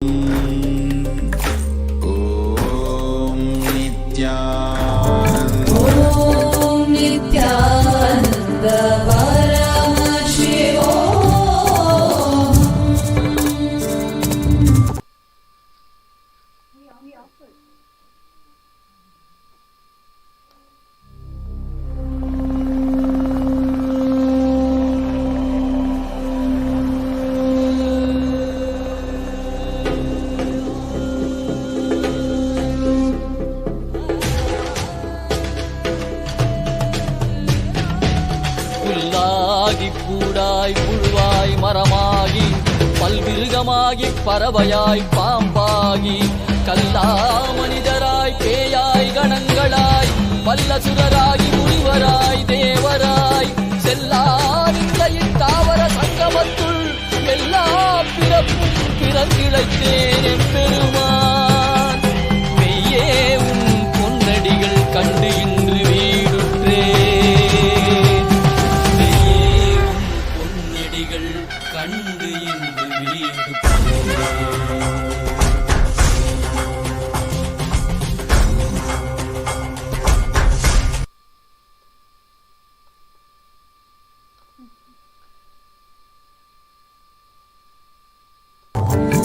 Om Nithya. Om Nithyananda Paramashivoham. புல்லாகி பூடாய் புழுவாய் மரமாகி பல்விருகமாகி பறவையாய் பாம்பாகி கல்லா மனிதராய் பேயாய் கணங்களாய் வல்லசுரராகி முனிவராய் தேவராய் செல்லாதிந்த இத்தாவர சங்கமத்துள் எல்லா பிறப்பும் பிறந்திழைத்தேன் எம்பெருமான் மெய்யே உன் பொன்னடிகள் கண்டு இன்று வீடுற்றேன் பொன்னடிகள் கண்டு இன்று வீடுற்றேன்.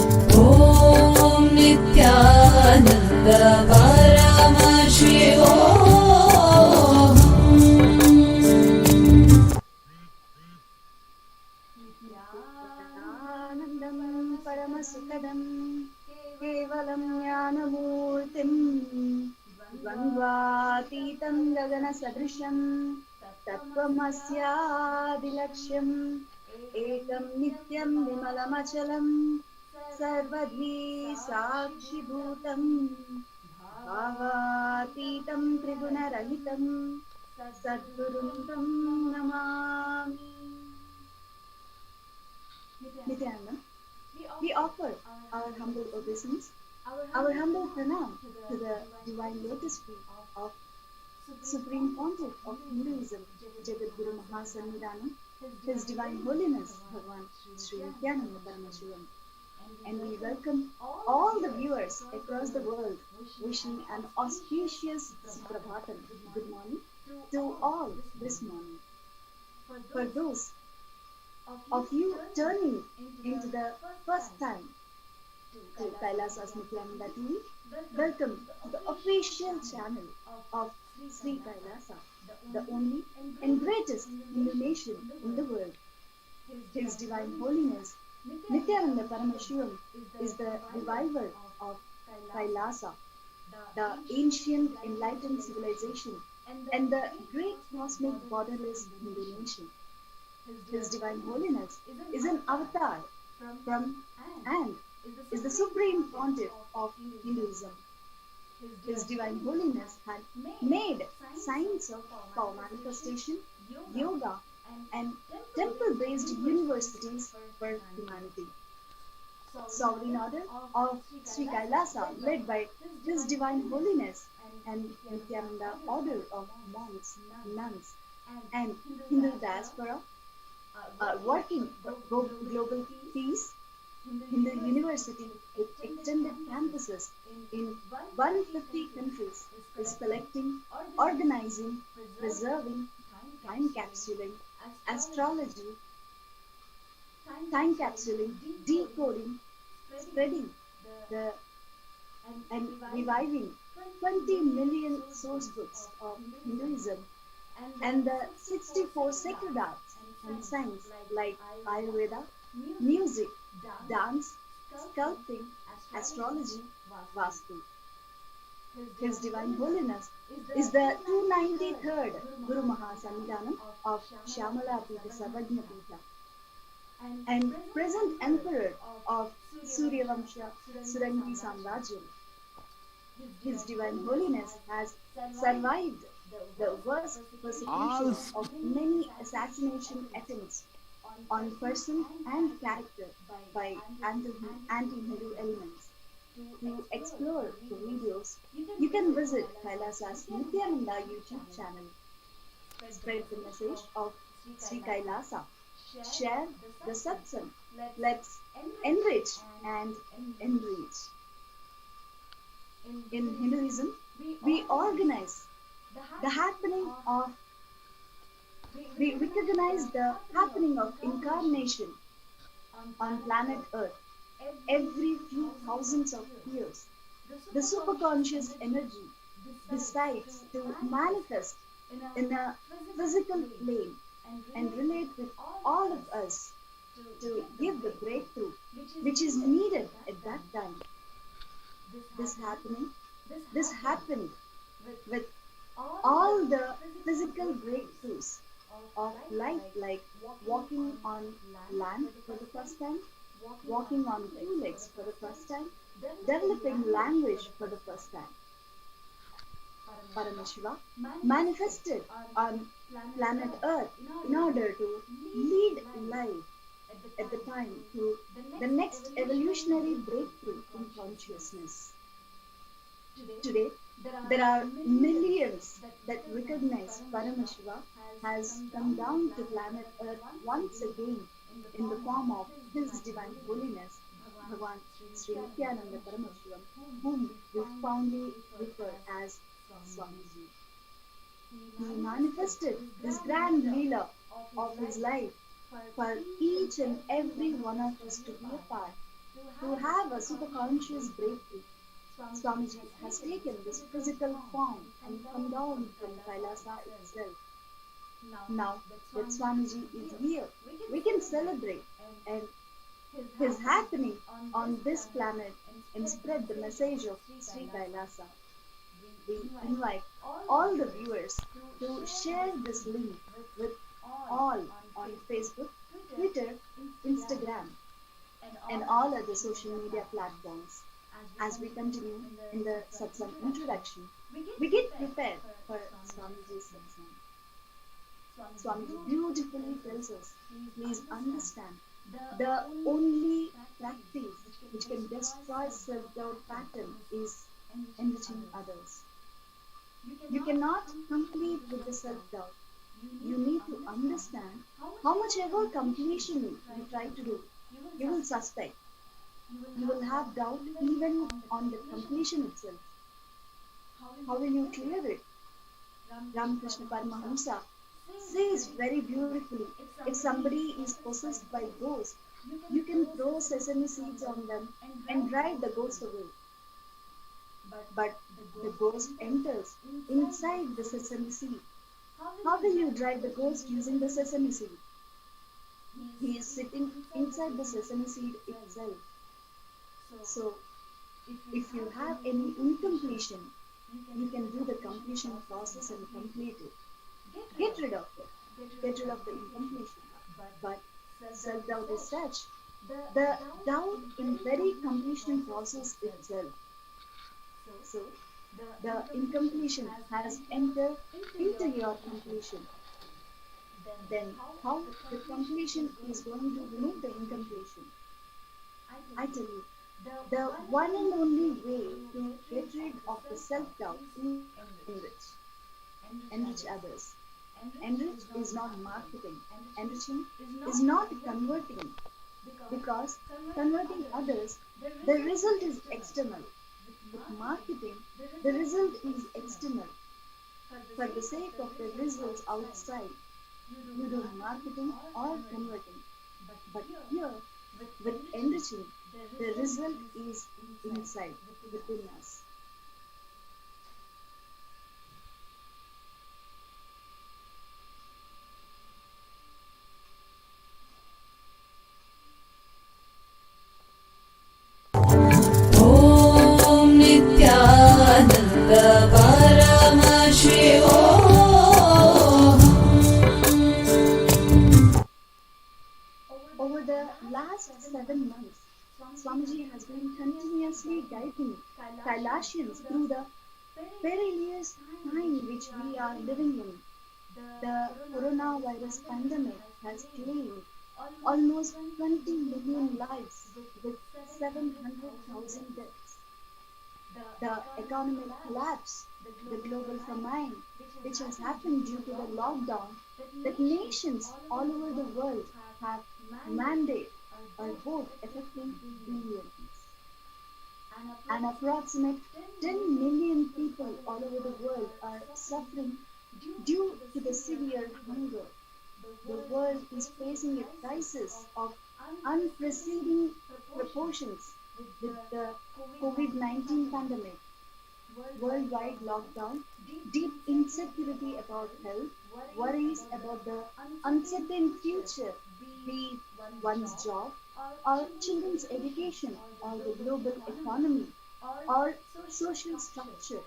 Om Nithyananda Paramashivoham. Nithyanandam Paramasukadam Kevalam Jnanamurtim Dvandvatitam Gaganasadrisham Tattvamasyaadilakshyam Ekam Nityam Vimalamachalam Sarvadhi Sakshibhutam Bhavatitam Trigunarahitam Sadgurum Tam Namami. Nithyananda, we offer our humble obeisance, our humble pranam to the divine lotus feet of Supreme Pontiff of Hinduism, Jagadguru Mahasannidhanam, His Divine Holiness Bhagavan Sri Nithyananda Paramashivam. And we welcome all the viewers across the world, wishing an auspicious Suprabhatam, good morning, to all this morning. For those of you turning into the first time to KAILASA's Nithyananda TV, welcome to the official channel of Sri KAILASA, the only and greatest Hindu nation in the world. His Divine Holiness Nithyananda Paramashivam is the reviver of KAILASA, the ancient enlightened civilization and the great cosmic borderless Hindu nation. His Divine Holiness is an avatar from and is the Supreme Pontiff of Hinduism. His Divine Holiness had made science of power manifestation, yoga, and temple-based universities for humanity. Sovereign Order of Sri KAILASA, led by His Divine Holiness and Nithyananda Order of monks, nuns, and Hindu diaspora, are working for global peace. Hindu University, with extended campuses in 150 countries, is collecting, organizing, preserving, time capsuling, astrology, time capsuling, decoding, spreading and reviving 20 million source books of Hinduism and the 64 sacred arts and science like Ayurveda, music, dance, sculpting, astrology, Vastu. His Divine Holiness is the 293rd Guru Mahasannidhanam of Shyamalapita Sarvajna Pita and present Emperor of Suryavamsha Surangi Samrajyam. His Divine Holiness has survived the worst persecution of many assassination attempts on person and character by anti-Hindu elements. To explore the videos, you can visit KAILASA's Nithyananda YouTube channel. Spread the message of Sri KAILASA. share the Satsang. Let's enrich and enrich. In Hinduism, we organize the happening of, we recognize the happening of incarnation on planet Earth every few thousands of years. The superconscious energy decides to manifest in a physical plane and relate with all of us to give the breakthrough which is needed at that time. This happened with all the physical breakthroughs of life, like walking on land for the first time, walking on two legs for the first time, developing language for the first time. Paramashiva manifested on planet Earth in order to lead life at the time to the next evolutionary breakthrough in consciousness. Today, there are millions that recognize Paramashiva has come down to planet Earth once again in the form of His Divine Holiness, Bhagavan Sri Nithyananda Paramashivam, whom we fondly refer as Swamiji. He manifested this grand Leela of His life for each and every one of us to be a part, to have a superconscious breakthrough. Swamiji has taken this physical form and come down from KAILASA itself. Now that Swamiji is here, we can celebrate and His happening on this planet and spread the message of Sri KAILASA. We invite all the viewers to share this link with all on Facebook, Twitter, Instagram, and all other social media platforms. As we continue in the Satsang introduction, we get prepared for Swamiji's Satsang. Swamiji beautifully tells us, please understand, the only practice which can destroy self-doubt pattern is enriching others. You cannot complete with the self-doubt. You need to understand how much ever completion you try to do, you will suspect. You will have doubt even on the completion itself. How will you clear it? Ramakrishna Paramahamsa says very beautifully, if somebody is possessed by ghosts, you can throw sesame seeds on them and drive the ghost away. But the ghost enters inside the sesame seed. How will you drive the ghost using the sesame seed? He is sitting inside the sesame seed itself. So, if you have any incompletion, you can do the completion process and complete it. Get rid of it. Get rid of the incompletion. But self-doubt is such. The doubt in very completion process itself. So, the incompletion has entered into your completion. Then, how the completion is going to remove the incompletion? I tell you, the one and only way to get rid of the self-doubt is enrich. Enrich others. Enrich is not marketing. Enriching is not converting. Because converting others, the result is external. With marketing, the result is external. For the sake of the results outside, you do marketing or converting. But here, with enriching, the result is inside, within us. Om Nithyananda Paramashivoham. Over the last 7 months, Swamiji has been continuously guiding Kailasians through the perilous time which we are living in. The coronavirus pandemic has claimed almost 20 million lives with 700,000 deaths. The economic collapse, the global famine, which has happened due to the lockdown, that nations all over the world have mandate a vote affecting billions. An approximate 10 million people all over the world are suffering due to the severe hunger. The world is facing a crisis of unprecedented proportions with the COVID-19 pandemic, worldwide lockdown, deep insecurity about health, worries about the uncertain future, be it one's job, or children's education, or the global economy, or social structure.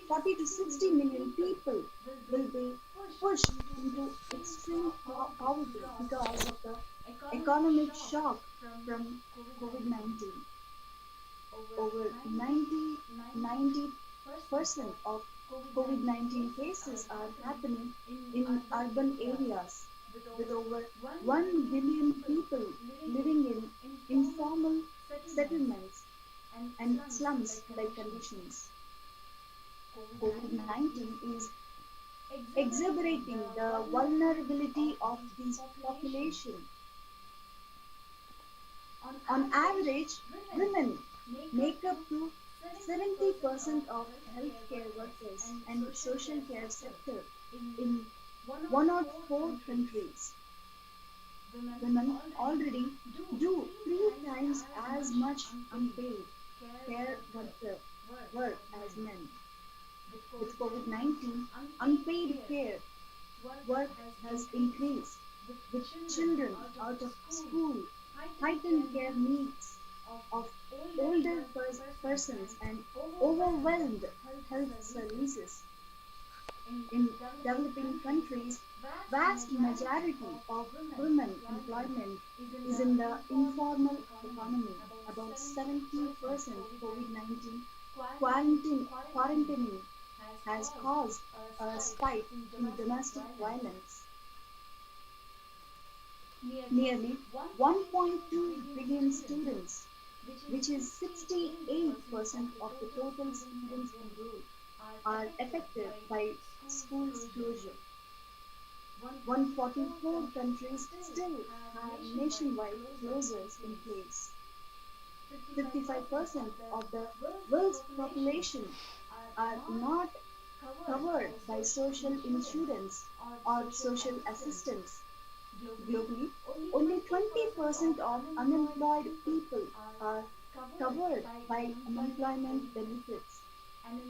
40 to 60 million people will be pushed into extreme poverty because of the economic shock from COVID-19. Over 90% of COVID-19 cases are happening in urban areas, with over 1 billion people living in informal settlements and slums-like conditions. COVID-19 is exacerbating the vulnerability of this population. On average, women make up to 70% of healthcare workers and social care sector in 104 countries. Women already do 3 times as much unpaid care work as men. With COVID-19, unpaid care work has increased, with children out of school, heightened care needs of older persons, and overwhelmed health services. In developing countries, vast majority of women employment is in the informal economy. About 70% COVID-19 quarantining has caused a spike in domestic violence. Nearly 1.2 billion students, which is 68% of the total students enrolled, are affected by schools closure. 144 countries still have nationwide closures in place. 55% of the world's population are not covered by social insurance or social assistance. Globally, only 20% of unemployed people are covered by unemployment benefits,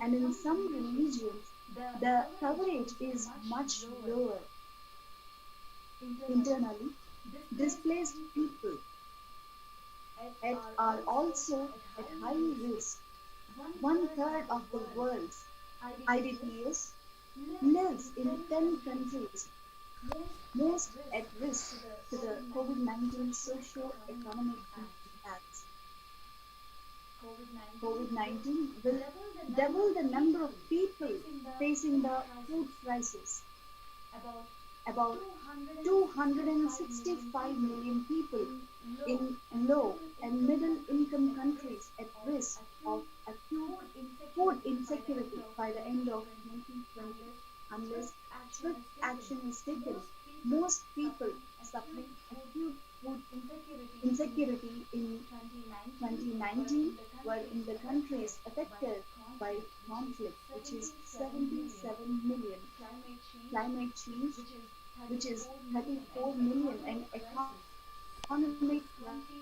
and in some regions, the coverage is much lower. Internally, displaced people are also at high risk. One third of the world's IDPs lives in 10 countries most at risk to the COVID-19 socio-economic impacts. COVID-19 will double the number of people facing the food crisis. About 265 million people in low and middle income countries at risk of acute food insecurity by the end of 2020 unless swift action is taken. Most people suffering acute food insecurity in 2019 were in the countries affected by conflict, which is 77 million, climate change, which is 34 million, and economic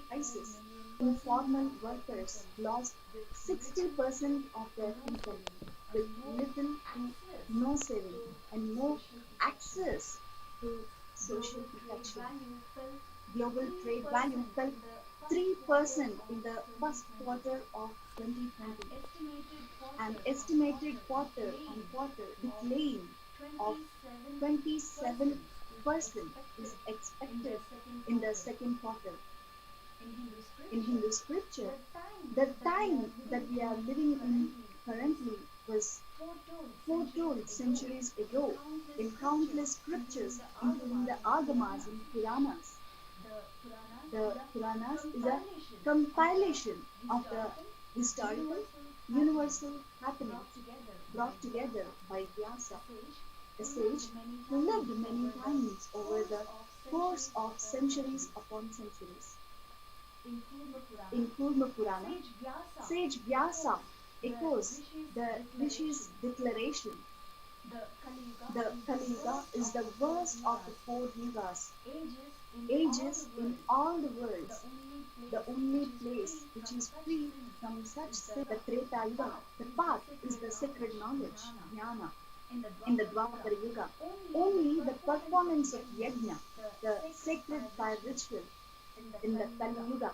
crisis. Informal workers lost 60% of their income with little to no saving and no access to social protection. Global trade value fell 3% in the first quarter of 2020. An estimated quarter-on-quarter decline of 27% is expected in the second quarter. In Hindu scripture, the time that we are living in currently was foretold centuries ago in countless scriptures, including the Agamas and Puranas. The Puranas is a compilation of the historical, universal happenings brought together by Vyasa, a sage who lived many times over the course of centuries upon centuries. In Kurma Purana, sage Vyasa echoes the Rishi's declaration. The Kali Yuga is the worst of the 4 yugas. Ages in all the worlds. The only place which is free from such sin, the Treta Yuga. The path is the sacred knowledge, Jnana. In the Dwapara Yuga, only the performance of Yajna, the sacred fire ritual. In the Kali Yuga,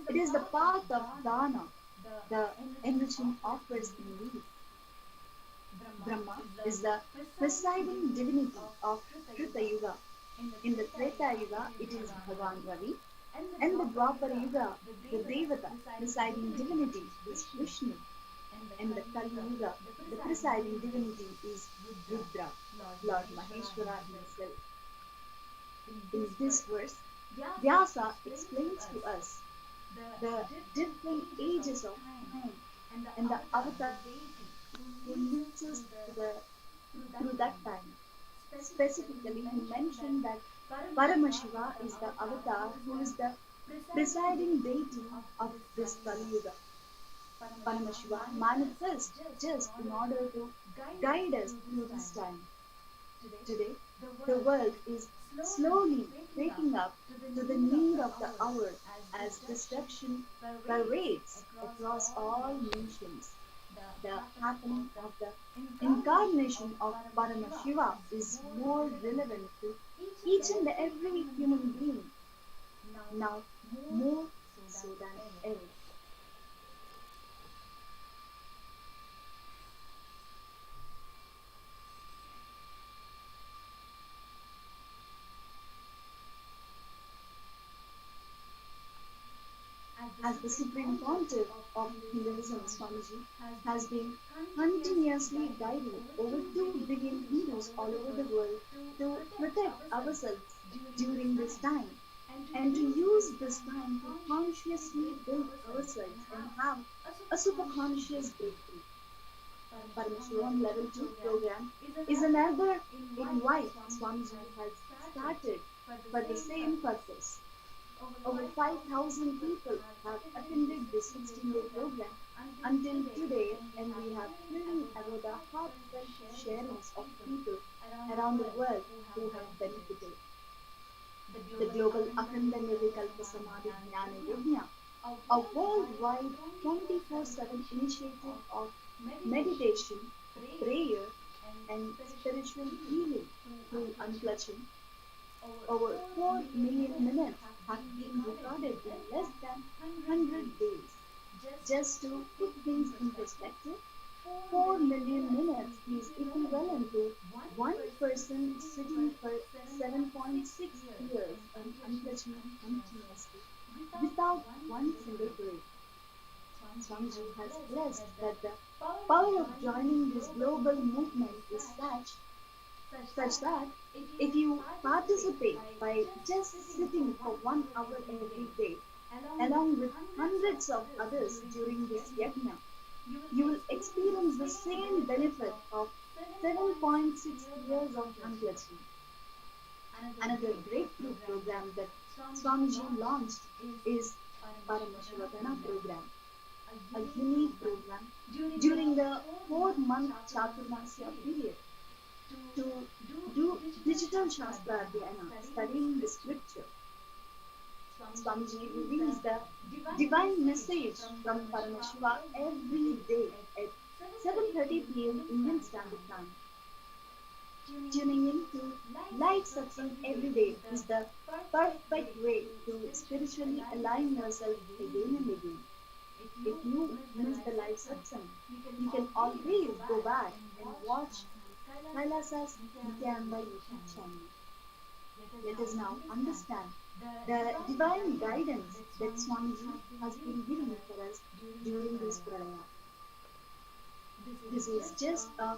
it is the path of Dana, the enriching offers in leaf. Brahma is the presiding divinity of Treta Yuga. In the Treta Yuga, it is Bhagavan Ravi. And the Dwapara Yuga, the Devata, presiding divinity, is Vishnu. And the Kali Yuga, the presiding divinity is Rudra, Lord Maheshwara himself. In this verse, Vyasa explains to us the different ages of time and the avatar who leads us through that time. Specifically, he mentioned that Paramashiva is the avatar who is the presiding deity of this Kali Yuga. Paramashiva manifests just in order to guide us through this time. Today, the world is slowly waking up to the need of the hour as destruction pervades across all nations. The happening of the incarnation of Paramashiva is more relevant to each and every human being, now more so than ever. As the Supreme Pontiff of Hinduism, Swamiji has been continuously guiding over 2 billion Hindus all over the world to protect ourselves during this time and to use this time to consciously build ourselves and have a superconscious breakthrough. Paramashivoham Level 2 program is another invite Swamiji has started for the same purpose. Over 5,000 people have attended this 16-day program until today, and we have thrilled about the heartfelt sharings of people around the world who have benefited. The Global Akhanda Nirvikalpa Samadhi Jnana Yajna, a worldwide 24/7 initiative of meditation, prayer, and spiritual healing through unclutching. Over 4 million minutes have been recorded in less than 100 days. Just to put things in perspective, 4 million minutes is equivalent to one person sitting for 7.6 years and unclutching continuously without one single break. Swamiji has blessed that the power of joining this global movement is such that if you participate by just sitting for 1 hour every day, along with hundreds of others during this yajna, you will experience the same benefit of 7.6 years of unclutching. Another breakthrough program that Swamiji launched is Paramashivoham program, a unique program during the 4-month Chaturmasya period to do digital Shastra Dhyana, studying the scripture. Swamiji reveals the divine message from Paramashiva every day at 7:30 p.m. Indian Standard Time. Tuning in to live Satsang every day is the perfect way to spiritually align yourself again and again. If you miss the live Satsang, you can always go back and watch KAILASA's Nithyananda YouTube channel. Let us now understand the divine guidance that Swamiji has been giving for us during this prayer. This is just a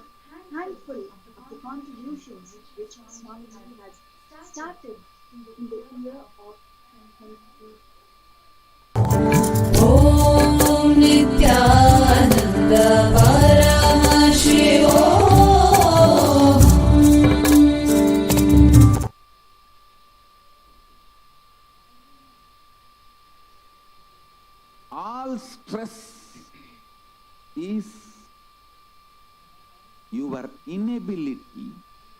handful of the contributions which Swamiji has started in the year of 2020. Om Nithyananda Paramashivoham. all stress is your inability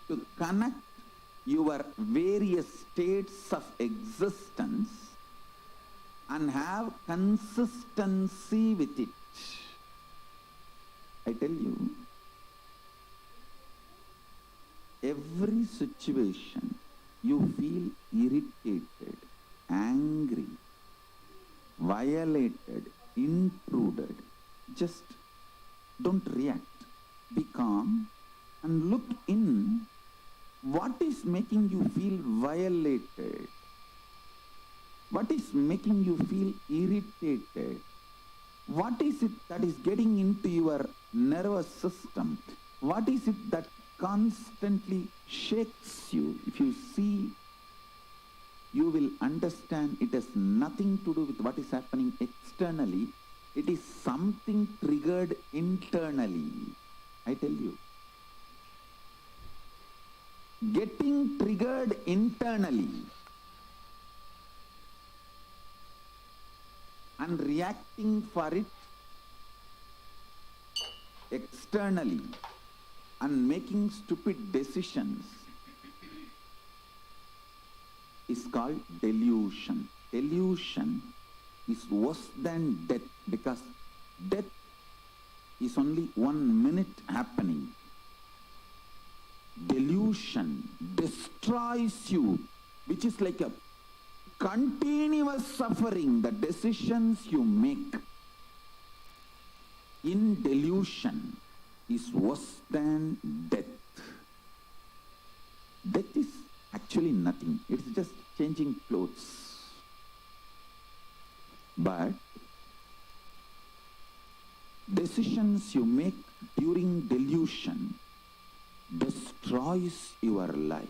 to connect your various states of existence and have consistency with it. I tell you, every situation you feel irritated, angry, violated, intruded, just don't react. Be calm and look in. What is making you feel violated? What is making you feel irritated? What is it that is getting into your nervous system? What is it that constantly shakes you? If you see, you will understand it has nothing to do with what is happening externally. It is something triggered internally. I tell you. Getting triggered internally and reacting for it externally and making stupid decisions is called delusion. Delusion is worse than death, because death is only 1 minute happening. Delusion destroys you, which is like a continuous suffering. The decisions you make in delusion is worse than death. Death is actually nothing. It's just changing clothes. But decisions you make during delusion destroys your life.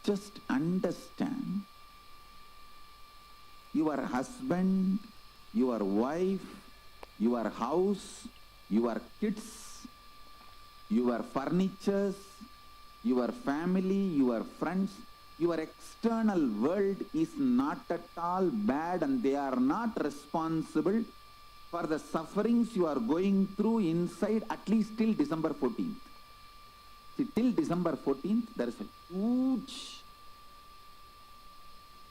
Just understand, your husband, your wife, your house, your kids, your furnitures, your family, your friends, your external world is not at all bad, and they are not responsible for the sufferings you are going through inside, at least till December 14th. See, till December 14th, there is a huge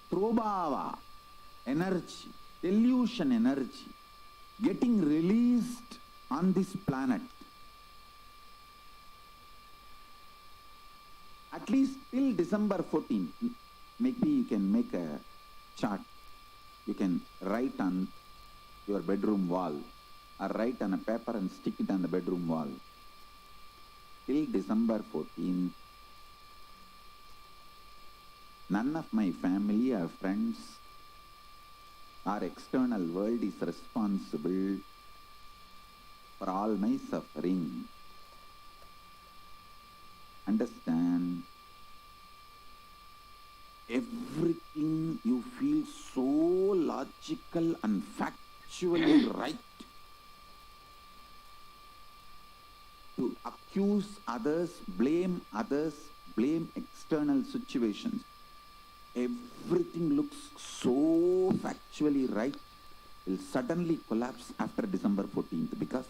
Prabhava energy, delusion energy getting released on this planet. At least till December 14th, maybe you can make a chart. You can write on your bedroom wall, or write on a paper and stick it on the bedroom wall. Till December 14th, none of my family or friends or external world is responsible for all my suffering. Understand, everything you feel so logical and factually right to accuse others, blame external situations. Everything looks so factually right, will suddenly collapse after December 14th, because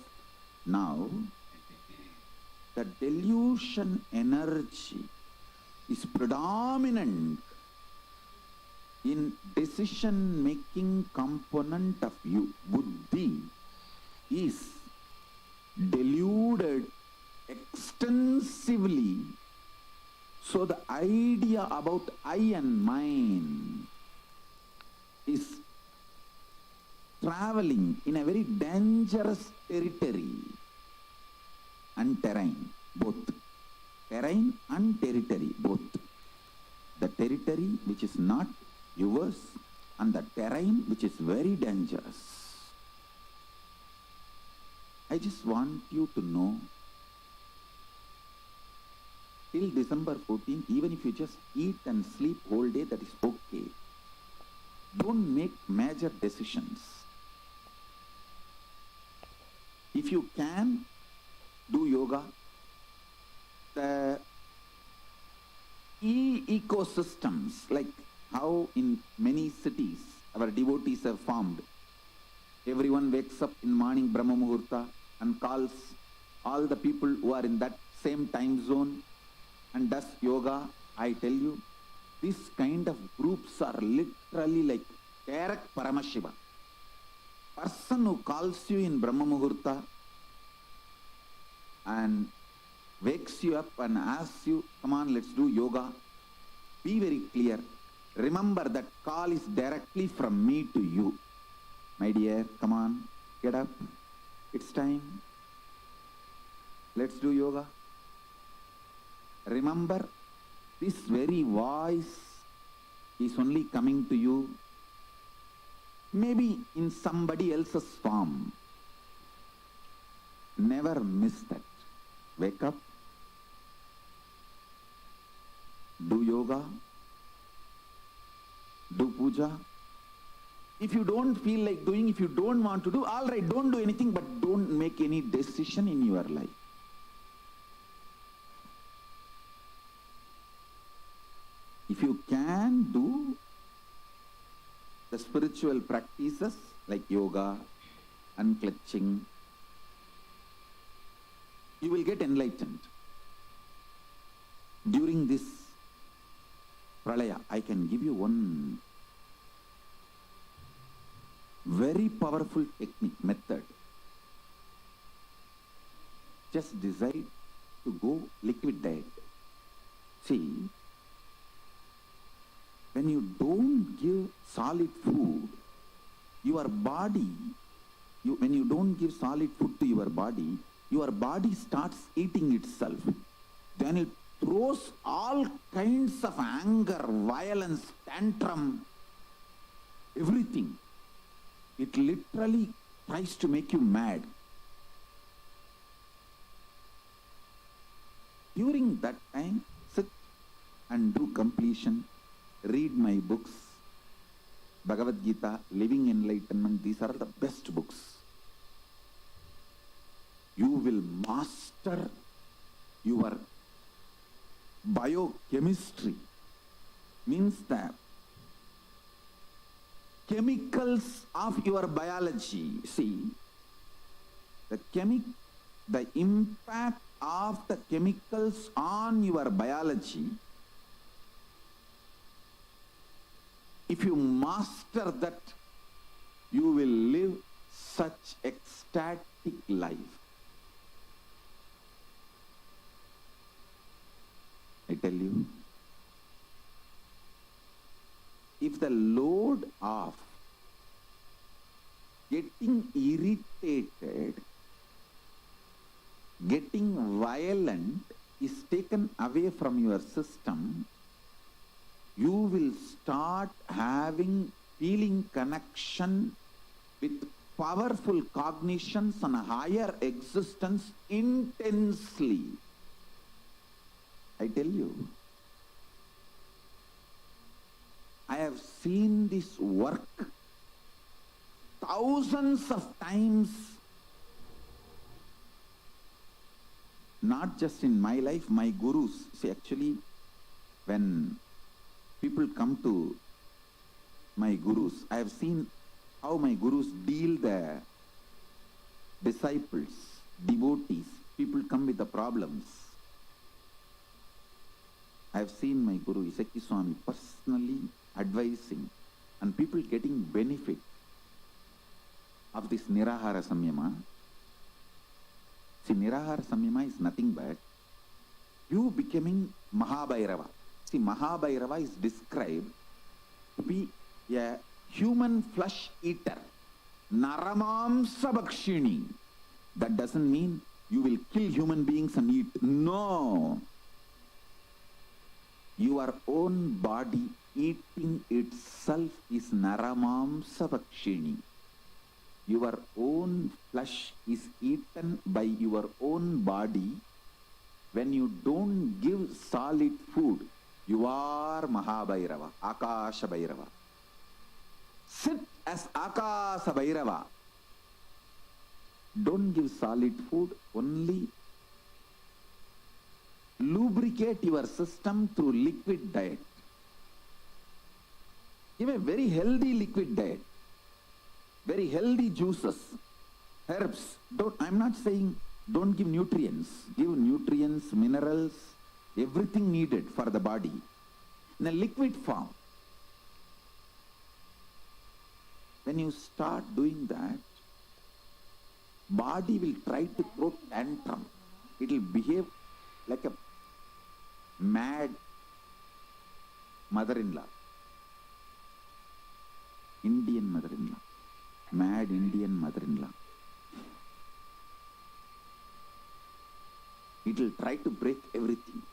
now the delusion energy is predominant in decision making component of you. Buddhi is deluded extensively, so the idea about I and mine is traveling in a very dangerous territory and terrain, both. Terrain and territory, both. The territory which is not yours and the terrain which is very dangerous. I just want you to know, till December 14th, even if you just eat and sleep whole day, that is okay. Don't make major decisions. If you can, do yoga. The ecosystems like how in many cities our devotees have formed. Everyone wakes up in morning Brahma Muhurta and calls all the people who are in that same time zone and does yoga. I tell you, this kind of groups are literally like direct Paramashiva. Person who calls you in Brahma Muhurta and wakes you up and asks you, come on, let's do yoga. Be very clear. Remember that call is directly from me to you. My dear, come on, get up. It's time. Let's do yoga. Remember, this very voice is only coming to you maybe in somebody else's form. Never miss that. Wake up. Do yoga. Do puja. If you don't feel like doing, if you don't want to do, all right, don't do anything, but don't make any decision in your life. If you can do the spiritual practices like yoga, unclutching, you will get enlightened. During this pralaya, I can give you one very powerful technique, method. Just decide to go liquid diet. See, when you don't give solid food, your body, when you don't give solid food to your body starts eating itself. Then it throws all kinds of anger, violence, tantrum, everything. It literally tries to make you mad. During that time, sit and do completion. Read my books. Bhagavad Gita, Living Enlightenment, these are the best books. You will master your biochemistry. Means that chemicals of your biology. See, the impact of the chemicals on your biology, if you master that, you will live such ecstatic life. I tell you, if the load of getting irritated, getting violent is taken away from your system, you will start feeling connection with powerful cognitions and higher existence intensely. I tell you, I have seen this work thousands of times, not just in my life, my gurus. See, actually, when people come to my gurus, I have seen how my gurus deal the disciples, devotees. People come with the problems. I have seen my Guru Isaki Swami personally advising and people getting benefit of this Nirahara Samyama. See, Nirahara Samyama is nothing but you becoming Mahabhairava. See, Mahabhairava is described to be a human flesh eater. Naramamsa Bhakshini. That doesn't mean you will kill human beings and eat. No. Your own body eating itself is Naramamsa Bhakshini. Your own flesh is eaten by your own body. When you don't give solid food, you are Mahabhairava, Akasha Bhairava. Sit as Akasha Bhairava. Don't give solid food, only lubricate your system through liquid diet. Give a very healthy liquid diet, very healthy juices, herbs. I'm not saying don't give nutrients. Give nutrients, minerals, everything needed for the body in a liquid form. When you start doing that, body will try to throw tantrum. It will behave like a mad mother-in-law. Indian mother-in-law. Mad Indian mother-in-law. It will try to break everything.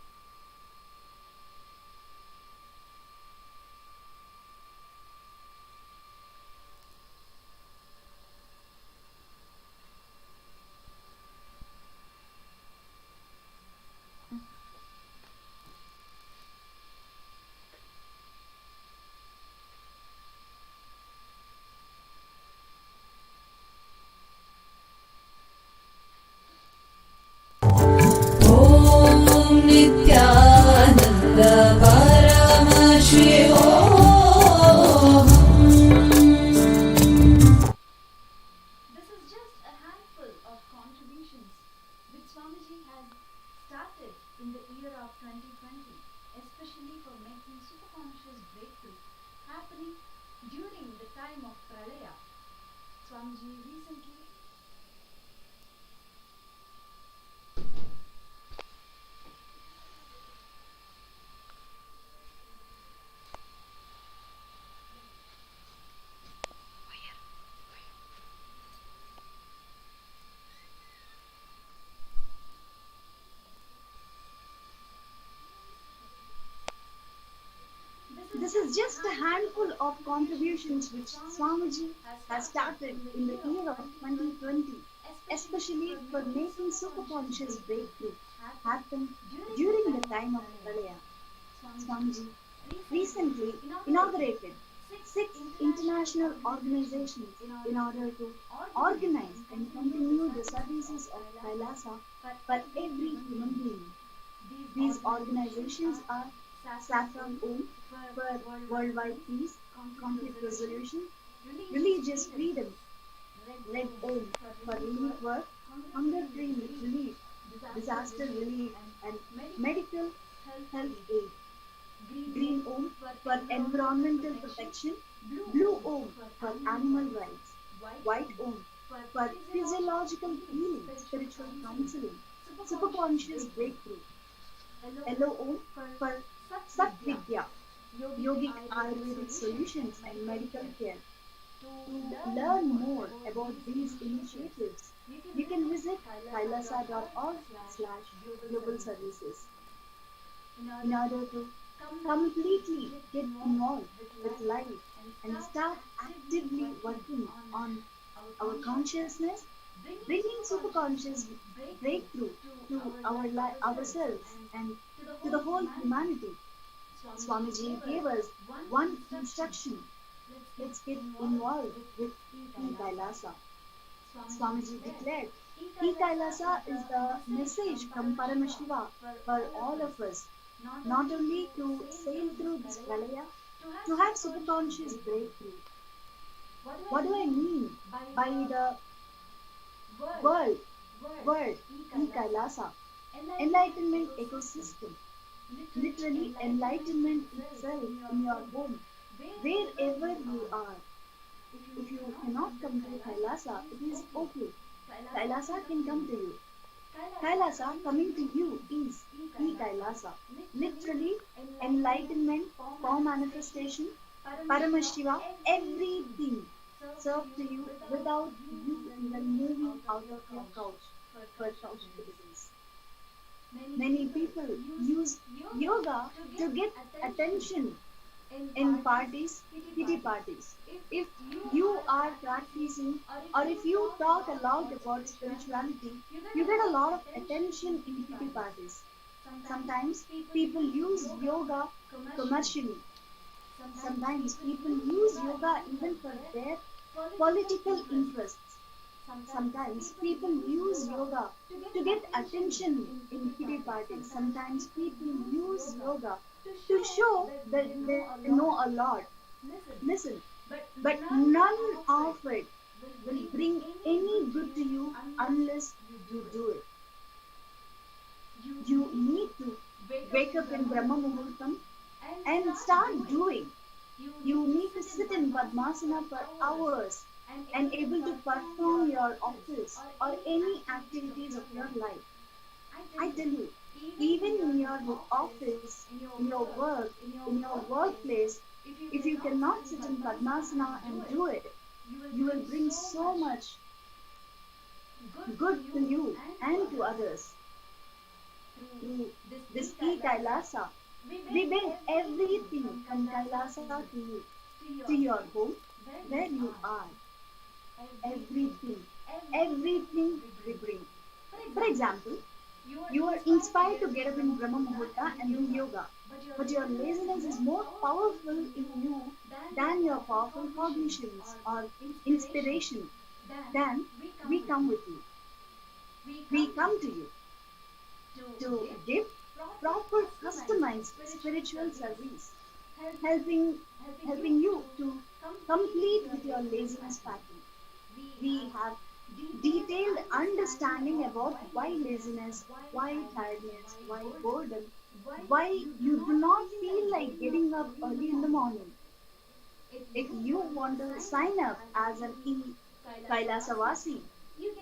Om Nithyananda Paramashivoham. This is just a handful of contributions which Swamiji has started in the year of 2020, especially for making superconscious breakthrough happening during the time of Pralaya. Swamiji recently This is just a handful of contributions which Swamiji has started in the year of 2020, especially for making superconscious breakthrough happen during the time of Pralaya. Swamiji recently inaugurated 6 international organizations in order to organize and continue the services of KAILASA for every human being. These organizations are Satsang for worldwide peace, conflict resolution, religious freedom, Red Om for relief work, hunger-free relief, disaster relief and medical health aid, Green Om for environmental protection, Blue Om for animal rights, White Om for physiological healing, spiritual counseling, superconscious breakthrough, Yellow Om for Sat Vidya, yogic Ayurvedic solutions and medical care. To learn more about these initiatives, you can visit kailasa.org/global services. In order to completely get involved with life and start actively working on our consciousness, bringing superconscious breakthrough to ourselves and to the whole humanity. Swamiji gave us one instruction. Let's get involved with KAILASA. Swamiji declared, KAILASA is the message from Paramashiva for all of us, not only to sail through this Pralaya, to have superconscious breakthrough. What do I mean by the word KAILASA? Enlightenment ecosystem. Literally enlightenment itself in your home, wherever you are. If you cannot come to KAILASA, it is okay. KAILASA can come to you. KAILASA coming to you is KAILASA. Literally enlightenment, form manifestation, Paramashiva, everything served to you without you even moving out of your couch for couch activities. Many people use yoga to get attention in parties, kitty parties. If you are practicing or if you talk a lot about spirituality, you get a lot of attention in kitty parties. Sometimes people use yoga commercially. Sometimes people use yoga even for their political interests. Sometimes people use yoga to get attention in kitty parties. Sometimes people use yoga to show that they know a lot. Listen, but but none of it will bring any good to you unless you do it. You need to wake up in Brahma Muhurtam and start doing. You need to sit in Padmasana for hours and able to perform your office or any activities of your life. I tell you, even in your office, in your work, in your workplace, if you cannot sit in Padmasana and do it, you will bring so much good to you and to others. Through this KAILASA, we bring everything from Kailasa to you, to your home, where you are. Everything we bring. For example, you are inspired to get up in Brahma Muhurta and do yoga, but your laziness is more powerful in you than your powerful cognitions or inspiration. Then we come with you. We come to you to give proper customized spiritual service, helping you to complete with your laziness pattern. We have detailed understanding about why laziness, why tiredness, why boredom, why you do not feel like getting up early in the morning. If you want to sign up as an Kailasavasi,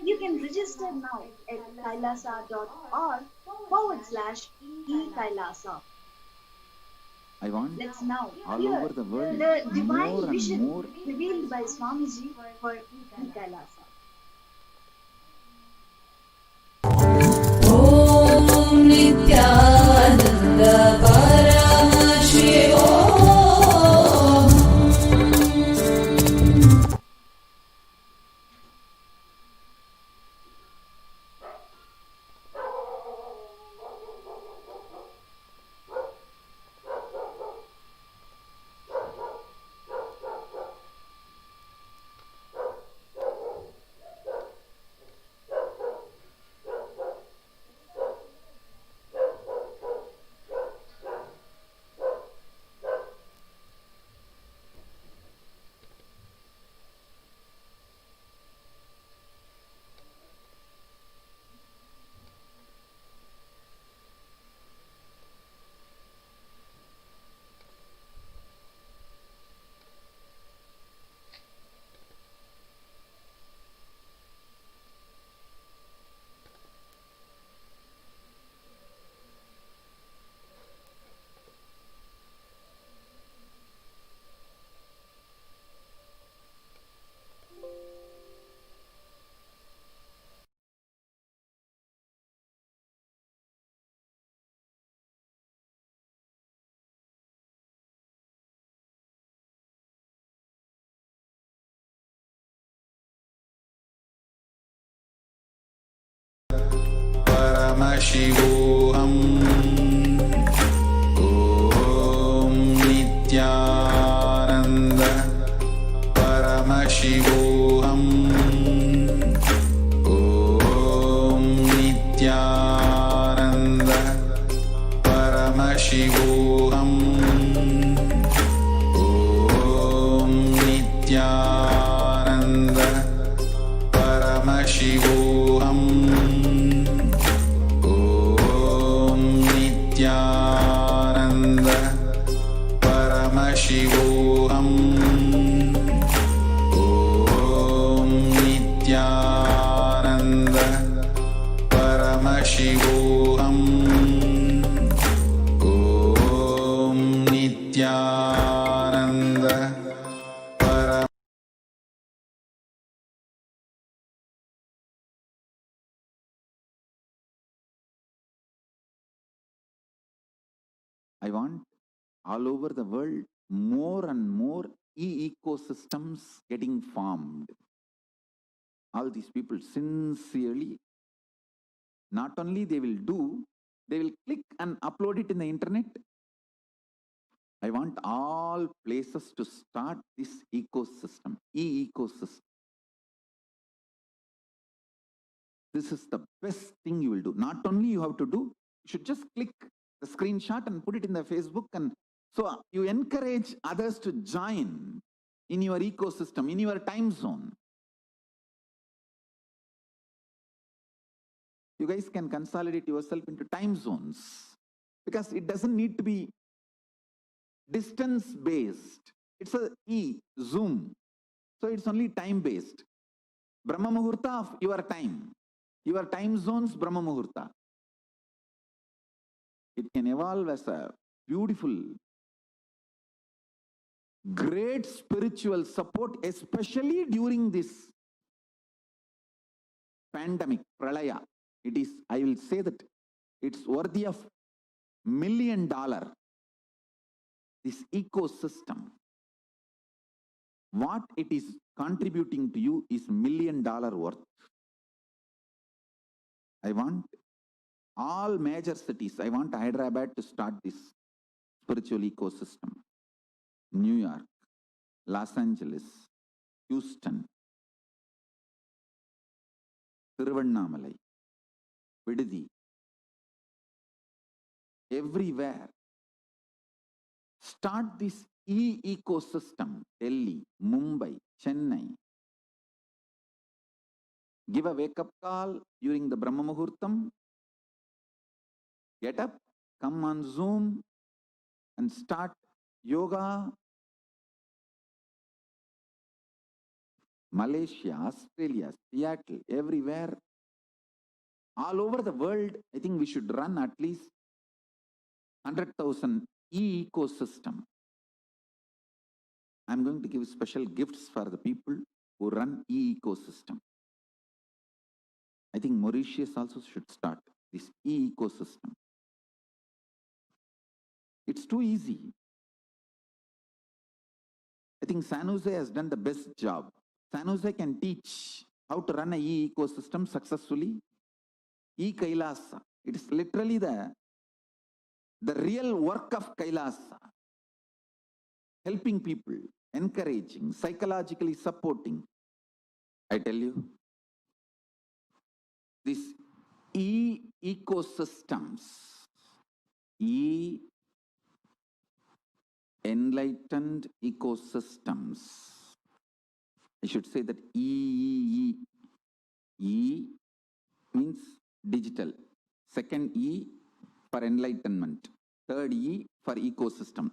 you can register now at kailasa.org/e-Kailasa. I want Let's now all hear over the world the more divine and vision more revealed by Swamiji for e-Kailasa. Om Nityanand परमशिवोहम्। Paramashivoham. Om Nithyananda Paramashivoham. Om Nithyananda Paramashivoham. Om Nithyananda Paramashivoham. Nithyananda Paramashivoham. Om Nithyananda Paramashivoham. Om Nithyananda Paramashivoham. I want all over the world more and more ecosystems getting formed. All these people sincerely, not only they will do, they will click and upload it in the internet. I want all places to start this ecosystem, ecosystem. This is the best thing you will do. Not only you have to do, you should just click the screenshot and put it in the Facebook and So you encourage others to join in your ecosystem, in your time zone. You guys can consolidate yourself into time zones because it doesn't need to be distance based. It's a Zoom. So it's only time based. Brahma Muhurta of your time zones, Brahma Muhurta. It can evolve as a beautiful, great spiritual support, especially during this pandemic, pralaya. It is, I will say that it's worthy of $1 million. This ecosystem, what it is contributing to you is $1 million worth. I want all major cities, I want Hyderabad to start this spiritual ecosystem. New York, Los Angeles, Houston, Thiruvannamalai, Vididi, everywhere. Start this ecosystem. Delhi, Mumbai, Chennai. Give a wake-up call during the Brahma Muhurtam. Get up, come on Zoom and start yoga. Malaysia, Australia, Seattle, everywhere. All over the world, I think we should run at least 100,000 ecosystem. I'm going to give special gifts for the people who run ecosystem. I think Mauritius also should start this ecosystem. It's too easy. I think San Jose has done the best job. San Jose can teach how to run a ecosystem successfully. KAILASA. It is literally the real work of KAILASA. Helping people, encouraging, psychologically supporting. I tell you, these ecosystems, enlightened ecosystems. I should say that E means digital. Second E for enlightenment. Third E for ecosystem.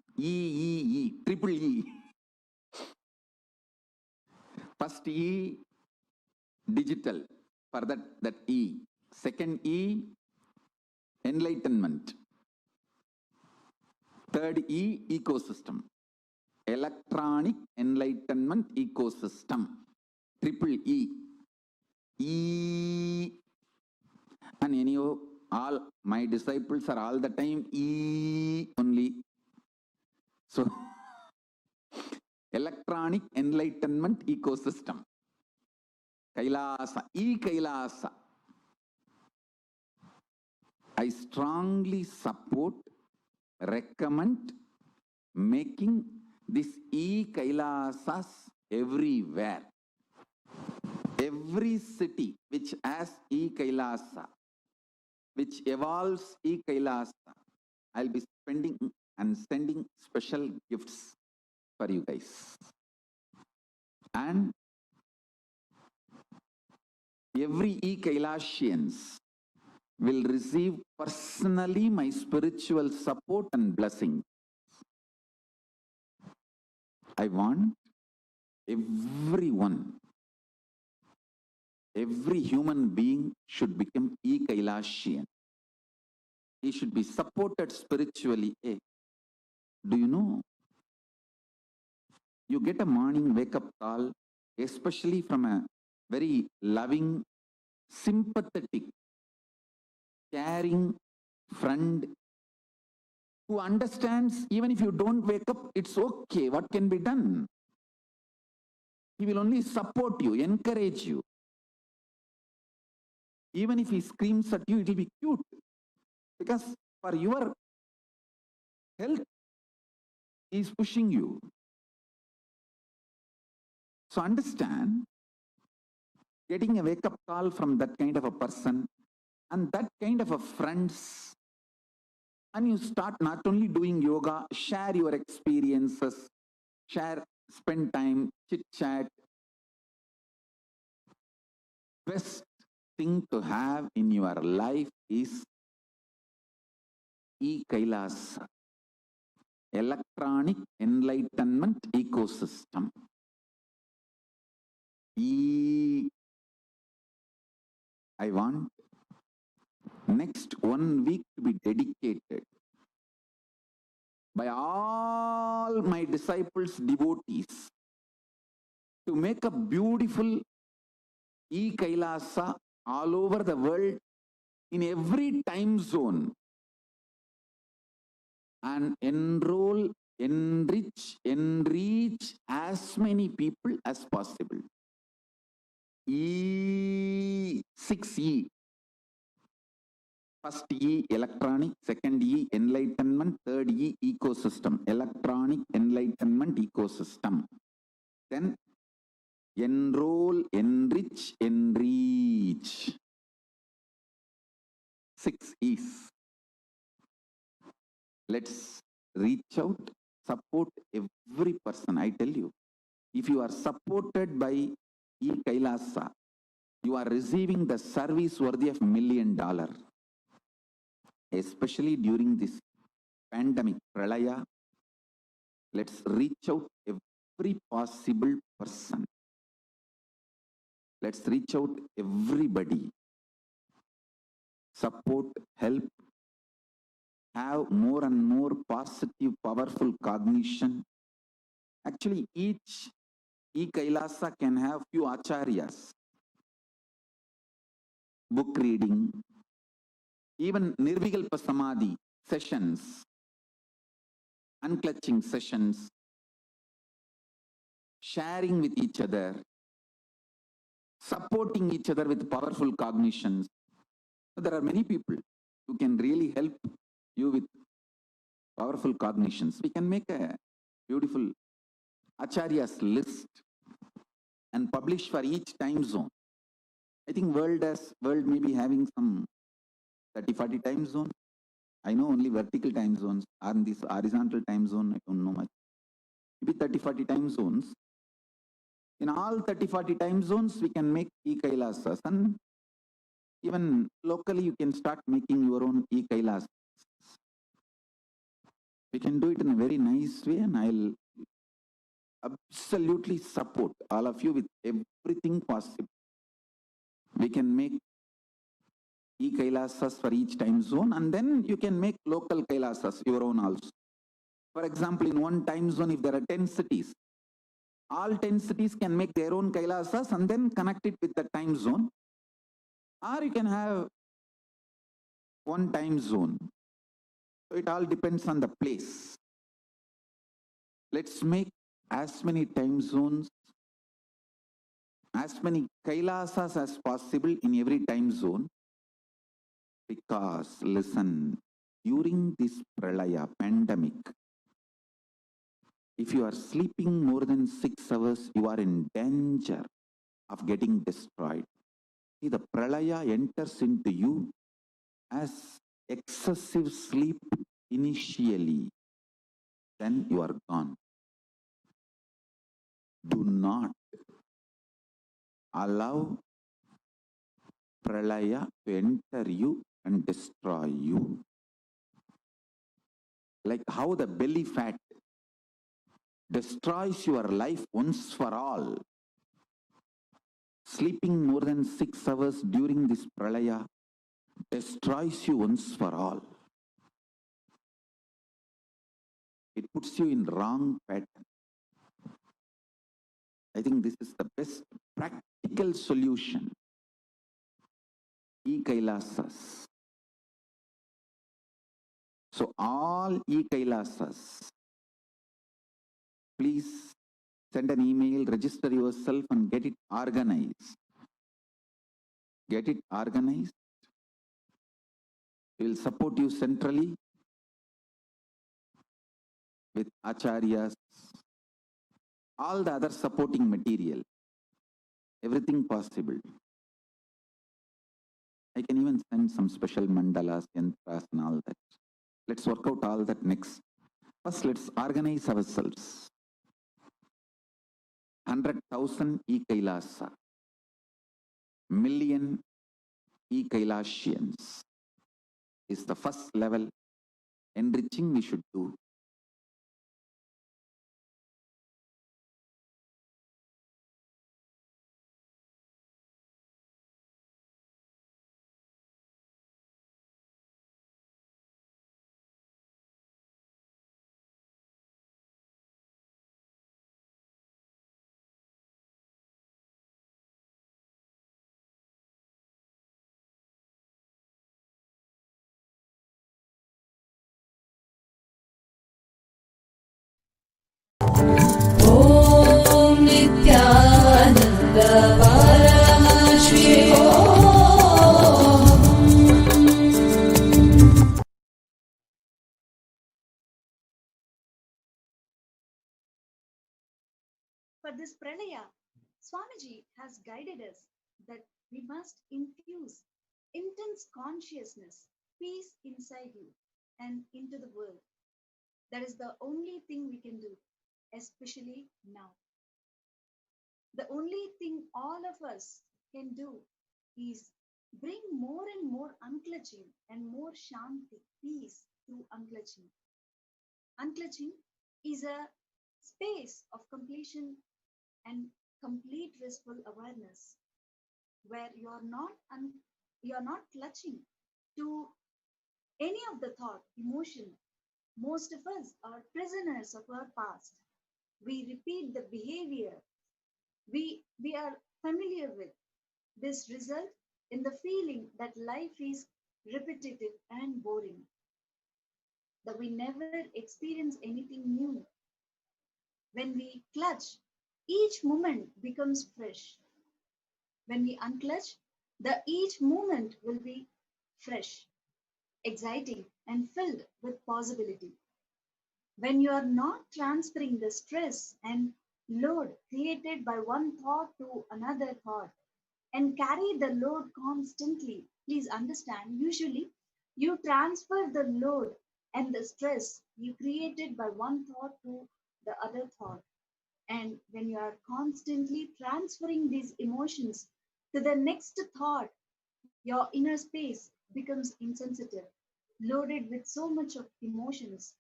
Triple E. First E, digital, for that E. Second E, enlightenment. Third E, ecosystem. Electronic enlightenment ecosystem. Triple E. And anyhow, all my disciples are all the time only. So, electronic enlightenment ecosystem. KAILASA, KAILASA. I strongly support, recommend making this KAILASAs everywhere. Every city which has KAILASA, which evolves KAILASA, I'll be spending and sending special gifts for you guys. And every Kailasians will receive personally my spiritual support and blessing. I want everyone, every human being should become Kailasian. He should be supported spiritually. Do you know? You get a morning wake-up call, especially from a very loving, sympathetic, caring friend who understands even if you don't wake up, it's okay. What can be done? He will only support you, encourage you. Even if he screams at you, it will be cute. Because for your health, he is pushing you. So understand, getting a wake-up call from that kind of a person and that kind of a friends And you start not only doing yoga, share your experiences, spend time, chit chat. Best thing to have in your life is KAILASA, Electronic Enlightenment Ecosystem. I want next 1 week to be dedicated by all my disciples, devotees, to make a beautiful KAILASA all over the world in every time zone, and enroll, enrich as many people as possible. 6E. First E, electronic. Second E, enlightenment. Third E, ecosystem. Electronic enlightenment ecosystem. Then enroll, enrich, enrich. 6 E's. Let's reach out, support every person. I tell you, if you are supported by KAILASA, you are receiving the service worthy of $1 million. Especially during this pandemic, pralaya, let's reach out every possible person. Let's reach out everybody. Support, help, have more and more positive, powerful cognition. Actually, each KAILASA can have few acharyas. Book reading, even Nirvikalpa Samadhi sessions, unclutching sessions, sharing with each other, supporting each other with powerful cognitions. So there are many people who can really help you with powerful cognitions. We can make a beautiful Acharya's list and publish for each time zone. I think world may be having some 30-40 time zone. I know only vertical time zones. On this horizontal time zone, I don't know much. Maybe 30-40 time zones. In all 30-40 time zones, we can make KAILASAs, and even locally you can start making your own KAILASAs. We can do it in a very nice way, and I'll absolutely support all of you with everything possible. We can make KAILASAs for each time zone, and then you can make local KAILASAs, your own also. For example, in one time zone, if there are 10 cities, all 10 cities can make their own KAILASAs and then connect it with the time zone. Or you can have one time zone. So it all depends on the place. Let's make as many time zones, as many KAILASAs as possible in every time zone. Because, listen, during this pralaya pandemic, if you are sleeping more than 6 hours, you are in danger of getting destroyed. See, the pralaya enters into you as excessive sleep initially, then you are gone. Do not allow pralaya to enter you and destroy you. Like how the belly fat destroys your life once for all. Sleeping more than 6 hours during this pralaya destroys you once for all. It puts you in wrong pattern. I think this is the best practical solution. KAILASAs. So all KAILASAs, please send an email, register yourself and get it organized. Get it organized. We will support you centrally with acharyas, all the other supporting material, everything possible. I can even send some special mandalas, yantras and all that. Let's work out all that next. First, let's organize ourselves. 100,000 e-Kailasa, million e-Kailasians is the first level enriching we should do. Om Nityanand परमशिवोहम्। For this pralaya, Swamiji has guided us that we must infuse intense consciousness, peace inside you and into the world. That is the only thing we can do, especially now. The only thing all of us can do is bring more and more unclutching and more shanti, peace through unclutching. Unclutching is a space of completion and complete restful awareness where you are not clutching to any of the thought, emotion. Most of us are prisoners of our past. We repeat the behavior we are familiar with. This result in the feeling that life is repetitive and boring, that we never experience anything new. When we clutch, each moment becomes fresh. When we unclutch, each moment will be fresh, exciting, and filled with possibility. When you are not transferring the stress and load created by one thought to another thought and carry the load constantly, please understand, usually you transfer the load and the stress you created by one thought to the other thought. And when you are constantly transferring these emotions to the next thought, your inner space becomes insensitive, loaded with so much of emotions.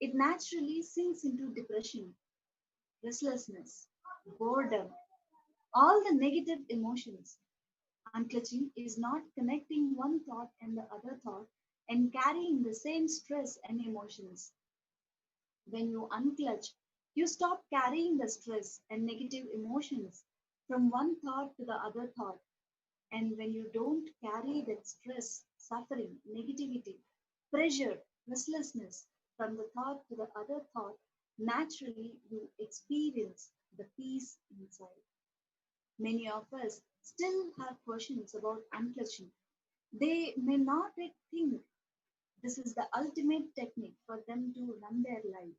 It naturally sinks into depression, restlessness, boredom, all the negative emotions. Unclutching is not connecting one thought and the other thought and carrying the same stress and emotions. When you unclutch, you stop carrying the stress and negative emotions from one thought to the other thought. And when you don't carry that stress, suffering, negativity, pressure, restlessness from the thought to the other thought, naturally you experience the peace inside. Many of us still have questions about unclutching. They may not yet think this is the ultimate technique for them to run their life.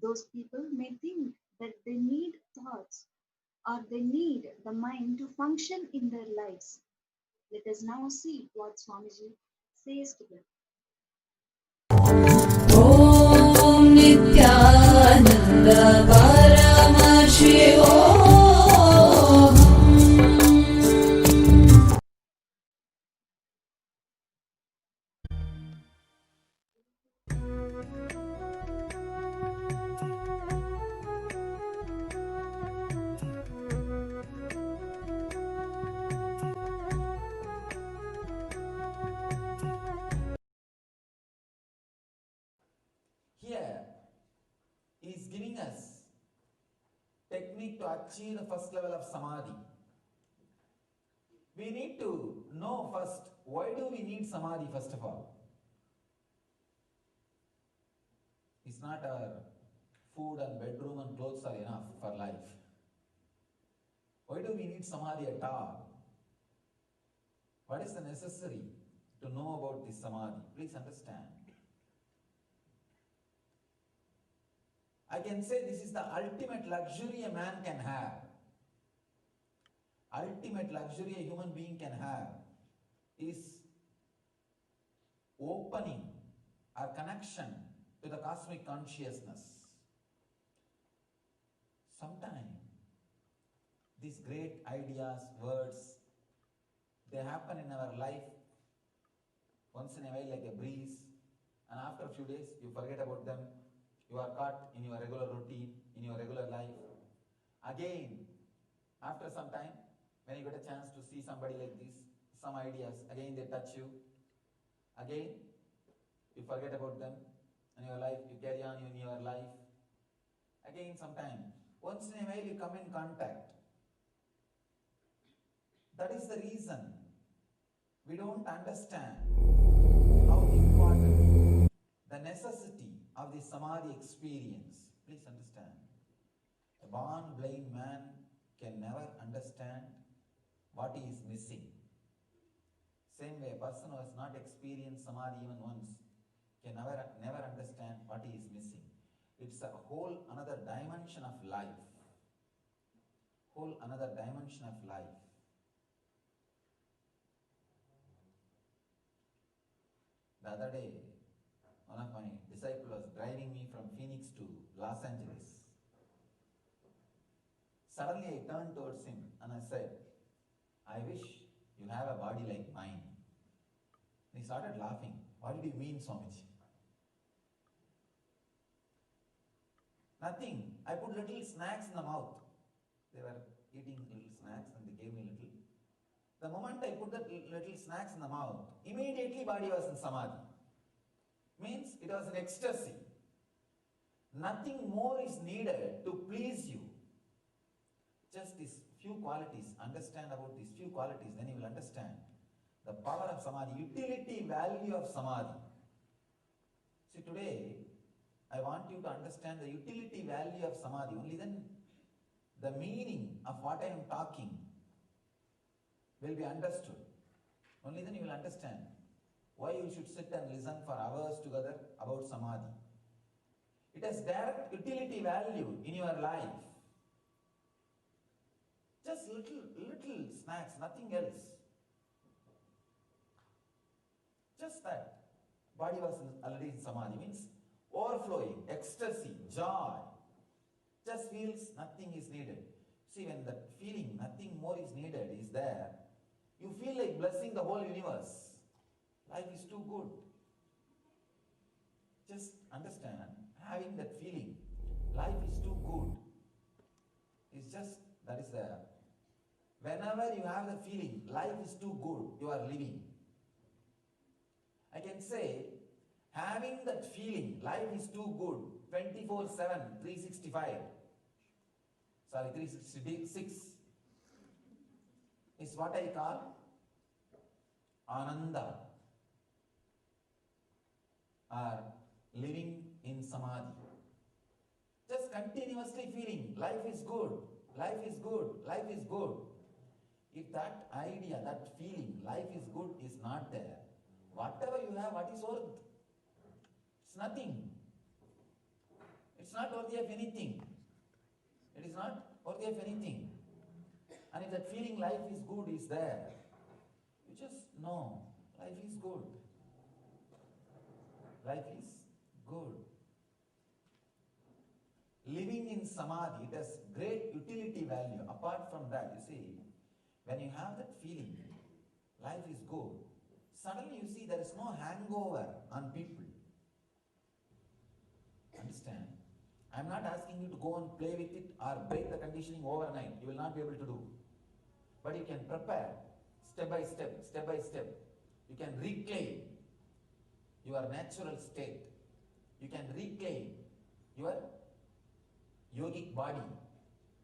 Those people may think that they need thoughts or they need the mind to function in their lives. Let us now see what Swamiji says to them. Om Nityanand परमशिवोहम्। Here, he is giving us technique to achieve the first level of samadhi. We need to know first, why do we need samadhi first of all? It's not our food and bedroom and clothes are enough for life. Why do we need samadhi at all? What is the necessary to know about this samadhi? Please understand. I can say this is the ultimate luxury a man can have. Ultimate luxury a human being can have is opening our connection to the cosmic consciousness. Sometimes these great ideas, words, they happen in our life once in a while like a breeze, and after a few days you forget about them. You are caught in your regular routine, in your regular life. Again, after some time, when you get a chance to see somebody like this, some ideas, again they touch you. Again, you forget about them in your life, you carry on in your life. Again, sometime, once in a while you come in contact. That is the reason we don't understand how important the necessity of the Samadhi experience. Please understand. A born blind man can never understand what he is missing. Same way, a person who has not experienced Samadhi even once can never understand what he is missing. It's a whole another dimension of life. Whole another dimension of life. The other day, one of my disciples was driving me from Phoenix to Los Angeles. Suddenly I turned towards him and I said, I wish you have a body like mine. And he started laughing. What did you mean, Swamiji? Nothing. I put little snacks in the mouth. They were eating little snacks and they gave me little. The moment I put the little snacks in the mouth, immediately body was in Samadhi. Means it was an ecstasy. Nothing more is needed to please you. Just these few qualities, understand about these few qualities, then you will understand the power of Samadhi, utility value of Samadhi. See, today, I want you to understand the utility value of Samadhi. Only then the meaning of what I am talking will be understood. Only then you will understand why you should sit and listen for hours together about Samadhi. It has direct utility value in your life. Just little snacks, nothing else. Just that. Body was already in Samadhi, means overflowing, ecstasy, joy. Just feels nothing is needed. See, when that feeling nothing more is needed is there, you feel like blessing the whole universe. Life is too good. Just understand, having that feeling, life is too good. It's just, that is there. Whenever you have the feeling, life is too good, you are living. I can say, having that feeling, life is too good, 24/7, 365. Sorry, 366 is what I call Ananda, or living in Samadhi. Just continuously feeling life is good, life is good, life is good. If that idea, that feeling, life is good is not there, whatever you have, what is worth? It's nothing. It's not worthy of anything. It is not worthy of anything. And if that feeling life is good is there, you just know life is good. Life is good. Living in Samadhi, it has great utility value. Apart from that, you see, when you have that feeling, life is good, suddenly you see there is no hangover on people. Understand? I am not asking you to go and play with it or break the conditioning overnight. You will not be able to do. But you can prepare step by step, step by step. You can reclaim your natural state. You can reclaim your yogic body,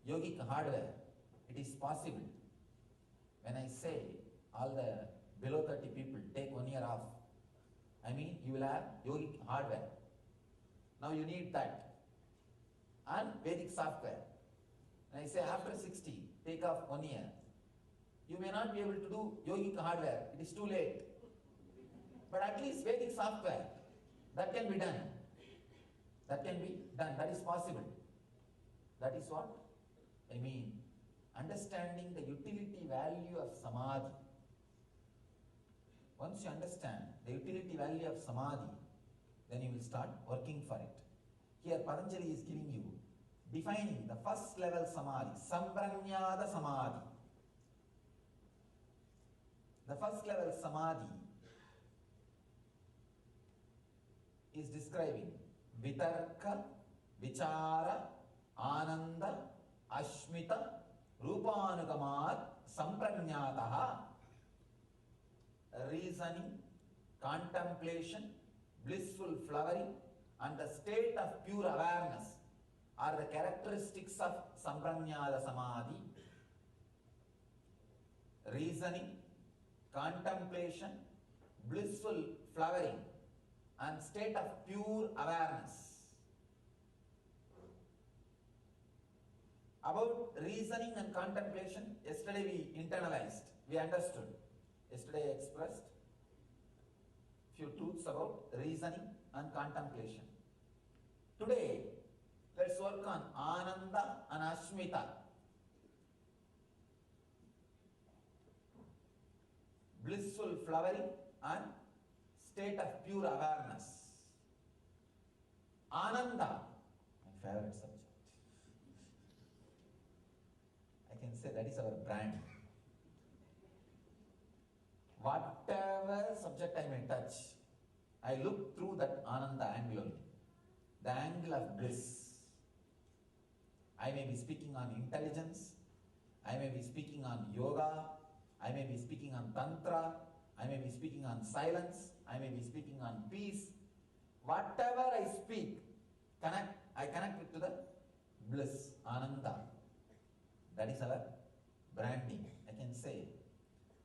yogic hardware. It is possible. When I say all the below 30 people take 1 year off, I mean you will have yogic hardware. Now you need that. And Vedic software. When I say after 60, take off 1 year. You may not be able to do yogic hardware. It is too late. But at least Vedic software, that can be done. That can be done. That is possible. That is what I mean. Understanding the utility value of Samadhi. Once you understand the utility value of Samadhi, then you will start working for it. Here Patanjali is giving you, defining the first level samadhi, sampranyada samadhi. The first level samadhi is describing vitarka, vichara, ananda, ashmita, rupanugamat, sampranyataha, reasoning, contemplation, blissful flowering, and the state of pure awareness are the characteristics of sampranyada samadhi. Reasoning, contemplation, blissful flowering, and state of pure awareness. About reasoning and contemplation, yesterday we internalized, we understood. Yesterday I expressed few truths about reasoning and contemplation. Today, let's work on Ananda and Ashmita. Blissful flowering and state of pure awareness. Ananda, my favorite subject. I can say that is our brand. Whatever subject I may touch, I look through that Ananda angle only. The angle of bliss. I may be speaking on intelligence, I may be speaking on yoga, I may be speaking on tantra, I may be speaking on silence, I may be speaking on peace. Whatever I speak, I connect it to the bliss, Ananda. That is our branding. I can say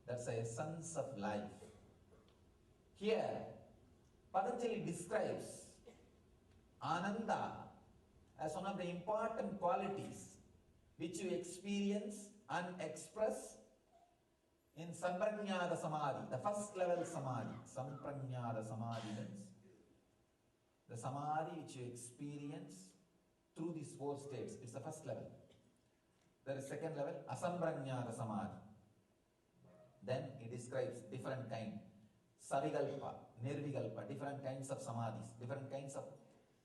that's the essence of life. Here, Patanjali describes Ananda as one of the important qualities which you experience and express in Sampranyada Samadhi, the first level Samadhi. Sampranyada Samadhi means the Samadhi which you experience through these four states. It's the first level. There is second level, Asampranyada Samadhi. Then he describes different kinds, Savikalpa, Nirvikalpa, different kinds of Samadhis, different kinds of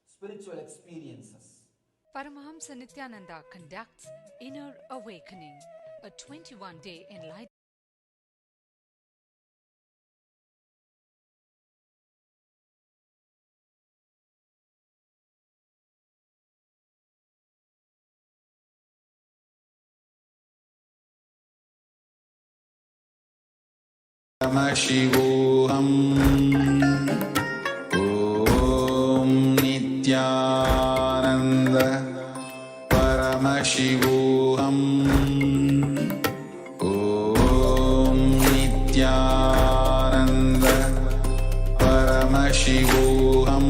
spiritual experiences. Paramahamsa Nithyananda conducts Inner Awakening, a 21-day enlightenment. Paramashivoham. Om Nithyananda Paramashivoham. Om Nithyananda Paramashivoham.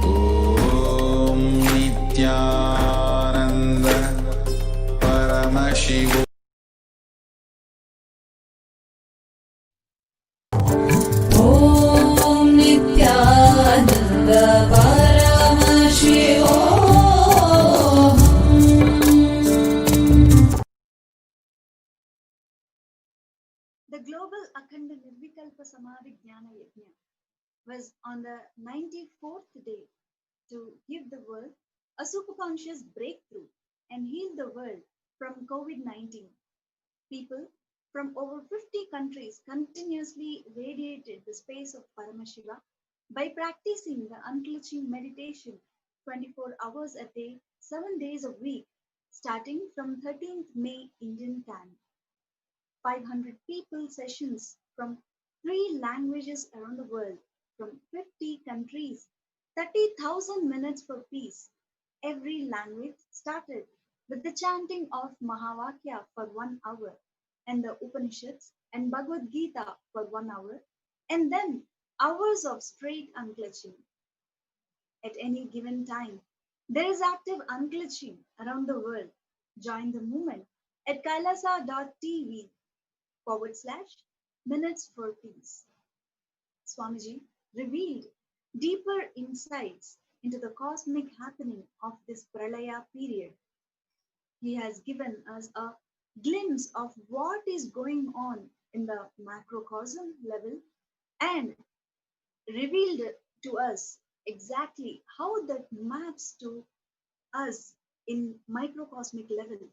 Om Nithyananda Paramashivoham. Om Nithyananda Paramashivoham. The global Akhanda Nirvikalpa Samadhi Jnana Yajna was on the 94th day to give the world a superconscious breakthrough and heal the world from COVID-19. People from over 50 countries continuously radiated the space of Paramashiva by practicing the unclenching meditation 24 hours a day, 7 days a week, starting from 13th May Indian time. 500 people sessions from 3 languages around the world, from 50 countries, 30,000 minutes for peace. Every language started with the chanting of Mahavakya for 1 hour, and the Upanishads and Bhagavad Gita for 1 hour, and then hours of straight unclenching. At any given time, there is active unclenching around the world. Join the movement at kailasa.tv/minutes for peace. Swamiji revealed deeper insights into the cosmic happening of this Pralaya period. He has given us a glimpse of what is going on in the macrocosm level and revealed to us exactly how that maps to us in microcosmic level.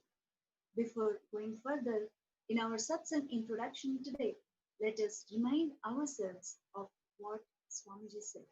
Before going further in our Satsang introduction today, let us remind ourselves of what Swamiji said.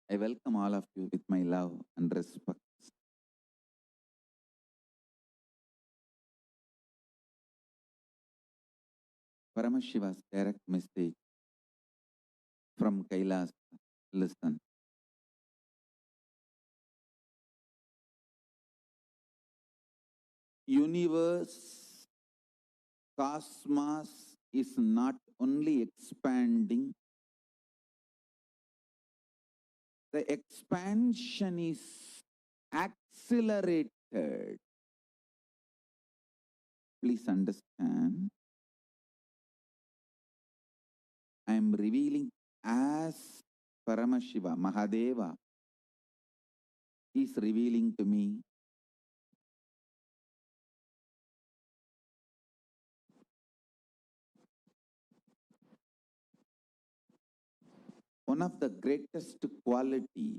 I welcome all of you with my love and respect. Paramashiva's direct message from KAILASA. Listen. Universe, cosmos is not only expanding, the expansion is accelerated. Please understand, I am revealing as Paramashiva, Mahadeva is revealing to me. One of the greatest quality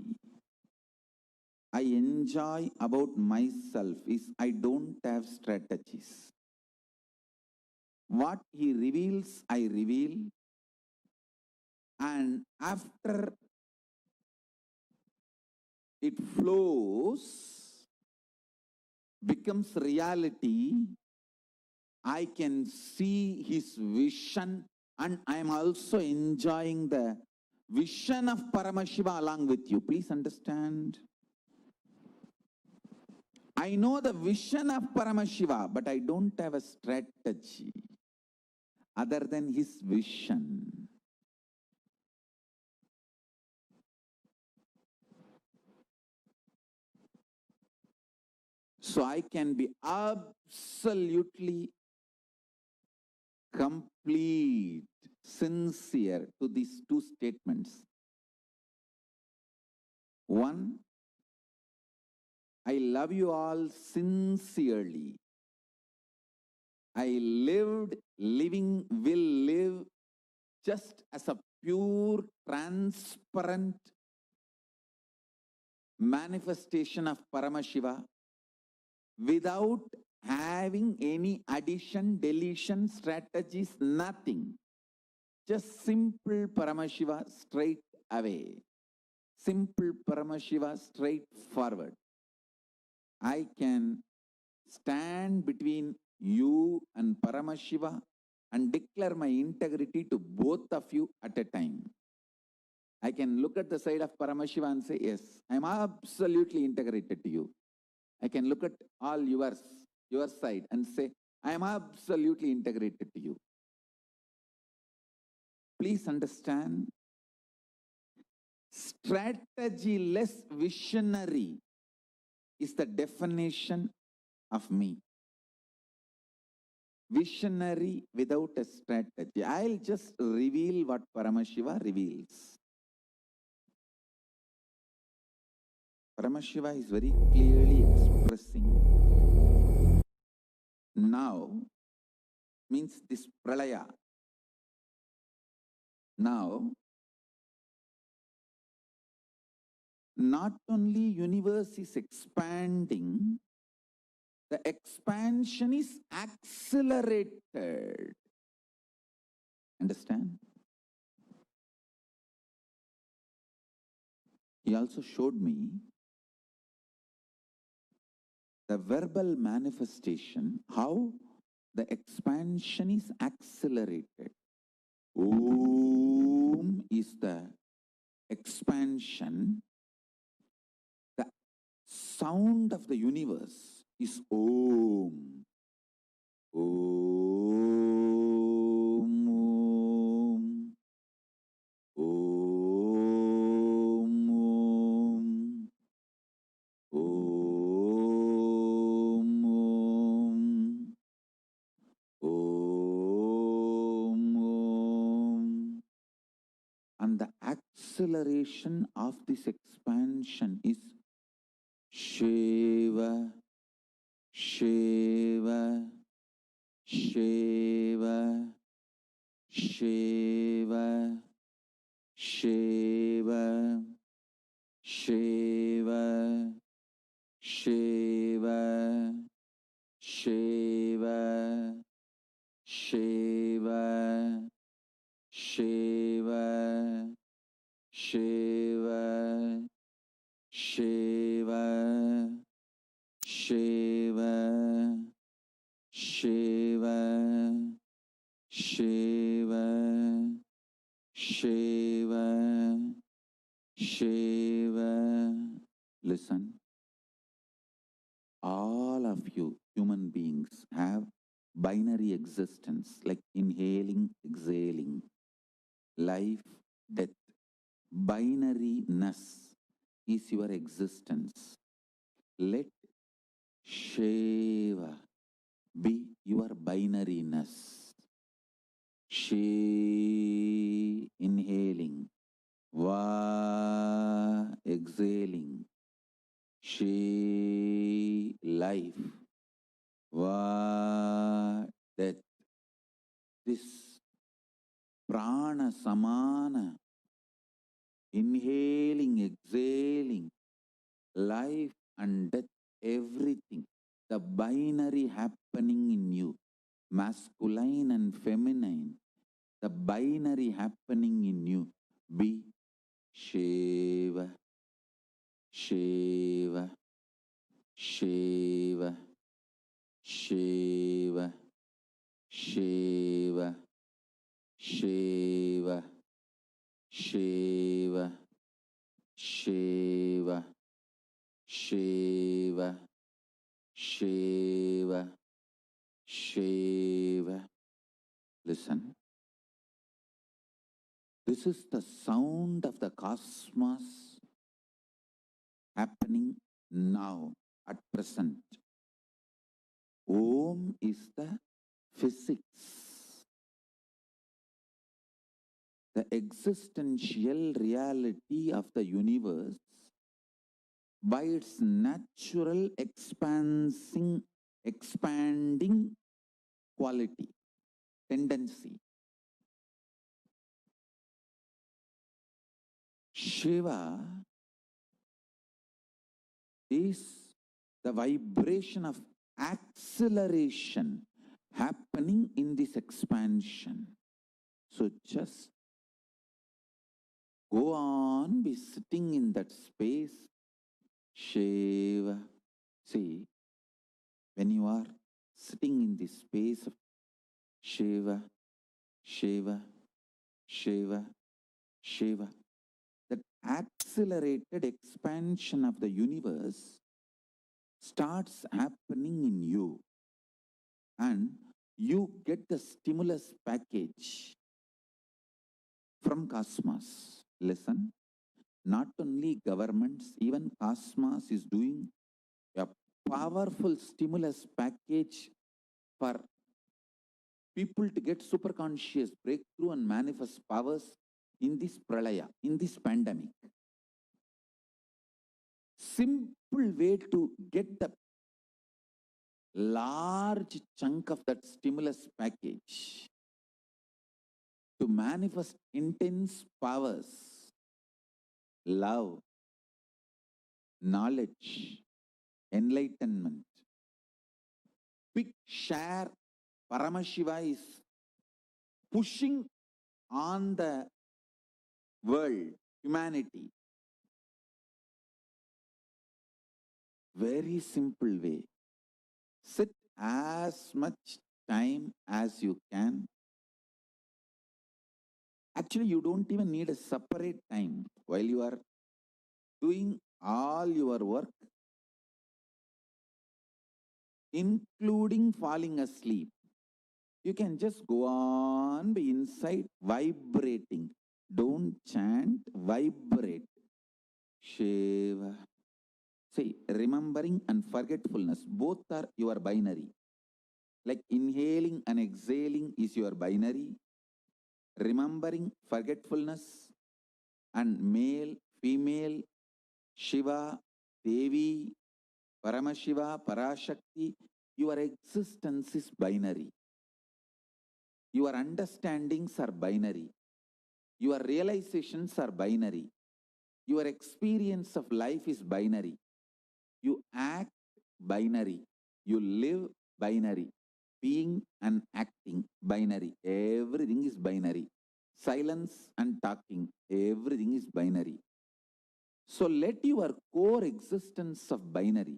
I enjoy about myself is I don't have strategies. What he reveals, I reveal. And after it flows, becomes reality, I can see his vision, and I am also enjoying the vision of Paramashiva along with you. Please understand. I know the vision of Paramashiva, but I don't have a strategy other than his vision. So I can be absolutely complete, sincere to these two statements. One, I love you all sincerely. I lived, living, will live just as a pure, transparent manifestation of Paramashiva without having any addition, deletion, strategies, nothing. Just simple Paramashiva straight away. Simple Paramashiva straight forward. I can stand between you and Paramashiva and declare my integrity to both of you at a time. I can look at the side of Paramashiva and say, yes, I am absolutely integrated to you. I can look at all yours, your side, and say, I am absolutely integrated to you. Please understand, strategy-less visionary is the definition of me. Visionary without a strategy. I'll just reveal what Paramashiva reveals. Paramashiva is very clearly expressing. Now means this pralaya. Now not only universe is expanding, the expansion is accelerated. Understand? He also showed me the verbal manifestation, how the expansion is accelerated. Om is the expansion. The sound of the universe is Om. Om. Om. Om. Om. Om. Om. And the acceleration of this expansion is Shiva, Shiva, Shiva, Shiva, Shiva, Shiva, Shiva, Shiva, Shiva, Shiva, Shiva, Shiva, Shiva, Shiva, Shiva, Shiva, Shiva. Listen, all of you human beings have binary existence, like inhaling, exhaling, life, death. Binariness is your existence. Let Shiva be your binariness. She inhaling, Va exhaling, She life, Va death. This prana samana, inhaling, exhaling, life and death, everything, the binary happening in you, masculine and feminine, the binary happening in you, be Shiva, Shiva, Shiva, Shiva, Shiva, Shiva, Shiva, Shiva, Shiva, Shiva, Shiva. Listen. This is the sound of the cosmos happening now, at present. Om is the physics, the existential reality of the universe by its natural expanding quality, tendency. Shiva is the vibration of acceleration happening in this expansion. So just go on, be sitting in that space. Shiva. See, when you are sitting in this space of Shiva, Shiva, Shiva, Shiva, that accelerated expansion of the universe starts happening in you, and you get the stimulus package from cosmos. Listen, not only governments, even cosmos is doing a powerful stimulus package for people to get superconscious breakthrough and manifest powers in this pralaya, in this pandemic. Simple way to get the large chunk of that stimulus package to manifest intense powers, love, knowledge, enlightenment. Big share Paramashiva is pushing on the world, humanity. Very simple way. Sit as much time as you can. Actually, you don't even need a separate time. While you are doing all your work, including falling asleep, you can just go on be inside vibrating. Don't chant, vibrate. Shiva. See, remembering and forgetfulness, both are your binary. Like inhaling and exhaling is your binary. Remembering, forgetfulness, and male, female, Shiva, Devi, Paramashiva, Parashakti, your existence is binary. Your understandings are binary. Your realizations are binary. Your experience of life is binary. You act binary. You live binary. Being and acting binary. Everything is binary. Silence and talking, everything is binary. So let your core existence of binary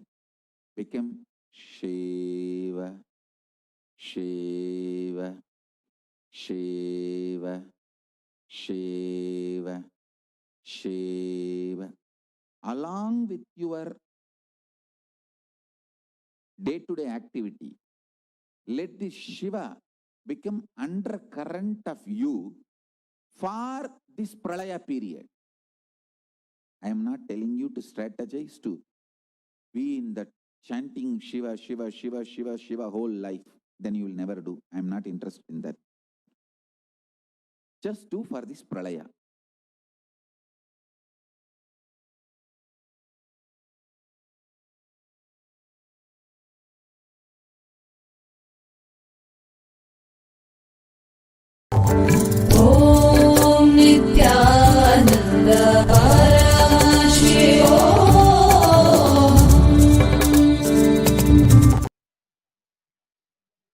become Shiva, Shiva, Shiva, Shiva, Shiva. Along with your day-to-day activity, let this Shiva become undercurrent of you for this Pralaya period. I am not telling you to strategize to be in that chanting Shiva, Shiva, Shiva, Shiva, Shiva whole life. Then you will never do. I am not interested in that. Just do for this Pralaya. Om Nithyananda Paramashivoham.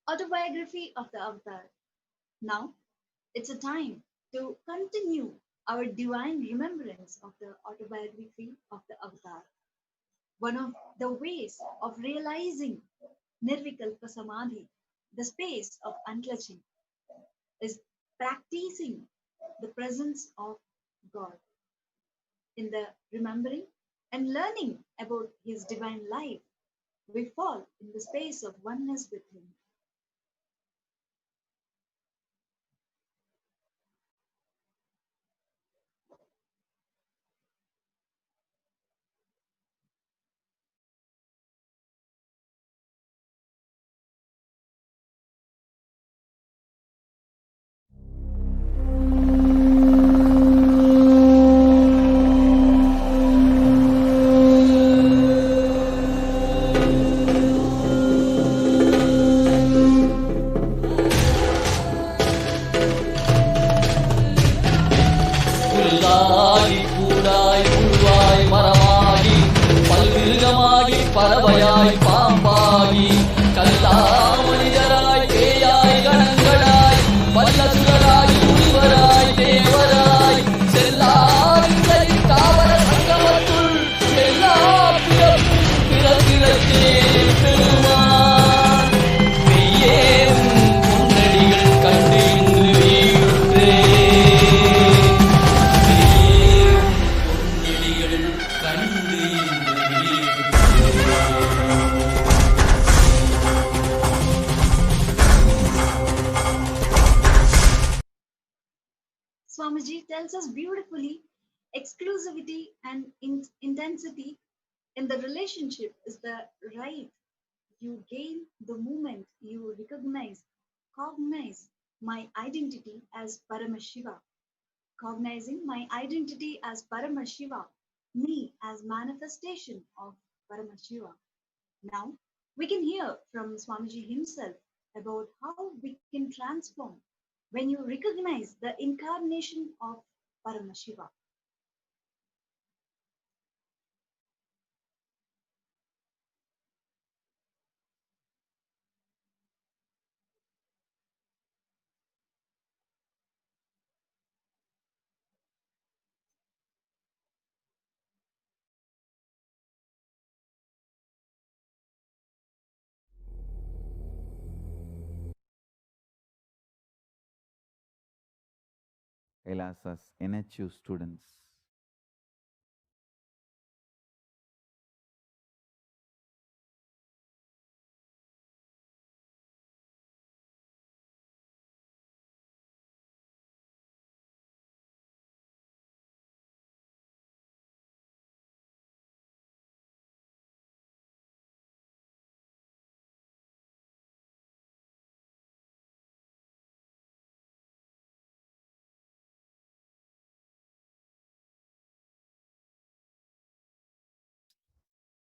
Autobiography of the Avatar. Now, it's a time to continue our divine remembrance of the autobiography of the Avatar. One of the ways of realizing Nirvikalpa Samadhi, the space of unclutching, is practicing the presence of God. In the remembering and learning about His divine life, we fall in the space of oneness with Him. புல்லாகி கூடாய் புழுவாய் மரமாகி பல்விருகமாகி பறவையாய் பாம்பாகி கல்லா மனிதராய் பேயாய் கணங்களாய் வல்லசுரராய் முனிவராய் தேவராய் செல்லாவில்லை தாவர சங்கமத்துள் எல்லா பிறப்பிறத்தே பெருமான் மெய்யே உன் பொன்னடிகள் கண்டு இன்று வீடுற்றே Swamiji tells us beautifully exclusivity and intensity in the relationship is the right you gain the moment you cognize my identity as Paramashiva. Cognizing my identity as Paramashiva, me as manifestation of Paramashiva. Now we can hear from Swamiji himself about how we can transform when you recognize the incarnation of Paramashiva. KAILASA's NHU students.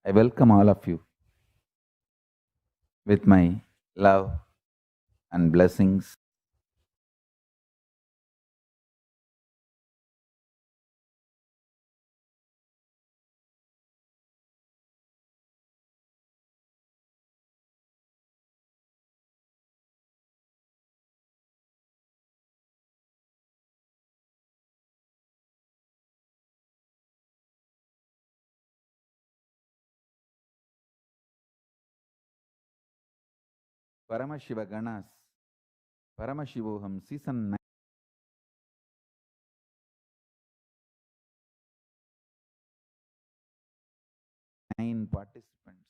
I welcome all of you with my love and blessings. Paramashiva Ganas, Paramashivoham Season 9 participants.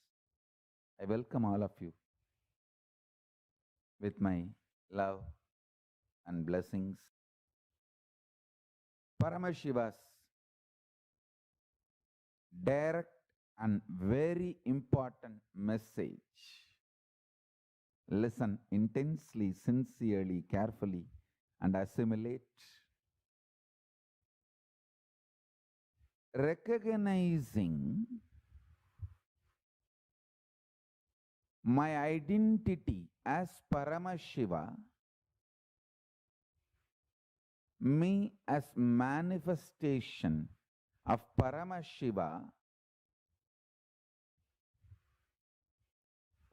I welcome all of you with my love and blessings. Paramashiva's direct and very important message. Listen intensely, sincerely, carefully, and assimilate. Recognizing my identity as Paramashiva, me as manifestation of Paramashiva,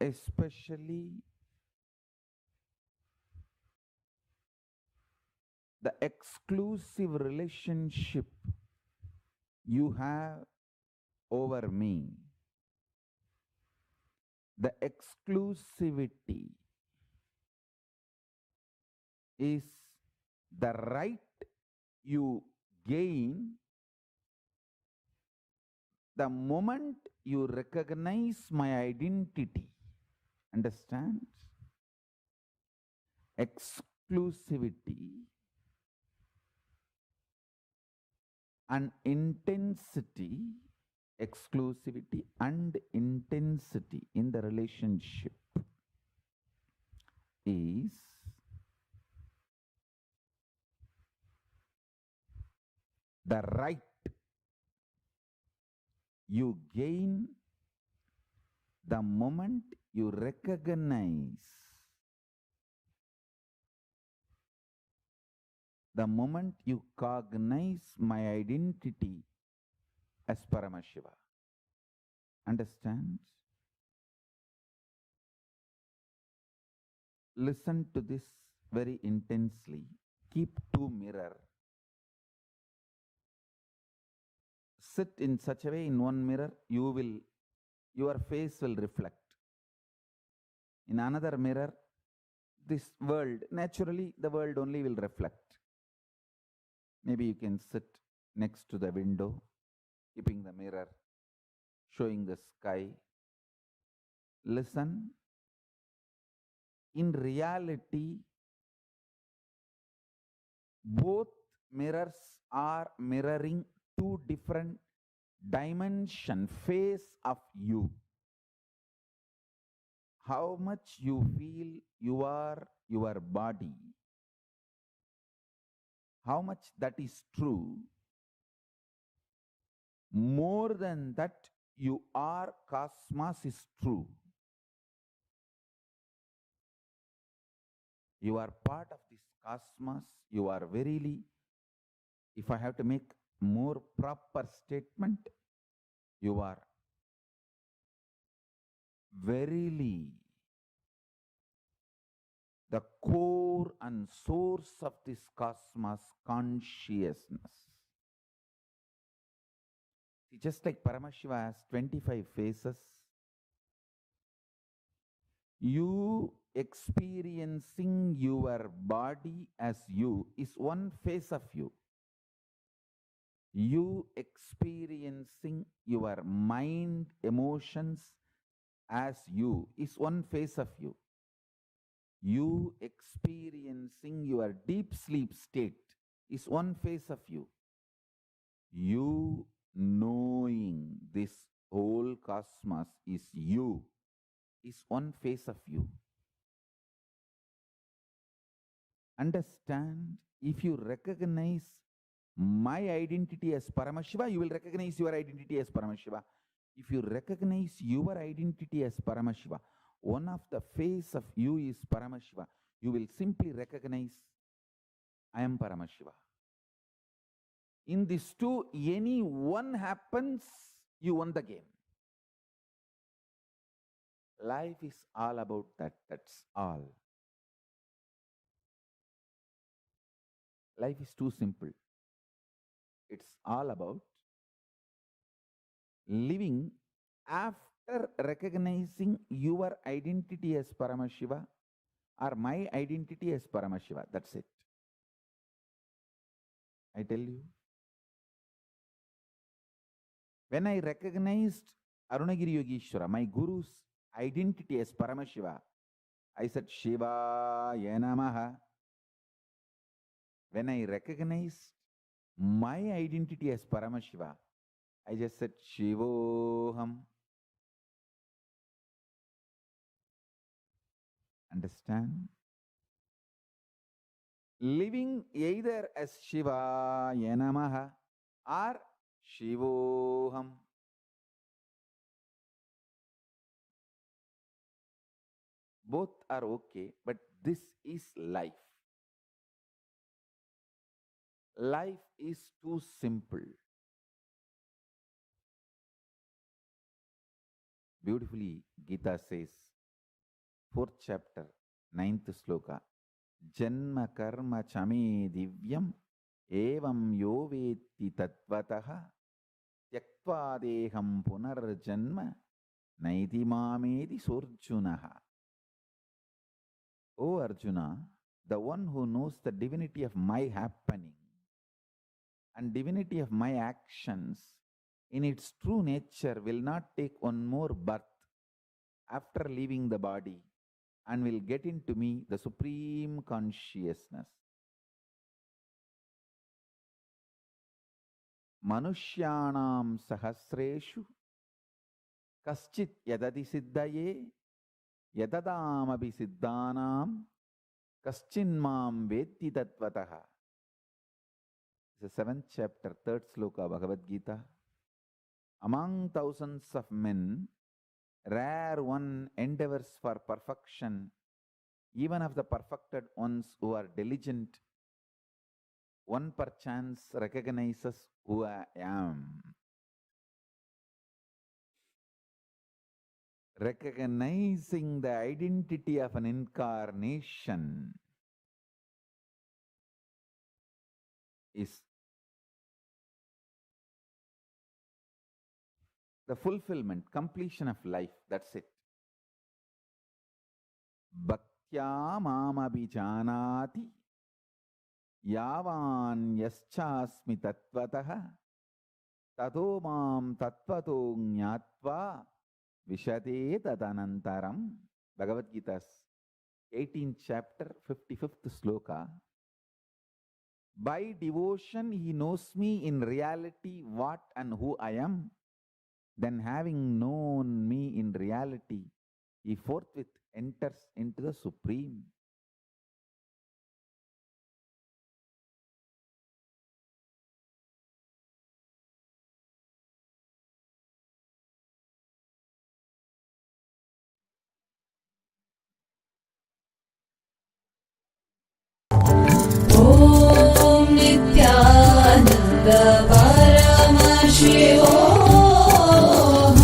especially the exclusive relationship you have over me, the exclusivity is the right you gain the moment you recognize my identity. Understand? Exclusivity and intensity, exclusivity and intensity in the relationship is the right you gain the moment you recognize, the moment you cognize my identity as Paramashiva. Understand? Listen to this very intensely. Keep two mirrors. Sit in such a way in one mirror, your face will reflect. In another mirror, this world, naturally the world only will reflect. Maybe you can sit next to the window, keeping the mirror, showing the sky. Listen. In reality, both mirrors are mirroring two different dimension, face of you. How much you feel you are your body, how much that is true, more than that you are cosmos is true. You are part of this cosmos, you are verily, if I have to make more proper statement, you are verily the core and source of this cosmos consciousness. See, just like Paramashiva has 25 faces, you experiencing your body as you is one phase of you. You experiencing your mind, emotions as you is one phase of you. You experiencing your deep sleep state is one phase of you. You knowing this whole cosmos is you is one phase of you. Understand, if you recognize my identity as Paramashiva, you will recognize your identity as Paramashiva. If you recognize your identity as Paramashiva, one of the face of you is Paramashiva, you will simply recognize, I am Paramashiva. In these two, any one happens, you won the game. Life is all about that. That's all. Life is too simple. It's all about living after recognizing your identity as Paramashiva or my identity as Paramashiva. That's it. I tell you. When I recognized Arunagiri Yogeshwara, my guru's identity as Paramashiva, I said, Shiva Yanamaha. When I recognized my identity as Paramashiva, I just said, Shivoham. Understand? Living either as Shiva Yanamaha or Shivoham. Both are okay, but this is life. Life is too simple. Beautifully, Gita says, 4th chapter, 9th sloka, Janma karma chame divyam evam yo veti tatvataha tyaktva deham punarjanma naiti mamedi sorjunaha. O Arjuna, the one who knows the divinity of my happening and divinity of my actions in its true nature will not take one more birth after leaving the body and will get into me the supreme consciousness. Manushyanam sahasreshu kaschit yadadi siddhaye yadadamabi siddhanam kaschinmam vetti tatvataha. It's the 7th chapter, 3rd sloka, Bhagavad Gita. Among thousands of men, rare one endeavors for perfection, even of the perfected ones who are diligent. One perchance recognizes who I am. Recognizing the identity of an incarnation is the fulfillment, completion of life. That's it. Bhaktya mamabhijanati yavan yaschasmi tatvataha tato mam tatvato jnatva vishate tadanantaram. Bhagavad Gita's 18th chapter, 55th sloka. By devotion he knows me in reality what and who I am. Then having known me in reality, he forthwith enters into the Supreme. Om Nithyananda Paramashivoham.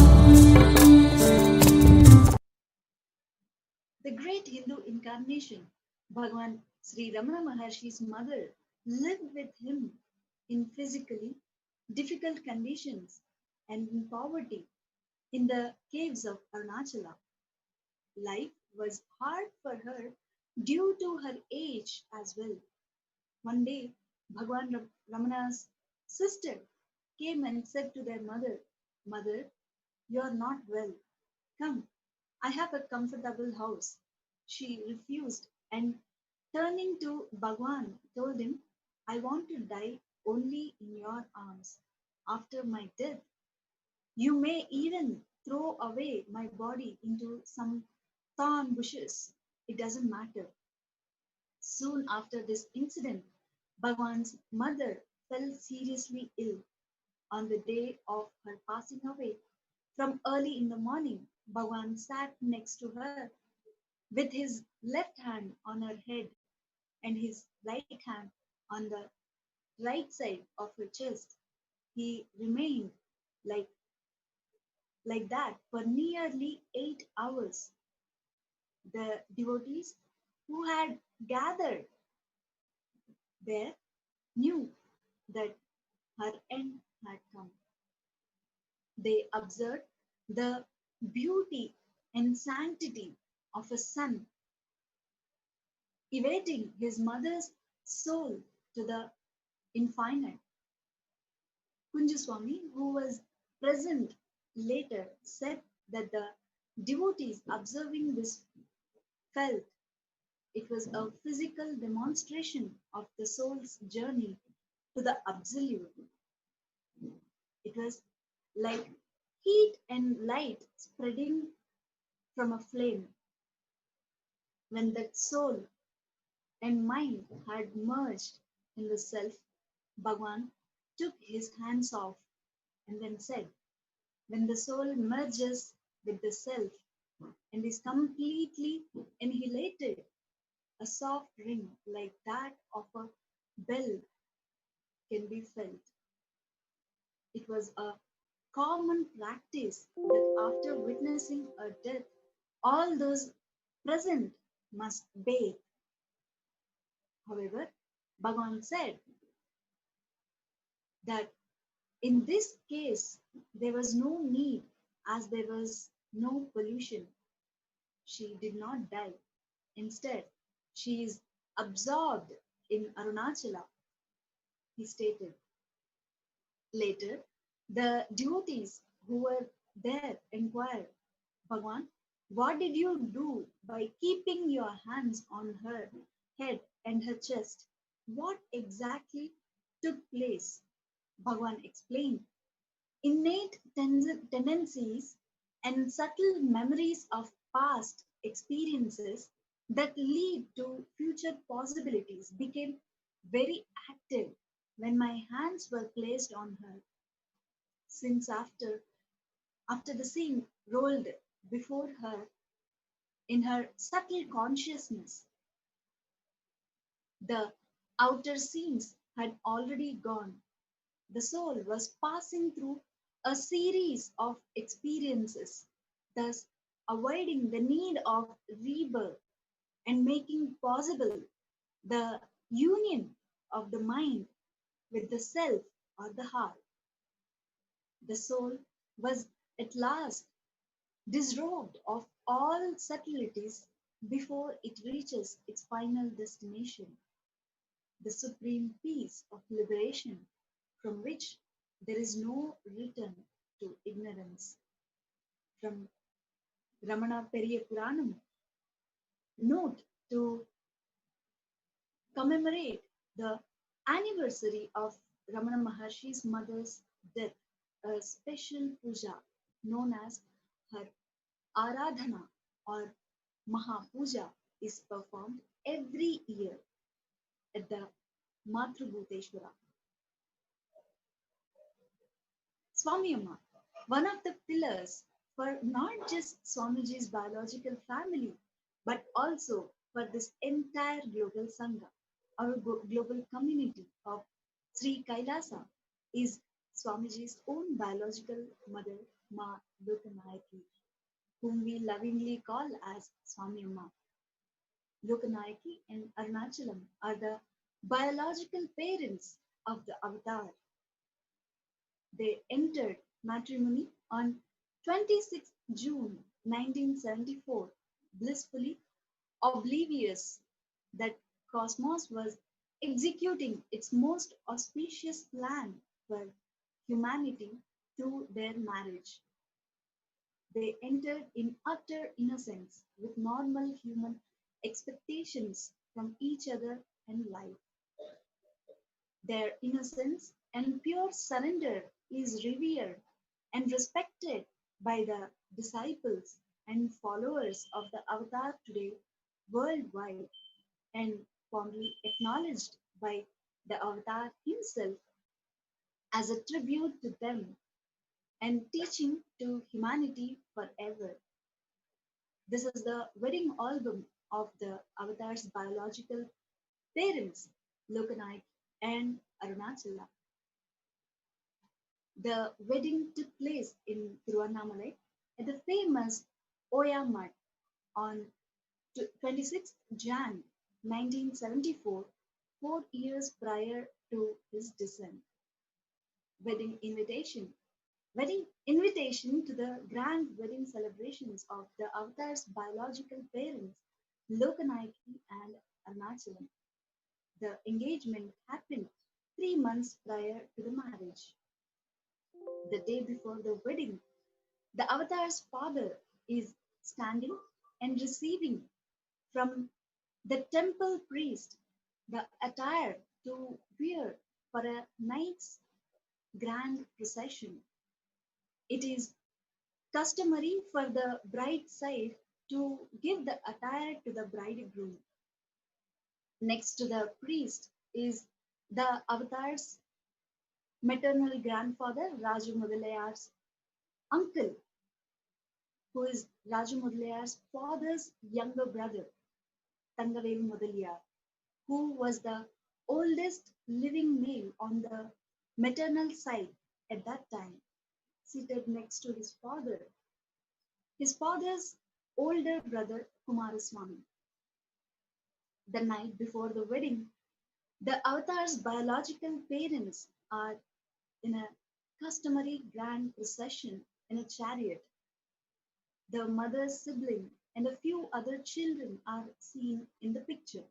The great Hindu incarnation, Bhagavan Sri Ramana Maharshi's mother, lived with him in physically difficult conditions and in poverty in the caves of Arunachala. Life was hard for her due to her age as well. One day, Bhagwan Ramana's sister came and said to their mother, "Mother, you are not well. Come, I have a comfortable house." She refused and turning to Bhagwan told him, "I want to die only in your arms. After my death, you may even throw away my body into some thorn bushes. It doesn't matter." Soon after this incident, Bhagwan's mother fell seriously ill. On the day of her passing away, from early in the morning, Bhagwan sat next to her with his left hand on her head and his right hand on the right side of her chest. He remained like, like that for nearly 8 hours. The devotees who had gathered there knew that her end had come. They observed the beauty and sanctity of a son evading his mother's soul to the infinite. Kunjaswami, who was present later, said that the devotees observing this felt it was a physical demonstration of the soul's journey to the absolute. It was like heat and light spreading from a flame. When that soul and mind had merged in the self, Bhagwan took his hands off and then said, "When the soul merges with the self and is completely annihilated, a soft ring like that of a bell can be felt." It was a common practice that after witnessing a death, all those present must bathe. However, Bhagwan said that in this case there was no need as there was no pollution. She did not die. Instead, she is absorbed in Arunachala, he stated. Later, the devotees who were there inquired, "Bhagwan, what did you do by keeping your hands on her head and her chest? What exactly took place?" Bhagwan explained, "Innate tendencies and subtle memories of past experiences that lead to future possibilities became very active when my hands were placed on her. Since after the scene rolled before her in her subtle consciousness, the outer scenes had already gone. The soul was passing through a series of experiences, thus avoiding the need of rebirth and making possible the union of the mind with the self or the heart. The soul was at last disrobed of all subtleties before it reaches its final destination, the supreme peace of liberation from which there is no return to ignorance. From Ramana Periya Puranam, note to commemorate the anniversary of Ramana Maharshi's mother's death, a special puja known as her Aradhana or Mahapuja is performed every year at the Matrubhuteshwara. Swami Amma, one of the pillars for not just Swamiji's biological family, but also for this entire global Sangha, our global community of Sri Kailasa, is Swamiji's own biological mother, Ma Lokanayaki, whom we lovingly call as Swami Amma. Lokanayaki and Arunachalam are the biological parents of the avatar. They entered matrimony on 26 June 1974 blissfully oblivious that Cosmos was executing its most auspicious plan for humanity through their marriage. They entered in utter innocence with normal human expectations from each other and life. Their innocence and pure surrender is revered and respected by the disciples and followers of the Avatar today worldwide, and fondly acknowledged by the Avatar himself as a tribute to them and teaching to humanity forever. This is the wedding album of the Avatar's biological parents, Lokanai and Arunachala. The wedding took place in Tiruvannamalai at the famous Oya Mutt on 26th Jan 1974, 4 years prior to his descent. Wedding invitation. Wedding invitation to the grand wedding celebrations of the Avatar's biological parents, Lokanayaki and Arunachalam. The engagement happened 3 months prior to the marriage. The day before the wedding, the Avatar's father is standing and receiving from the temple priest the attire to wear for a night's grand procession. It is customary for the bride side to give the attire to the bridegroom. Next to the priest is the Avatar's maternal grandfather, Raju Mudalayar's uncle, who is Raju Mudalayar's father's younger brother, Tangavel Mudaliyar, who was the oldest living male on the maternal side at that time, seated next to his father's older brother Kumaraswamy. The night before the wedding, the Avatar's biological parents are in a customary grand procession in a chariot. The mother's sibling and a few other children are seen in the picture.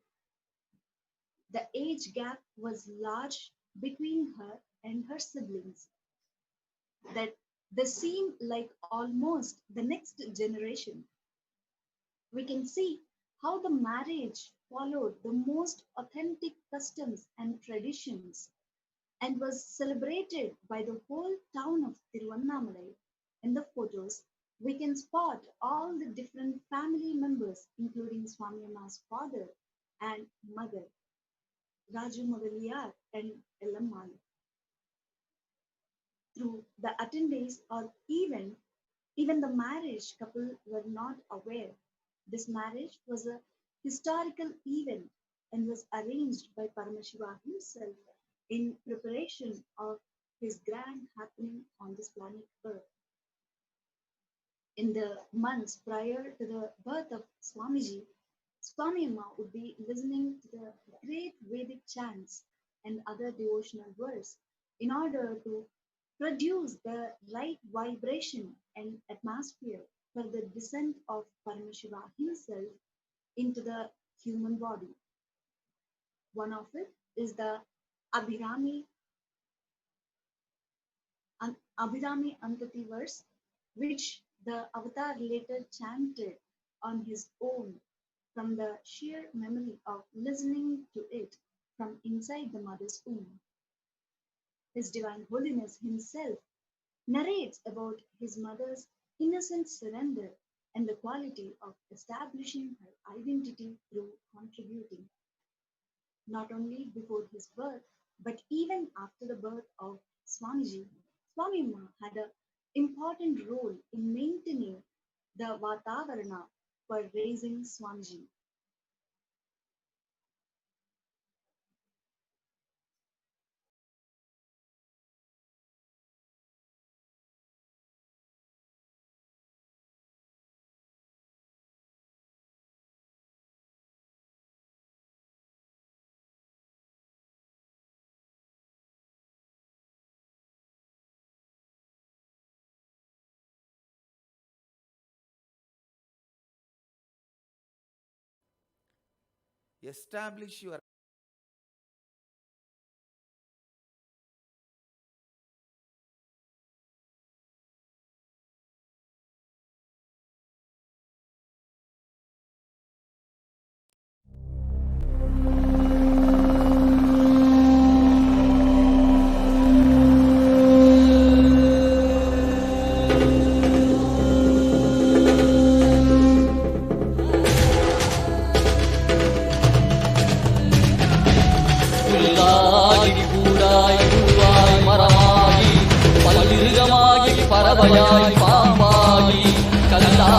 The age gap was large between her and her siblings, that they seem like almost the next generation. We can see how the marriage followed the most authentic customs and traditions and was celebrated by the whole town of Tiruvannamalai. In the photos, we can spot all the different family members, including Swami Amma's father and mother, Raju Mugaliyar and Ellammal. Through the attendees or even the marriage couple were not aware. This marriage was a historical event and was arranged by Paramashiva himself in preparation of his grand happening on this planet Earth. In the months prior to the birth of Swamiji, Swami Amma would be listening to the great Vedic chants and other devotional verse in order to produce the right vibration and atmosphere for the descent of Paramashiva himself into the human body. One of it is the Abhirami, Abhirami Antati verse, which the Avatar later chanted on his own from the sheer memory of listening to it from inside the mother's womb. His Divine Holiness himself narrates about his mother's innocent surrender and the quality of establishing her identity through contributing, not only before his birth, but even after the birth of Swamiji. Swami Ma had an important role in maintaining the Vatavarana for raising Swamiji. establish your புல்லாகி கூடாய் பூவாய் மரமாகி பல்லிருகமாகி பறவையாய் பாம்பாகி கல்லா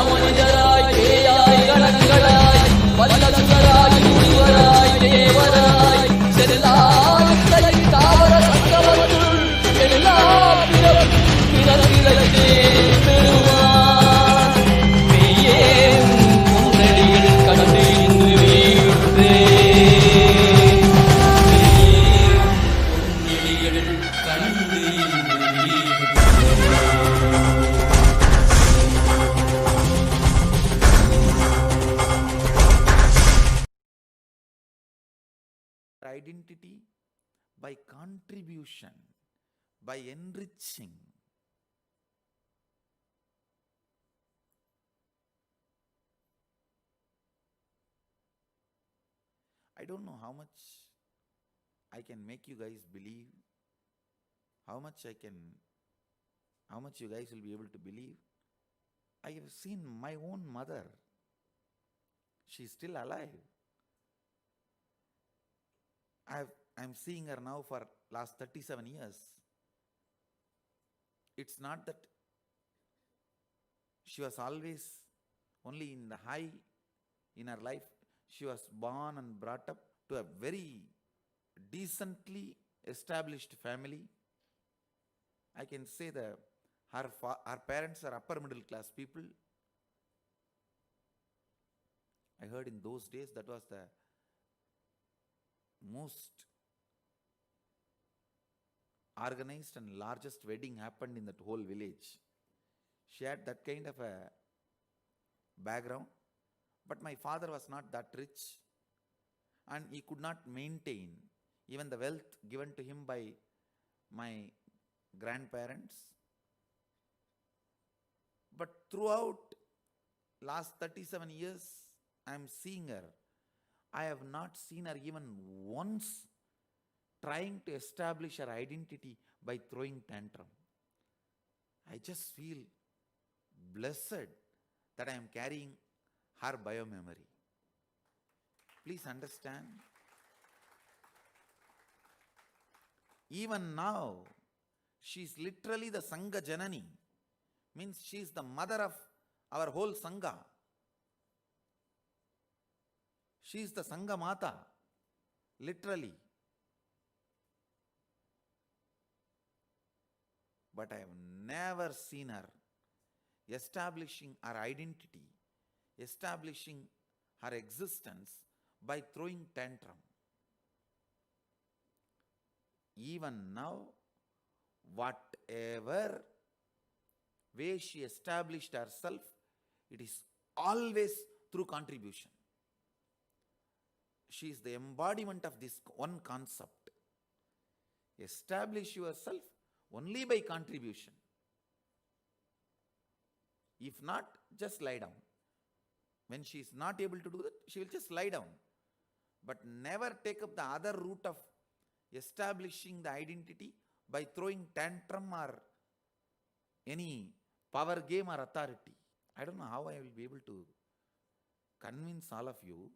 மனிதராய் பேயாய் கணங்களாய் வல்லசுகராய் முனிவராய் தேவராய் செல்லாய் தாவர சங்கமத்துள் எல்லா பிறப்பிறத்தே பெறுவான் மெய்யே உன்னடியில் கண்டு இன்று வீழ்த்தே identity by contribution, by enriching. I don't know how much I can make you guys believe, how much you guys will be able to believe. I have seen my own mother. She's still alive. I'm seeing her now for last 37 years. It's not that she was always only in the high in her life. She was born and brought up to a very decently established family. I can say that her parents are upper middle class people. I heard in those days that was the most organized and largest wedding happened in that whole village. She had that kind of a background, but my father was not that rich and he could not maintain even the wealth given to him by my grandparents. But throughout last 37 years, I am seeing her. I have not seen her even once trying to establish her identity by throwing tantrum. I just feel blessed that I am carrying her biomemory. Please understand. Even now, she is literally the Sangha Janani. Means she is the mother of our whole Sangha. She is the Sangha Mata, literally. But I have never seen her establishing her identity, establishing her existence by throwing tantrum. Even now, whatever way she established herself, it is always through contribution. She is the embodiment of this one concept. Establish yourself only by contribution. If not, just lie down. When she is not able to do that, she will just lie down. But never take up the other route of establishing the identity by throwing tantrum or any power game or authority. I don't know how I will be able to convince all of you.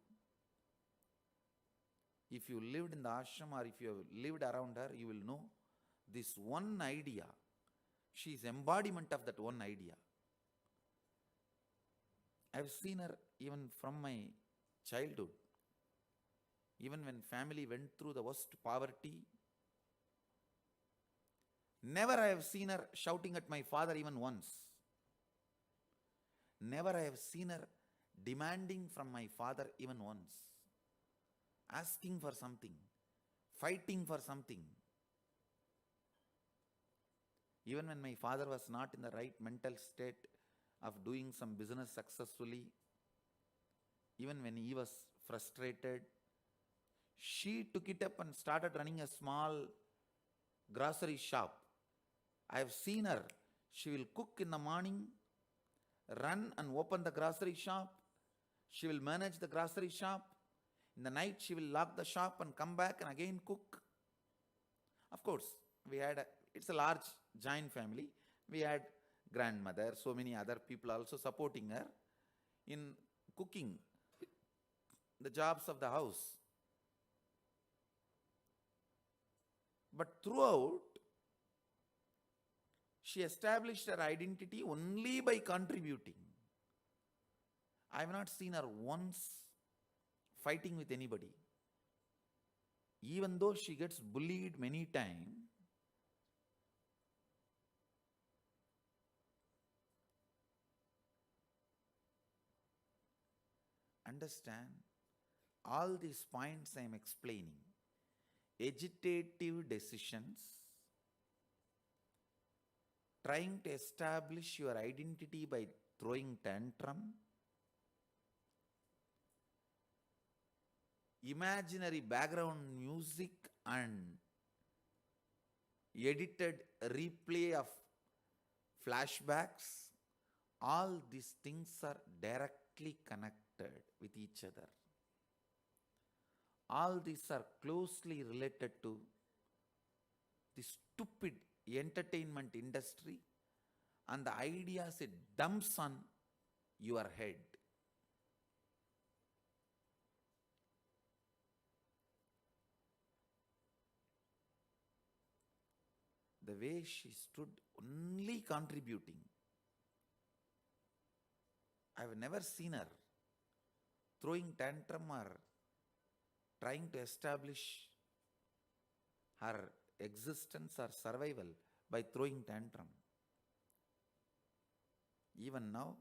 If you lived in the ashram or if you have lived around her, you will know this one idea. She is embodiment of that one idea. I have seen her even from my childhood. Even when family went through the worst poverty, never I have seen her shouting at my father even once. Never I have seen her demanding from my father even once. Asking for something, fighting for something. Even when my father was not in the right mental state of doing some business successfully, even when he was frustrated. She took it up and started running a small grocery shop. I have seen her. She will cook in the morning, run and open the grocery shop. She will manage the grocery shop. In the night, she will lock the shop and come back and again cook. Of course, it's a large joint family. We had grandmother, so many other people also supporting her in cooking the jobs of the house. But throughout, she established her identity only by contributing. I have not seen her once fighting with anybody. Even though she gets bullied many times, understand all these points I am explaining. Agitative decisions, trying to establish your identity by throwing tantrum, imaginary background music and edited replay of flashbacks, all these things are directly connected with each other. All these are closely related to the stupid entertainment industry and the ideas it dumps on your head. The way she stood only contributing. I have never seen her throwing tantrum or trying to establish her existence or survival by throwing tantrum. Even now,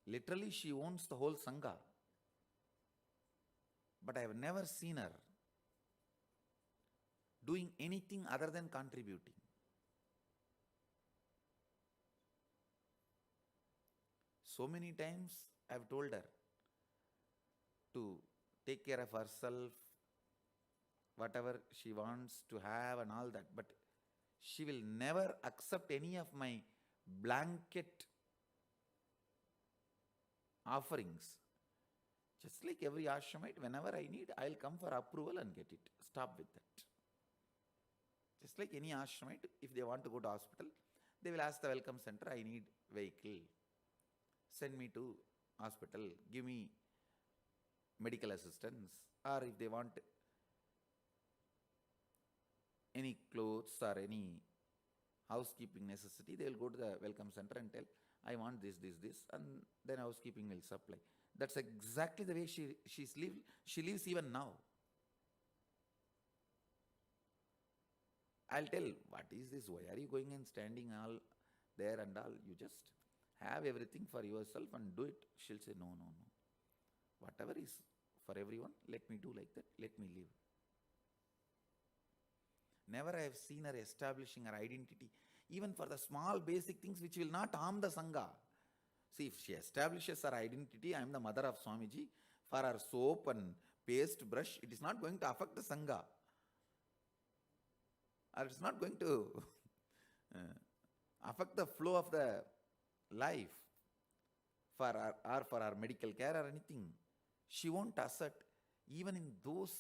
literally she owns the whole Sangha. But I have never seen her doing anything other than contributing. So many times I have told her to take care of herself, whatever she wants to have and all that, but she will never accept any of my blanket offerings. Just like every ashramite, whenever I need, I'll come for approval and get it. Stop with that. Just like any ashramite, if they want to go to hospital, they will ask the welcome center, I need vehicle. Send me to hospital. Give me medical assistance. Or if they want any clothes or any housekeeping necessity, they will go to the welcome center and tell, I want this, and then housekeeping will supply. That's exactly the way she lives even now. I'll tell, what is this? Why are you going and standing all there and all? You just have everything for yourself and do it. She'll say, no. Whatever is for everyone, let me do like that. Let me live. Never I have seen her establishing her identity, even for the small basic things which will not harm the Sangha. See, if she establishes her identity, I am the mother of Swamiji, for her soap and paste brush, it is not going to affect the Sangha. Or it's not going to affect the flow of the life for our medical care or anything. She won't assert, even in those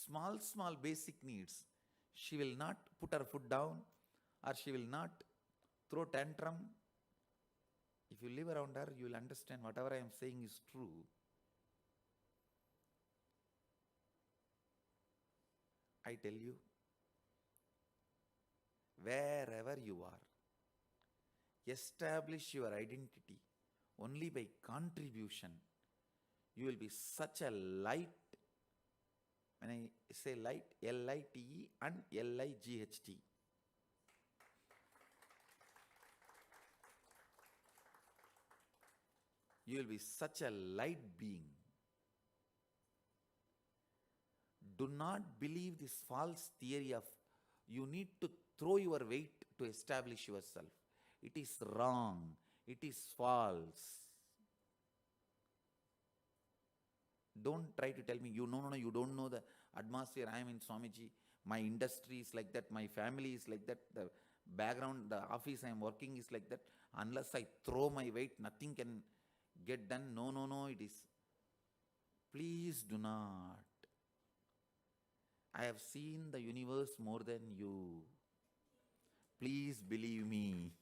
small basic needs, she will not put her foot down or she will not throw tantrum. If you live around her, you will understand whatever I am saying is true. I tell you, wherever you are, establish your identity only by contribution. You will be such a light. When I say light, L-I-T-E and L-I-G-H-T. You will be such a light being. Do not believe this false theory of you need to throw your weight to establish yourself. It is wrong. It is false. Don't try to tell me, no, you don't know the atmosphere I am in, Swamiji. My industry is like that, my family is like that, the background, the office I am working is like that. Unless I throw my weight, nothing can get done. No, it is. Please do not. I have seen the universe more than you. Please believe me.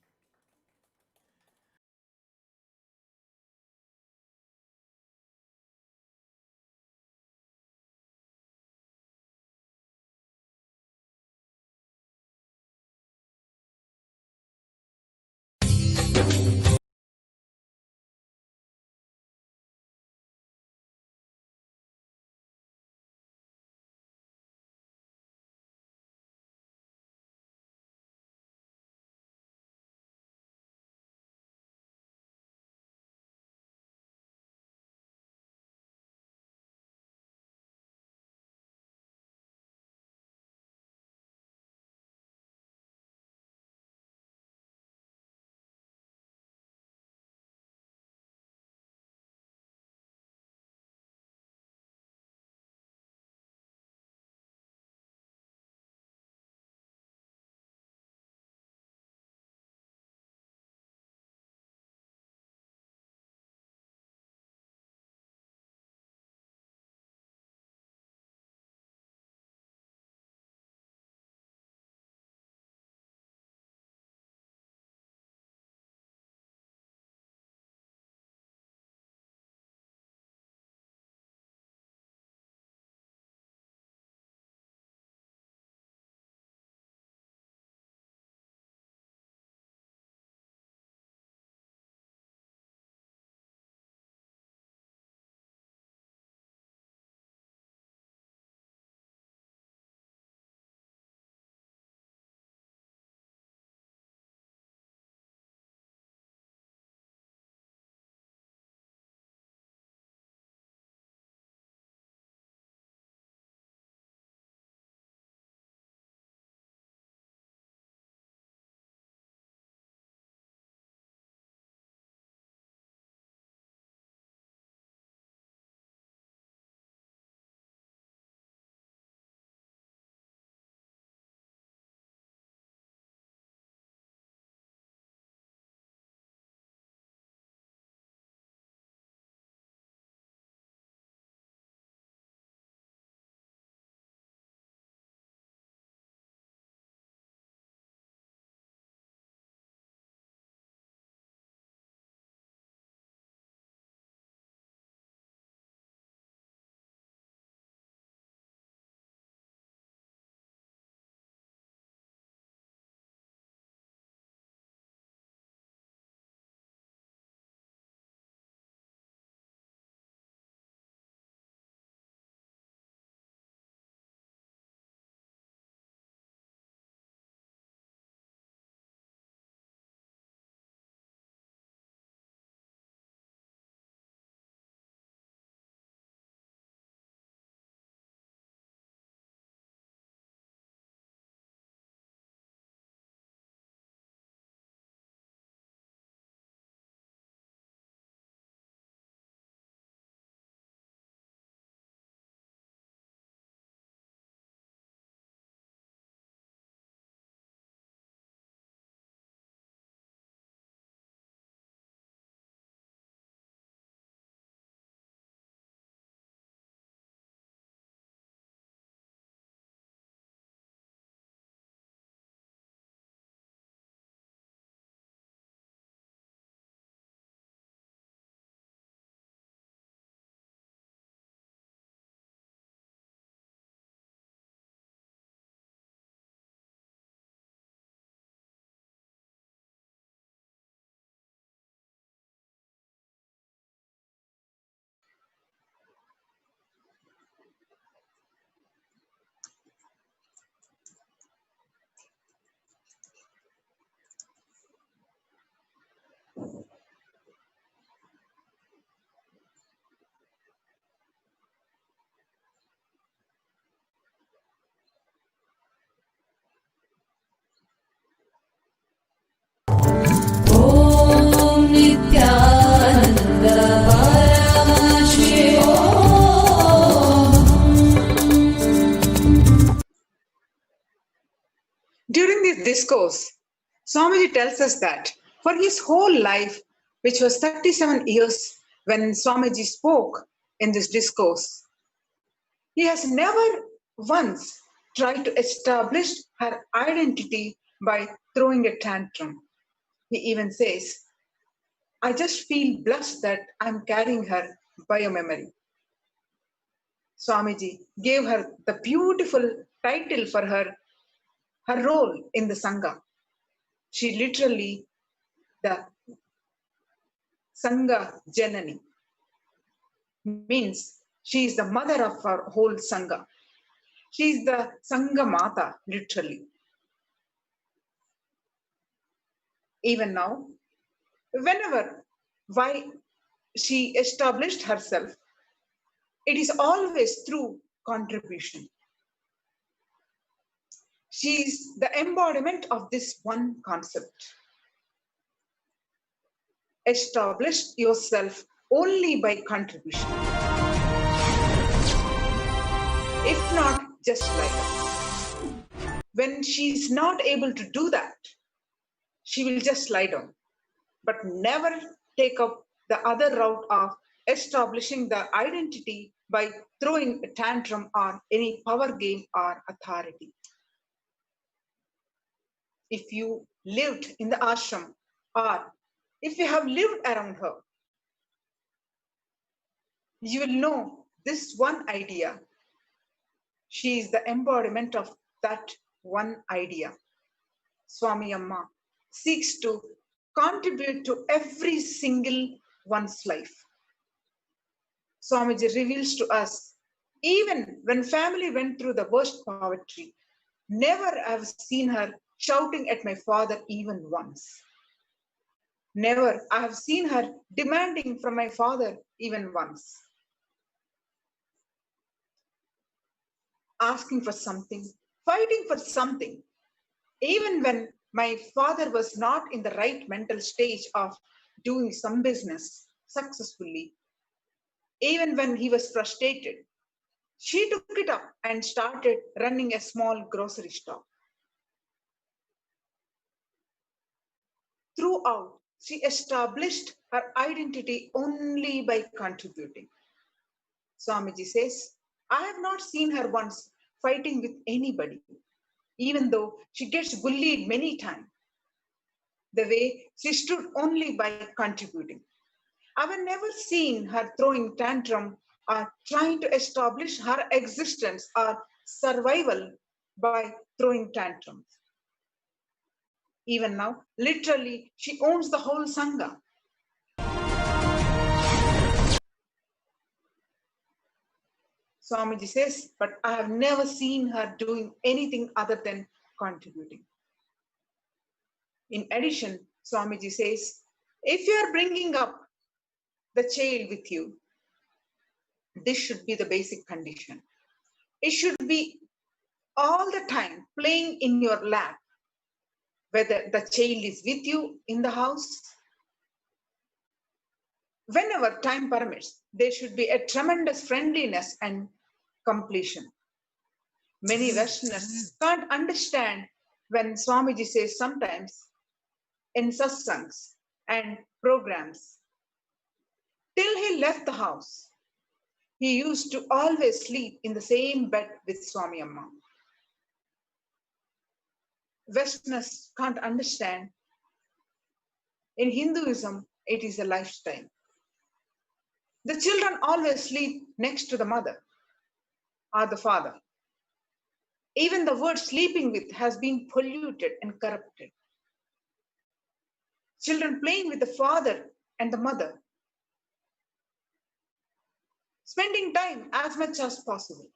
discourse, Swamiji tells us that for his whole life, which was 37 years when Swamiji spoke in this discourse, he has never once tried to establish her identity by throwing a tantrum. He even says, I just feel blessed that I'm carrying her biomemory. Swamiji gave her the beautiful title for her role in the Sangha. She literally the Sangha Janani, means she is the mother of our whole Sangha. She is the Sangha Mata, literally. Even now, why she established herself, it is always through contribution. She is the embodiment of this one concept. Establish yourself only by contribution. If not, just like when she's not able to do that, she will just lie down, but never take up the other route of establishing the identity by throwing a tantrum or any power game or authority. If you lived in the ashram or if you have lived around her, you will know this one idea. She is the embodiment of that one idea. Swami Amma seeks to contribute to every single one's life. Swamiji reveals to us, even when family went through the worst poverty, never have seen her shouting at my father even once. Never I have seen her demanding from my father even once. Asking for something, fighting for something, even when my father was not in the right mental stage of doing some business successfully, even when he was frustrated, she took it up and started running a small grocery store. Throughout, she established her identity only by contributing. Swamiji says, I have not seen her once fighting with anybody, even though she gets bullied many times. The way she stood only by contributing. I have never seen her throwing tantrum or trying to establish her existence or survival by throwing tantrums. Even now, literally, she owns the whole Sangha. Swamiji says, but I have never seen her doing anything other than contributing. In addition, Swamiji says, if you are bringing up the child with you, this should be the basic condition. It should be all the time playing in your lap, whether the child is with you in the house. Whenever time permits, there should be a tremendous friendliness and completion. Many Westerners can't understand when Swamiji says sometimes in Satsangs and programs, till he left the house, he used to always sleep in the same bed with Swami Amma. Westerners can't understand. In Hinduism, it is a lifestyle. The children always sleep next to the mother or the father. Even the word sleeping with has been polluted and corrupted. Children playing with the father and the mother, spending time as much as possible,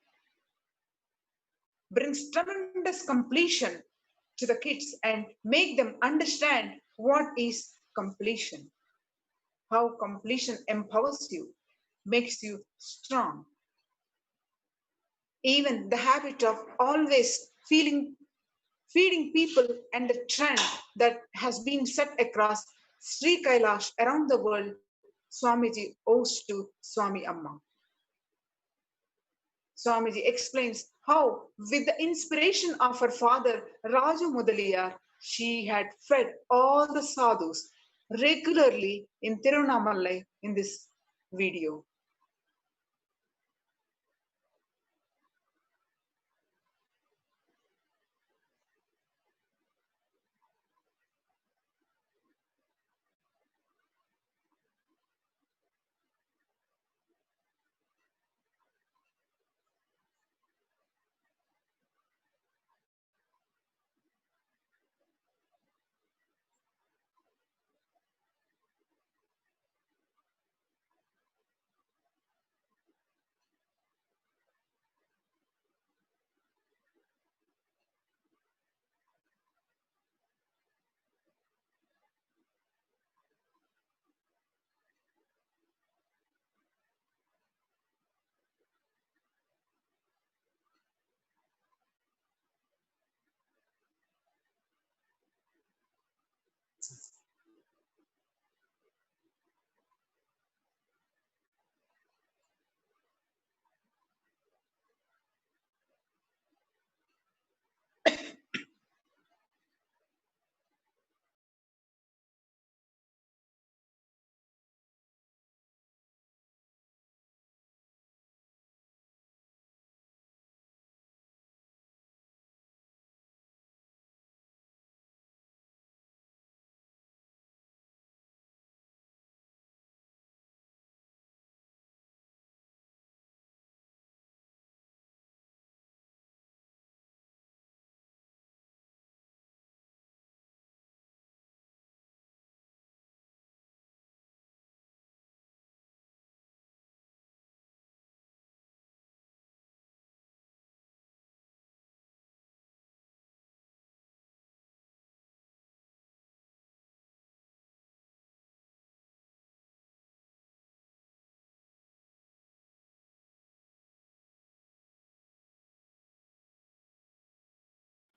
brings tremendous completion to the kids and make them understand what is completion, how completion empowers you, makes you strong. Even the habit of always feeding people and the trend that has been set across Sri Kailash around the world, Swamiji owes to Swami Amma. Swamiji explains how, with the inspiration of her father Raju Mudaliyar, she had fed all the sadhus regularly in Tirunamalai in this video.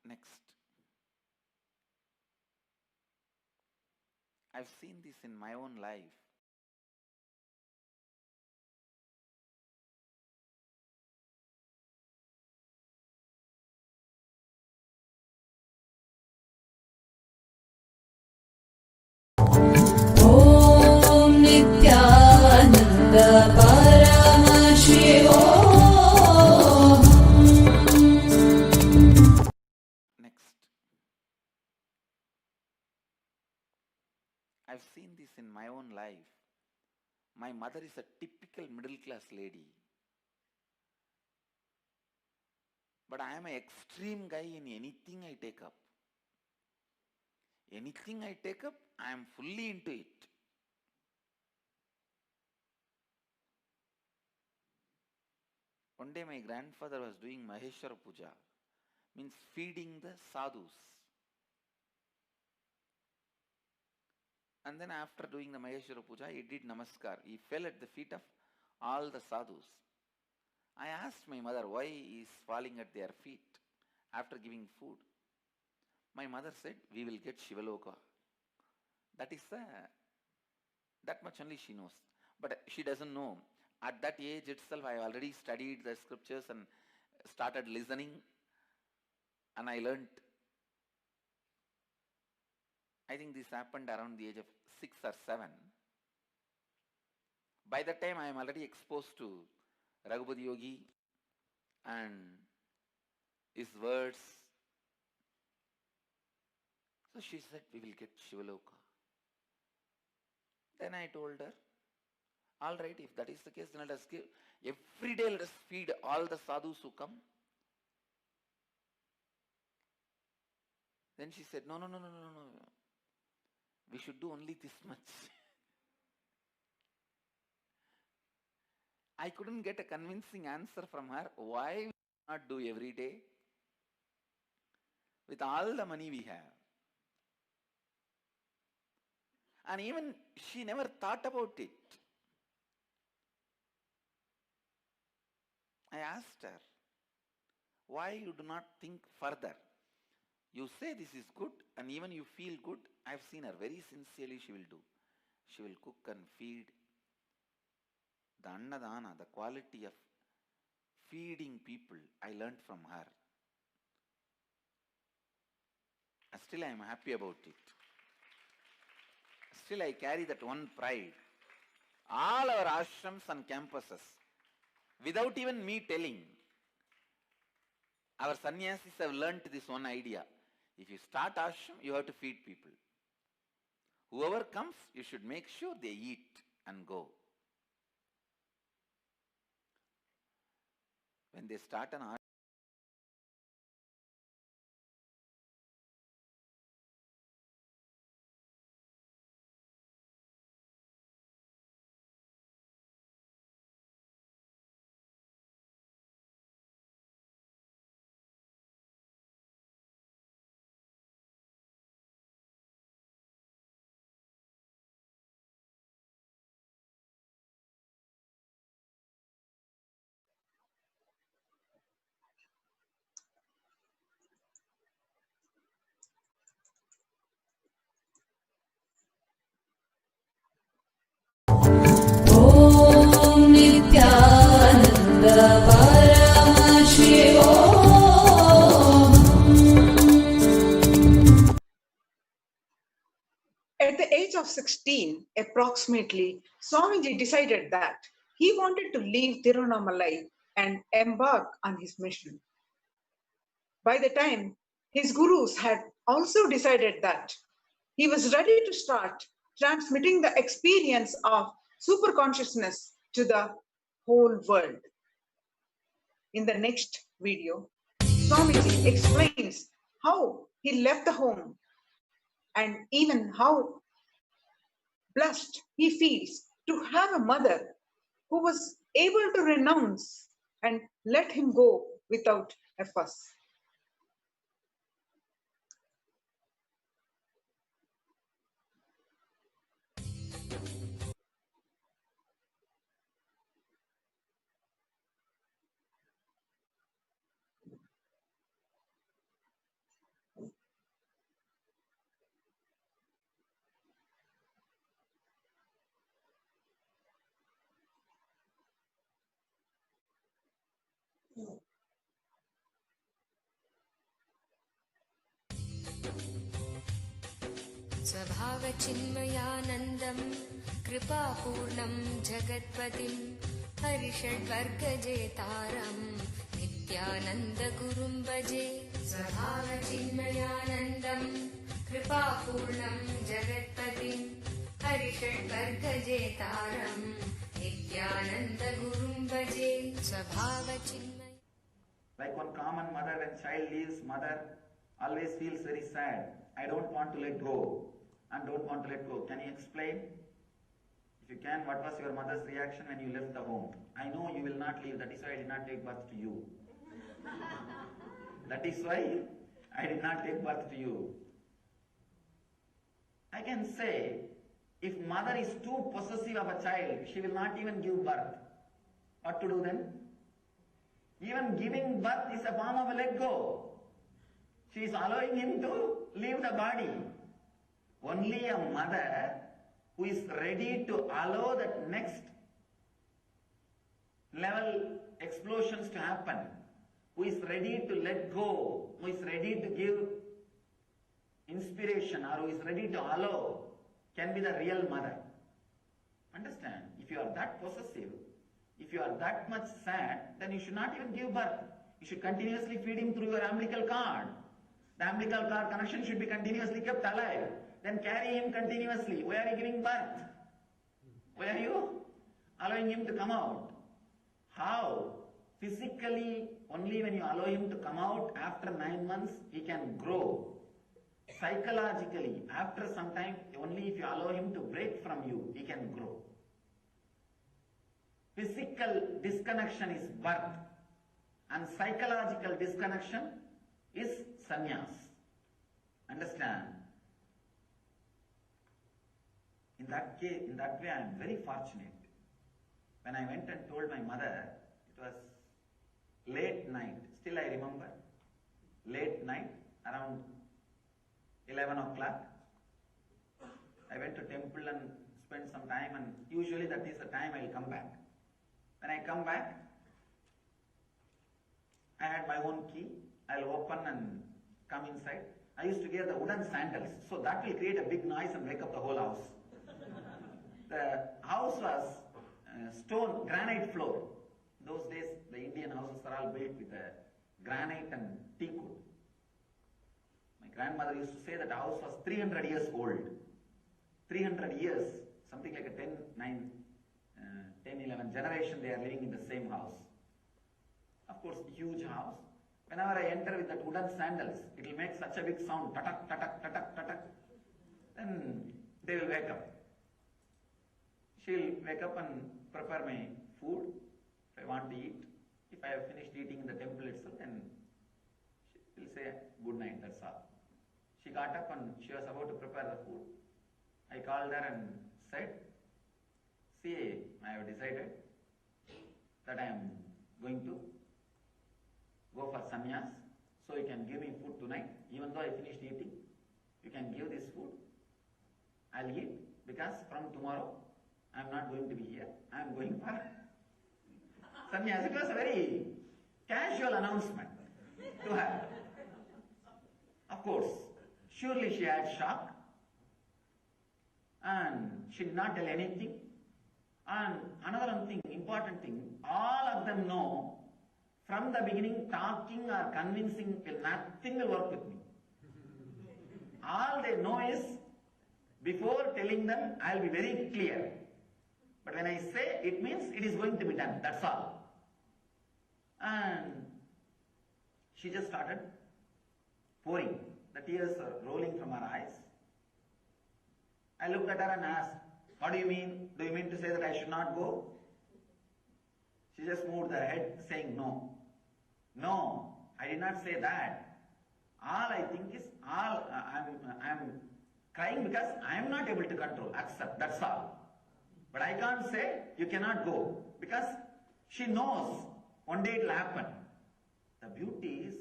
Next, I've seen this in my own life. Om Nityanand परमशिवोहम्। Next, I've seen this in my own life. My mother is a typical middle class lady. But I am an extreme guy in anything I take up. Anything I take up, I am fully into it. One day my grandfather was doing Maheshwara Puja, means feeding the sadhus. And then after doing the Maheshwara Puja, he did Namaskar. He fell at the feet of all the sadhus. I asked my mother why he is falling at their feet after giving food. My mother said, we will get Shivaloka. That much only she knows. But she doesn't know. At that age itself, I already studied the scriptures and started listening. And I learnt. I think this happened around the age of 6 or 7. By that time, I am already exposed to Raghupati Yogi and his words. So she said, we will get Shivaloka. Then I told her, all right, if that is the case, then let us give. Every day let us feed all the sadhus who come. Then she said, no. We should do only this much. I couldn't get a convincing answer from her. Why we not do every day? With all the money we have. And even she never thought about it. I asked her, why you do not think further? You say this is good and even you feel good. I've seen her very sincerely she will do. She will cook and feed. The annadana, the quality of feeding people, I learned from her. Still I am happy about it. Still I carry that one pride. All our ashrams and campuses, without even me telling, our sannyasis have learnt this one idea. If you start ashram, you have to feed people. Whoever comes, you should make sure they eat and go. When they start an ashram, Om Nityanand परमशिवोहम्। At the age of 16, approximately, Swamiji decided that he wanted to leave Tiruvannamalai and embark on his mission. By the time, his gurus had also decided that he was ready to start transmitting the experience of superconsciousness to the whole world. In the next video, Swamiji explains how he left the home and even how blessed he feels to have a mother who was able to renounce and let him go without a fuss. स्वभावचिन्मयानन्दं कृपापूर्णं जगत्पतिं हरिषड्वर्गजेतारं नित्यानन्दगुरुं भजे। स्वभावचिन्मयानन्दं कृपापूर्णं जगत्पतिं हरिषड्वर्गजेतारं नित्यानन्दगुरुं भजे। स्वभावचिन्मय. like one common mother, when child leaves mother, always feels very sad. I don't want to let go and don't want to let go. Can you explain? If you can, what was your mother's reaction when you left the home? I know you will not leave, that is why I did not take birth to you. That is why I did not take birth to you. I can say, if mother is too possessive of a child, she will not even give birth. What to do then? Even giving birth is a form of a let go. She is allowing him to leave the body. Only a mother who is ready to allow that next level explosions to happen, who is ready to let go, who is ready to give inspiration, or who is ready to allow, can be the real mother. Understand? If you are that possessive, if you are that much sad, then you should not even give birth. You should continuously feed him through your umbilical cord. The umbilical cord connection should be continuously kept alive. Then carry him continuously. Why are you giving birth? Why are you allowing him to come out? How? Physically, only when you allow him to come out after 9 months, he can grow. Psychologically, after some time, only if you allow him to break from you, he can grow. Physical disconnection is birth, and psychological disconnection is sannyas. Understand? In that case, in that way, I am very fortunate. When I went and told my mother, it was late night. Still I remember, late night, around 11 o'clock. I went to temple and spent some time, and usually that is the time I will come back. When I come back, I had my own key. I'll open and come inside. I used to wear the wooden sandals, so that will create a big noise and wake up the whole house. The house was stone, granite floor. Those days, the Indian houses are all built with granite and teak wood. My grandmother used to say that the house was 300 years old. 300 years, something like a 10, 11 generation, they are living in the same house. Of course, huge house. Whenever I enter with that wooden sandals, it will make such a big sound, tatak, tatak, tatak, tatak. Then they will wake up. She'll wake up and prepare my food if I want to eat. If I have finished eating in the temple itself, then she will say good night, that's all. She got up and she was about to prepare the food. I called her and said, see, I have decided that I am going to go for sannyas, so you can give me food tonight. Even though I finished eating, you can give this food. I'll eat, because from tomorrow I am not going to be here. I am going for sannyas. It was a very casual announcement to her. Of course, surely she had shock, and she did not tell anything. And another thing, important thing, all of them know from the beginning talking or convincing, nothing will work with me. All they know is, before telling them, I will be very clear. But when I say, it means it is going to be done, that's all. And she just started pouring. The tears are rolling from her eyes. I looked at her and asked, what do you mean? Do you mean to say that I should not go? She just moved her head saying no. No, I did not say that. All I think is, I'm crying because I am not able to control, accept, that's all. But I can't say you cannot go, because she knows one day it will happen. The beauty is,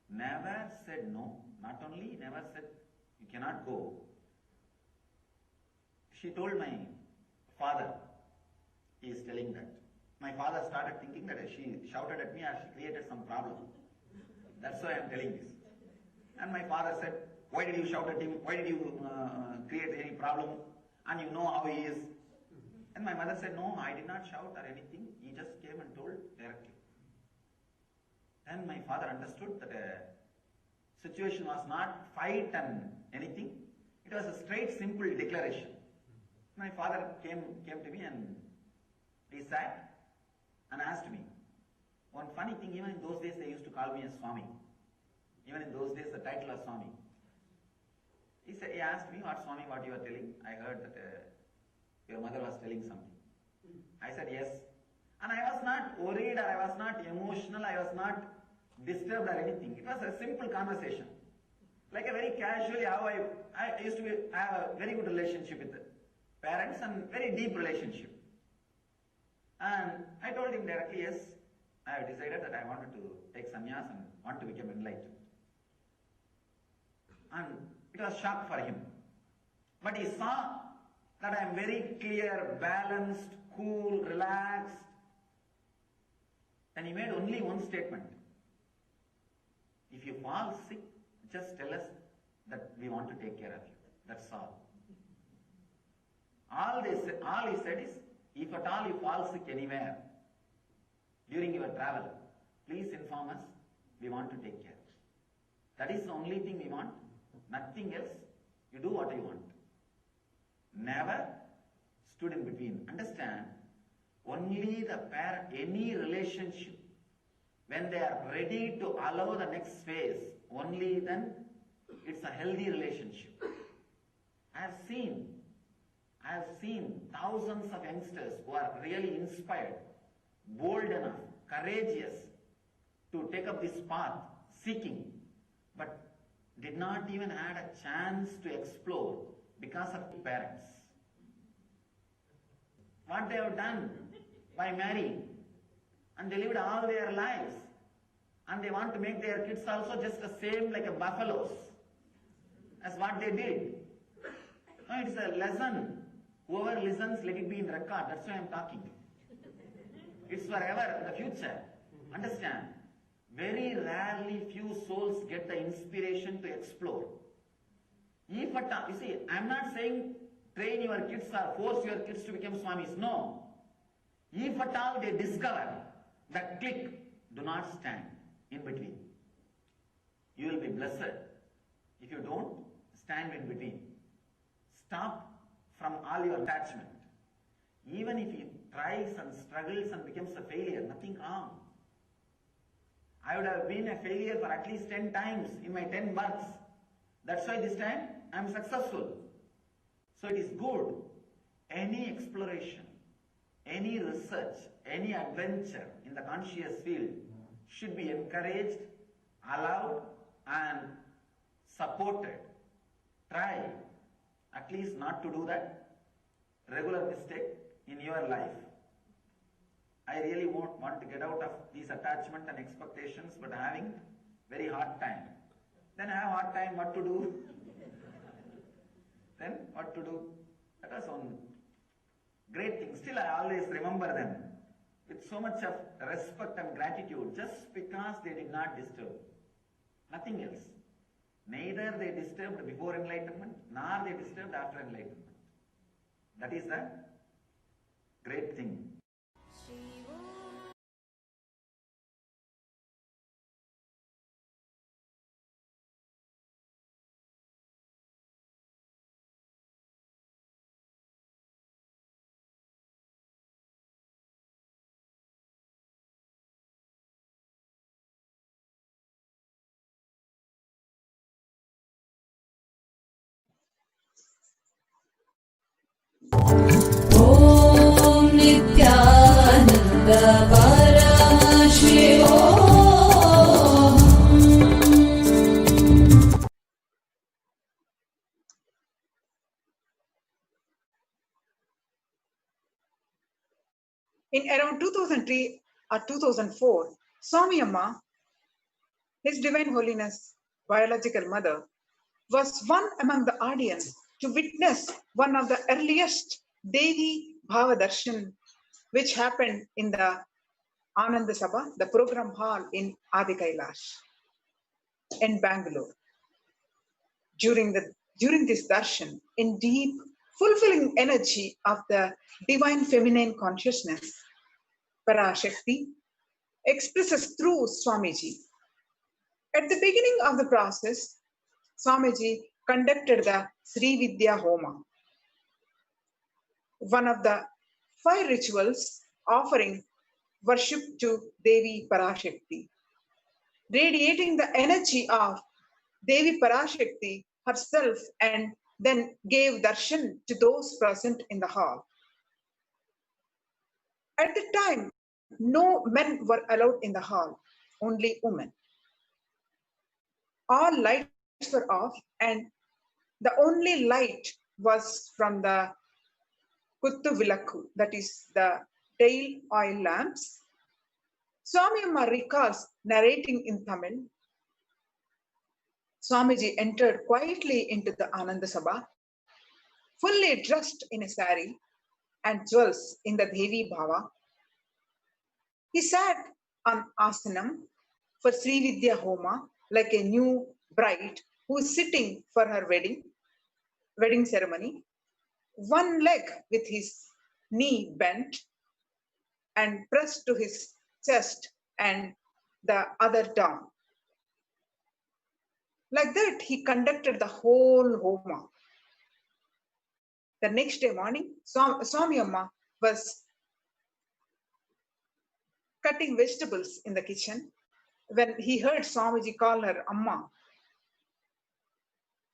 never said no. Not only never said you cannot go. She told my father, he is telling that. My father started thinking that she shouted at me or she created some problem. That's why I am telling this. And my father said, why did you shout at him? Why did you create any problem? And you know how he is. And my mother said, no, I did not shout or anything. He just came and told directly. Then my father understood that the situation was not fight and anything. It was a straight, simple declaration. My father came to me and he sat and asked me. One funny thing, even in those days they used to call me as Swami. Even in those days the title was Swami. He asked me, what Swami, what you are telling? I heard that your mother was telling something. I said yes. And I was not worried or I was not emotional, I was not disturbed or anything. It was a simple conversation. Like a very casually, how I used to have a very good relationship with the parents and very deep relationship. And I told him directly, yes, I have decided that I wanted to take sannyas and want to become enlightened. And it was shock for him. But he saw that I am very clear, balanced, cool, relaxed. And he made only one statement. If you fall sick, just tell us that we want to take care of you. That's all. All he said is, if at all you fall sick anywhere during your travel, please inform us, we want to take care. That is the only thing we want. Nothing else. You do what you want. Never stood in between. Understand, only the pair, any relationship, when they are ready to allow the next phase, only then it's a healthy relationship. I have seen thousands of youngsters who are really inspired, bold enough, courageous to take up this path, seeking, but did not even had a chance to explore because of parents. What they have done by marrying, and they lived all their lives, and they want to make their kids also just the same like a buffaloes as what they did. No, it's a lesson. Whoever listens, let it be in record. That's why I am talking. It's forever in the future. Understand? Very rarely few souls get the inspiration to explore. If at all, you see, I'm not saying train your kids or force your kids to become Swamis. No. If at all they discover the click, do not stand in between. You will be blessed. If you don't, stand in between. Stop from all your attachment. Even if he tries and struggles and becomes a failure, nothing wrong. I would have been a failure for at least 10 times in my 10 births. That's why this time I am successful. So it is good. Any exploration, any research, any adventure in the conscious field should be encouraged, allowed and supported. Try at least not to do that regular mistake in your life. I really want to get out of these attachment and expectations, but having very hard time. Then I have hard time what to do. Then what to do? That was one great thing. Still I always remember them with so much of respect and gratitude, just because they did not disturb. Nothing else. Neither they disturbed before enlightenment, nor they disturbed after enlightenment. That is the great thing. Om Nityanand परमशिवोहम्। In around 2003 or 2004, Swami Amma, His Divine Holiness, biological mother, was one among the audience to witness one of the earliest Devi Bhava Darshan, which happened in the Ananda Sabha, the program hall in Adi Kailash in Bangalore. During this darshan, in deep, fulfilling energy of the divine feminine consciousness, Parashakti expresses through Swamiji. At the beginning of the process, Swamiji conducted the Sri Vidya Homa, one of the 5 rituals offering worship to Devi Parashakti, radiating the energy of Devi Parashakti herself, and then gave darshan to those present in the hall. At the time, no men were allowed in the hall, only women. All lights were off, and the only light was from the Kuttu Vilakku, that is the tail oil lamps. Swami Amma recalls narrating in Tamil. Swamiji entered quietly into the Ananda Sabha, fully dressed in a sari and jewels in the Devi Bhava. He sat on asanam for Sri Vidya Homa like a new bride who is sitting for her wedding ceremony, one leg with his knee bent and pressed to his chest and the other down. Like that, he conducted the whole Homa. The next day morning, Swami Amma was cutting vegetables in the kitchen when he heard Swamiji call her Amma.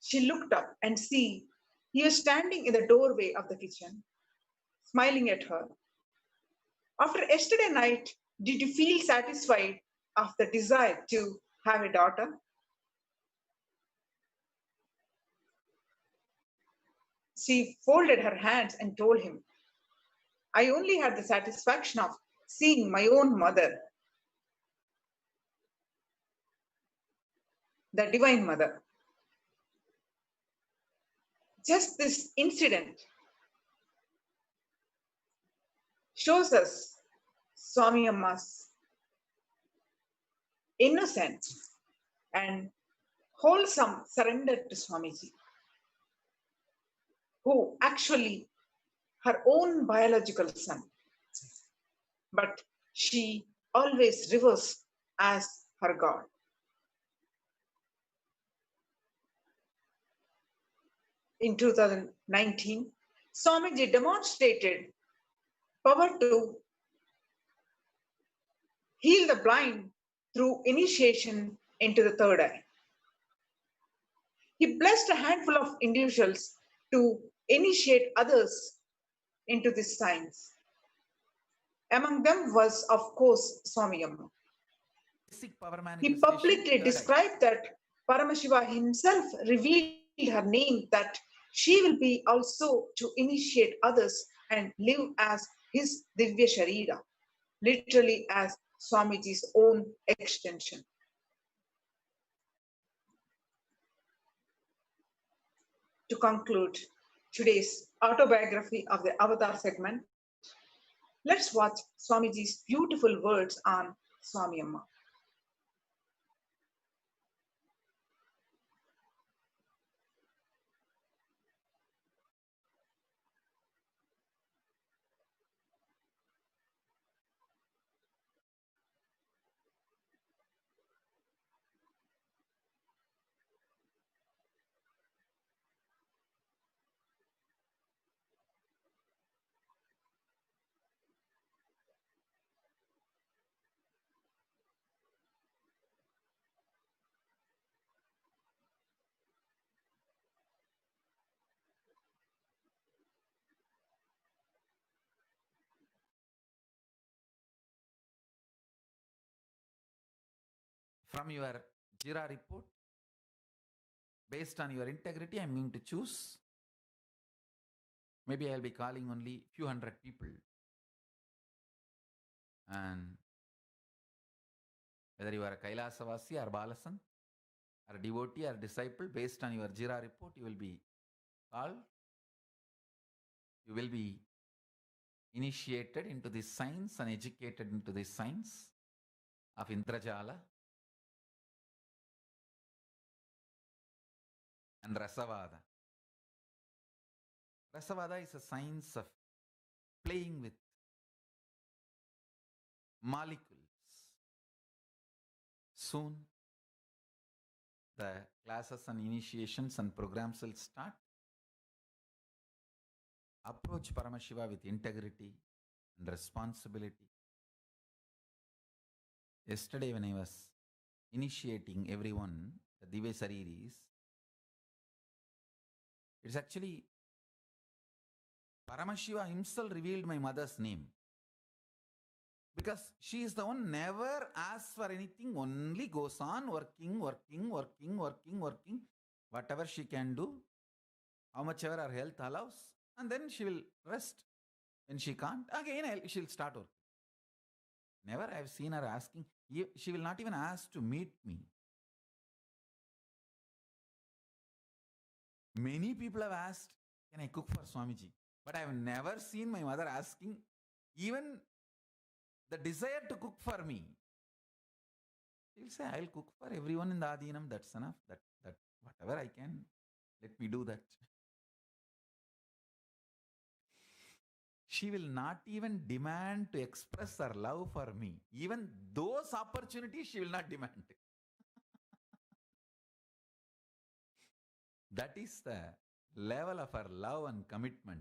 She looked up and see he was standing in the doorway of the kitchen, smiling at her. After yesterday night, did you feel satisfied of the desire to have a daughter? She folded her hands and told him, I only had the satisfaction of seeing my own mother, the Divine Mother. Just this incident shows us Swami Amma's innocent, and wholesome surrender to Swamiji, who actually her own biological son, but she always reveres as her God. In 2019, Swamiji demonstrated power to heal the blind through initiation into the third eye. He blessed a handful of individuals to initiate others into this science. Among them was, of course, Swami Amma. Basic power He manifestation, publicly third eye. described that Paramashiva himself revealed her name, that she will be also to initiate others and live as his Divya Sharira, literally as Swamiji's own extension. To conclude today's autobiography of the Avatar segment, let's watch Swamiji's beautiful words on Swami Amma. From your JIRA report, based on your integrity, I'm going to choose. Maybe I'll be calling only few hundred people. And whether you are a Kailasavasi or Balasan, or a devotee or disciple, based on your JIRA report, you will be called. You will be initiated into this science and educated into this science of Indrajala and Rasavada. Rasavada is a science of playing with molecules. Soon, the classes and initiations and programs will start. Approach Paramashiva with integrity and responsibility. Yesterday, when I was initiating everyone, the Divya Sariris, it's actually Paramashiva himself revealed my mother's name. Because she is the one never asks for anything, only goes on working. Whatever she can do, how much ever her health allows, and then she will rest. When she can't, again she'll start working. Never I have seen her asking. She will not even ask to meet me. Many people have asked, can I cook for Swamiji? But I have never seen my mother asking even the desire to cook for me. She will say, I'll cook for everyone in the Adinam, that's enough. That whatever I can, let me do that. She will not even demand to express her love for me. Even those opportunities she will not demand. That is the level of her love and commitment.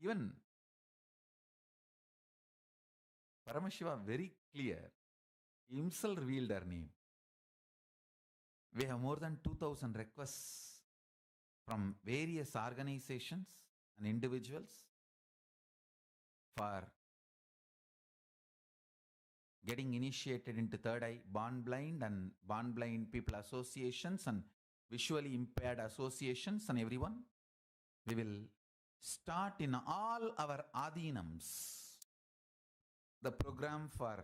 Even Paramashiva very clear. He himself revealed her name. We have more than 2,000 requests from various organizations and individuals for getting initiated into third eye, born blind and born blind people associations and visually impaired associations and everyone. We will start in all our Adinams the program for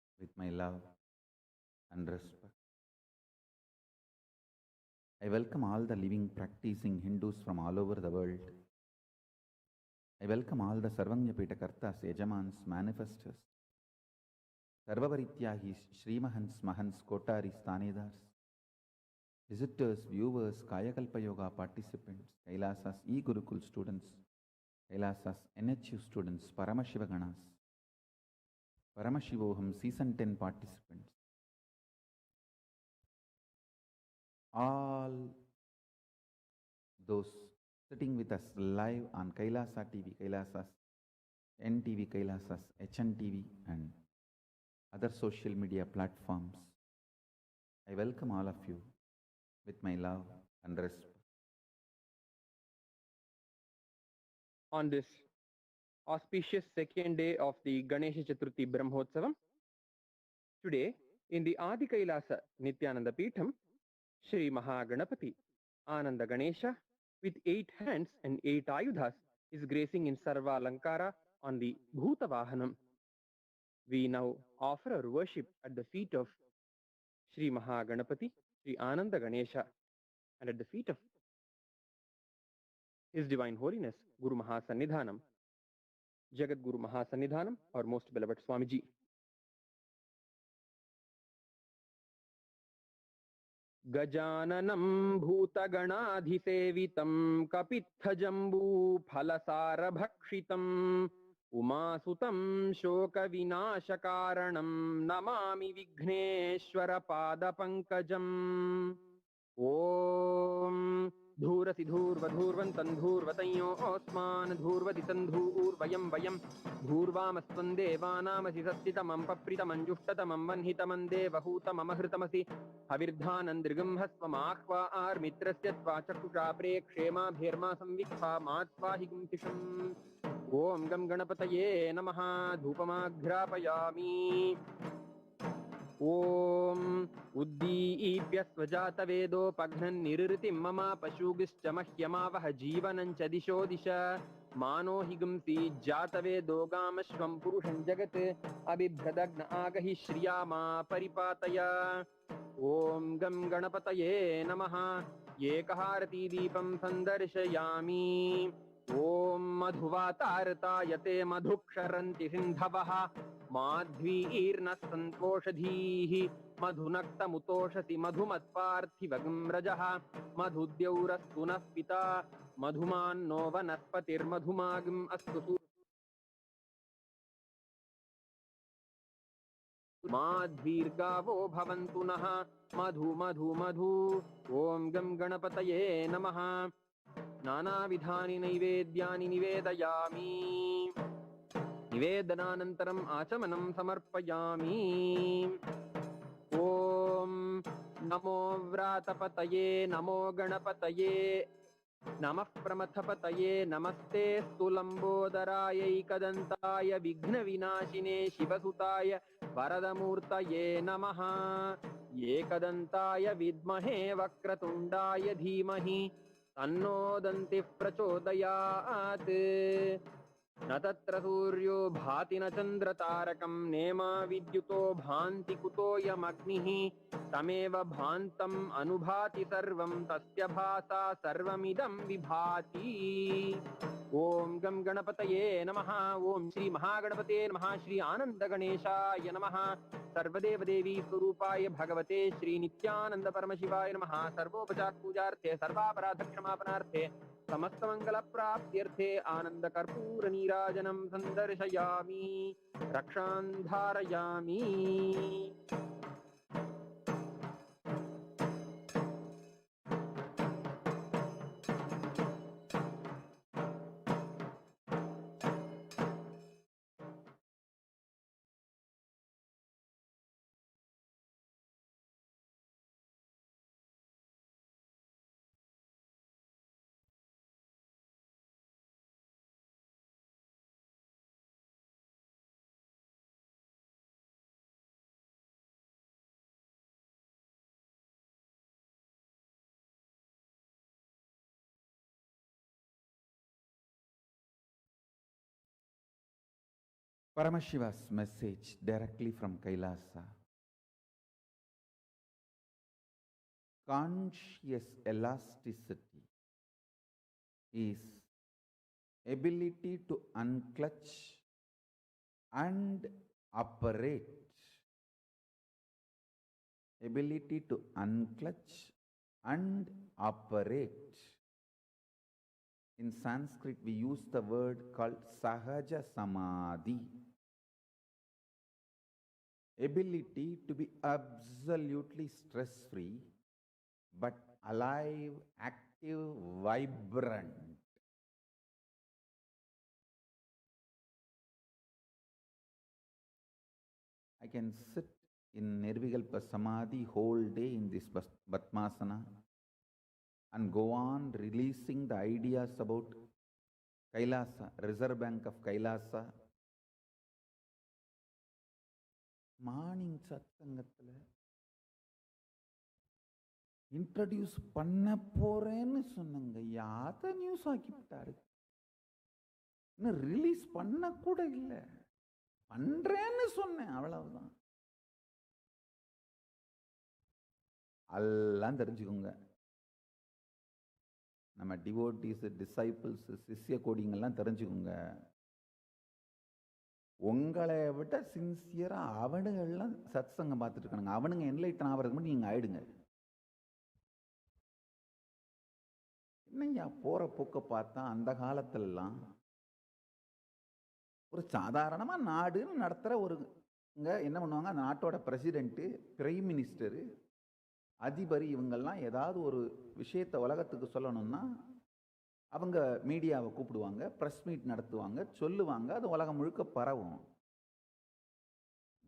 with my love and respect. I welcome all the living practicing Hindus from all over the world. I welcome all the Sarvanyapita Kartas, Yajamans, manifestors, Sarvavarityahis, Shrimahans, Mahans, Kotaris, Tanedars, visitors, viewers, Kayakalpa Yoga participants, Kailasas e-Gurukul students, Kailasas NHU students, Paramashivoganas, Paramashivoham Season 10 participants, all those sitting with us live on Kailasa TV, Kailasas, NTV, Kailasas, HNTV, and other social media platforms. I welcome all of you with my love and respect. On this auspicious second day of the Ganesha Chaturthi Brahmotsavam, today in the Adi Kailasa Nithyananda Peetham, Shri Mahaganapati Ananda Ganesha with 8 hands and 8 ayudhas is gracing in Sarva Alankara on the Bhuta Vahanam. We now offer our worship at the feet of Shri Mahaganapati, Shri Ananda Ganesha, and at the feet of His Divine Holiness Guru Mahasannidhanam, Jagat Guru Mahasannidhanam, our most beloved Swamiji. Gajananam bhutaganadhisevitam kapitthajambu phalasarabhakshitam umasutam shokavinashakaranam namami Vigneshwara padapankajam. Om Dhurasi Dhurvadhurvantan Dhurvatanyo Osman Dhurvaditan Dhurvayam Vayam Dhurvamasvan Devanamasi Sastitamam Papritamam Jushtatamam Vanhitamam Devahutamam Ahritamasi Havirdhanandrigam Hasvamahva Armitrasya Tvachakusha Prekshema Bherma Samvikha Matva Higum Tisham. Om Gam Ganapataye Namaha Dhupamagrapayami. Om Uddiyipya Svajata Vedo Pagnan Nirritim Mama Pashugischa Mahyamavaha Jivanancha Disho Disha Mano Higamsi Jata Vedo Gamashvam Purushan Jagat Abhibhradagna Agahi Shriyama Paripataya. Om Gam Ganapataye Namaha Yekaharati Deepam Sandarshayami. Om Madhuvata Yate Madhuksharanti Sindhavaha Madhvirna Santoshadhihi Madhunakta Mutoshasi Madhumatparthivagam Rajaha Madhudyaurastunas Pita Madhuman Novanaspatir Madhumagam Astu Madhvirgavo Bhavantunaha Madhu Madhu Madhu. Om Gam Ganapataye Namaha. Nana Vidhani Naivedyani Nivedayami. Nivedananantaram Achamanam Samarpayami. Om Namo Vratapataye Namo Ganapataye Namah Pramathapataye Namaste Stulambodaraye Kadantaya Vighna Vinashine Shivasutaya Varadamurtaye Namaha. Ekadantaya Vidmahe Vakratundaya Dhimahi Tanno Danti Prachodayat. न तत्र सूर्यो भाति न चन्द्र तारकं नेमा विद्युतो भान्ति कुतो यमग्निः तमेव भान्तम् अनुभाति सर्वं तस्य भासा सर्वमिदं विभाति. ओम गम गणपतये नमः. ओम श्री महागणपते नमः. श्री आनंद गणेशाय नमः. सर्वदेव देवी स्वरूपाय भगवते श्री नित्यानंद परमशिवाय नमः. सर्वोपचार पूजार्थे सर्वापराध क्षमापणार्थे समस्त मंगल प्राप्त्यर्थे आनंद कर्पूर नीराजनं संदर्शयामि रक्षां धारयामि. Paramashiva's message directly from Kailasa. Conscious elasticity is ability to unclutch and operate. Ability to unclutch and operate. In Sanskrit, we use the word called Sahaja Samadhi. Ability to be absolutely stress-free, but alive, active, vibrant. I can sit in Nirvikalpa Samadhi whole day in this Batmasana and go on releasing the ideas about Kailasa, Reserve Bank of Kailasa. Morning Satsangathula introduce பண்ண போறேன்னு சொன்னங்க. யாத news ஆக்கிட்டாரு. இன்னும் release பண்ண கூட இல்லை. பண்றேன்னு சொன்னேன், அவ்வளவுதான். எல்லாம் தெரிஞ்சுக்கோங்க. நம்ம டிவோட்டீஸ், டிசைபிள்ஸ், சிஷ்ய கோடிங்கெல்லாம் தெரிஞ்சுக்கோங்க. உங்களை விட சின்சியரா அவனுங்கெல்லாம் சத்சங்கம் பார்த்துட்டு இருக்கானுங்க. அவனுங்க என்லைட்டன் ஆகிறதுக்கு மட்டும் நீங்க ஆயிடுங்க. என்னையா போற போக்க பார்த்தா அந்த காலத்திலலாம் ஒரு சாதாரணமா நாடுன்னு நடத்துற ஒரு என்ன பண்ணுவாங்க, அந்த நாட்டோட பிரசிடென்ட், பிரைம் மினிஸ்டர், அதிபர், இவங்கெல்லாம் ஏதாவது ஒரு விஷயத்தை உலகத்துக்கு சொல்லணும்னா அவங்க மீடியாவை கூப்பிடுவாங்க, ப்ரெஸ் மீட் நடத்துவாங்க, சொல்லுவாங்க, அது உலகம் முழுக்க பரவும்.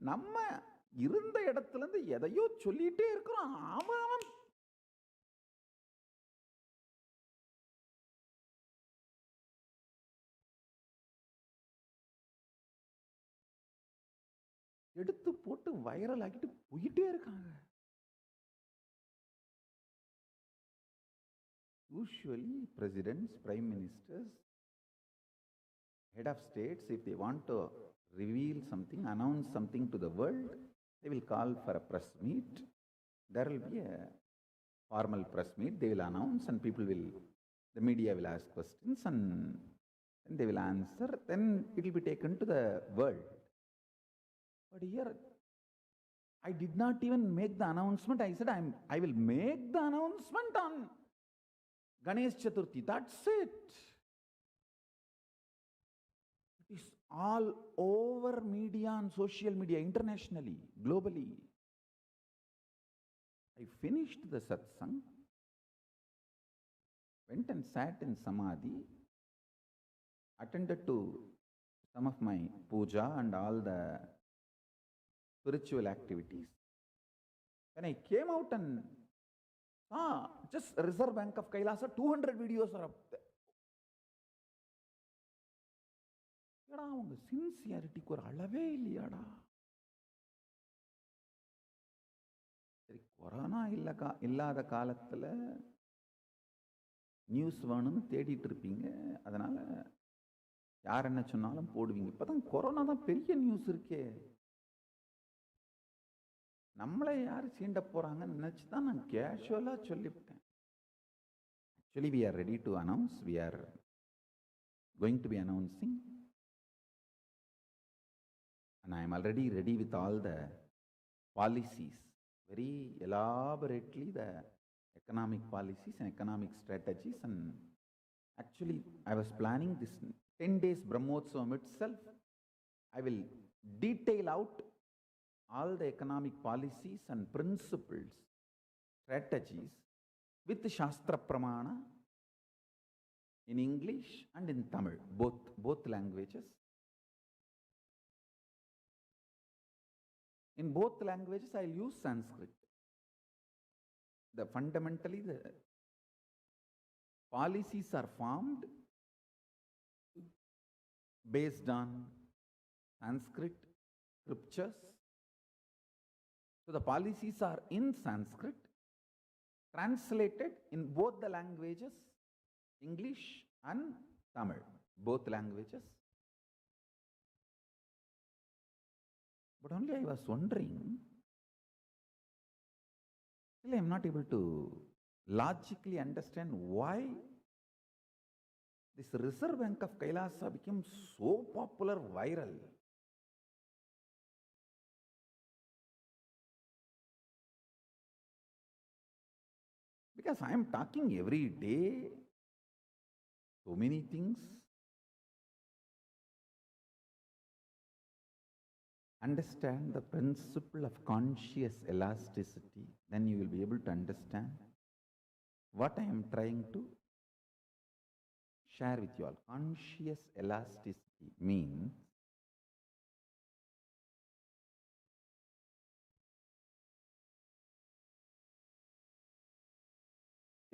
நம்ம இருந்த இடத்துல இருந்து எதையோ சொல்லிட்டே இருக்கிறோம். அவன் எடுத்து போட்டு வைரல் ஆக்கிட்டு போயிட்டே இருக்காங்க. Usually presidents, prime ministers, head of states, if they want to reveal something, announce something to the world, they will call for a press meet. There will be a formal press meet. They will announce and the media will ask questions and then they will answer. Then it will be taken to the world. But here, I did not even make the announcement. I said, I will make the announcement on Ganesh Chaturthi. That's it. It is all over media and social media, internationally, globally. I finished the satsang, went and sat in Samadhi, attended to some of my puja and all the spiritual activities. When I came out and just Reserve Bank of Kailasa, 200 videos are up there. ஏடா அவங்க சின்சியாரிட்டிக்கு ஒரு அளவே இல்லையாடா. சரி, corona இல்லாத காலத்துல news வேணும்னு தேடிட்டு இருப்பீங்க. அதனால யார் என்ன சொன்னாலும் போடுவீங்க. இப்பதான் கொரோனா தான் பெரிய நியூஸ் இருக்கே. நம்மளை யார் சீண்ட போறாங்கன்னு நினைச்சு தான் நான் கேஷுவலா சொல்லிவிட்டேன். Actually, we are ready to announce. We are going to be announcing. And I am already ready with all the policies, very elaborately the economic policies and economic strategies. And actually, I was planning this 10 days Brahmotsavam itself. I will detail out all the economic policies and principles, strategies with Shastra Pramana in English and in Tamil, both languages. In both languages, I'll use Sanskrit. Fundamentally, the policies are formed based on Sanskrit scriptures. So the policies are in Sanskrit, translated in both the languages, English and Tamil, both languages. But only I was wondering, still I am not able to logically understand why this Reserve Bank of Kailasa became so popular, viral. Because I am talking every day, so many things. Understand the principle of conscious elasticity, then you will be able to understand what I am trying to share with you all. Conscious elasticity means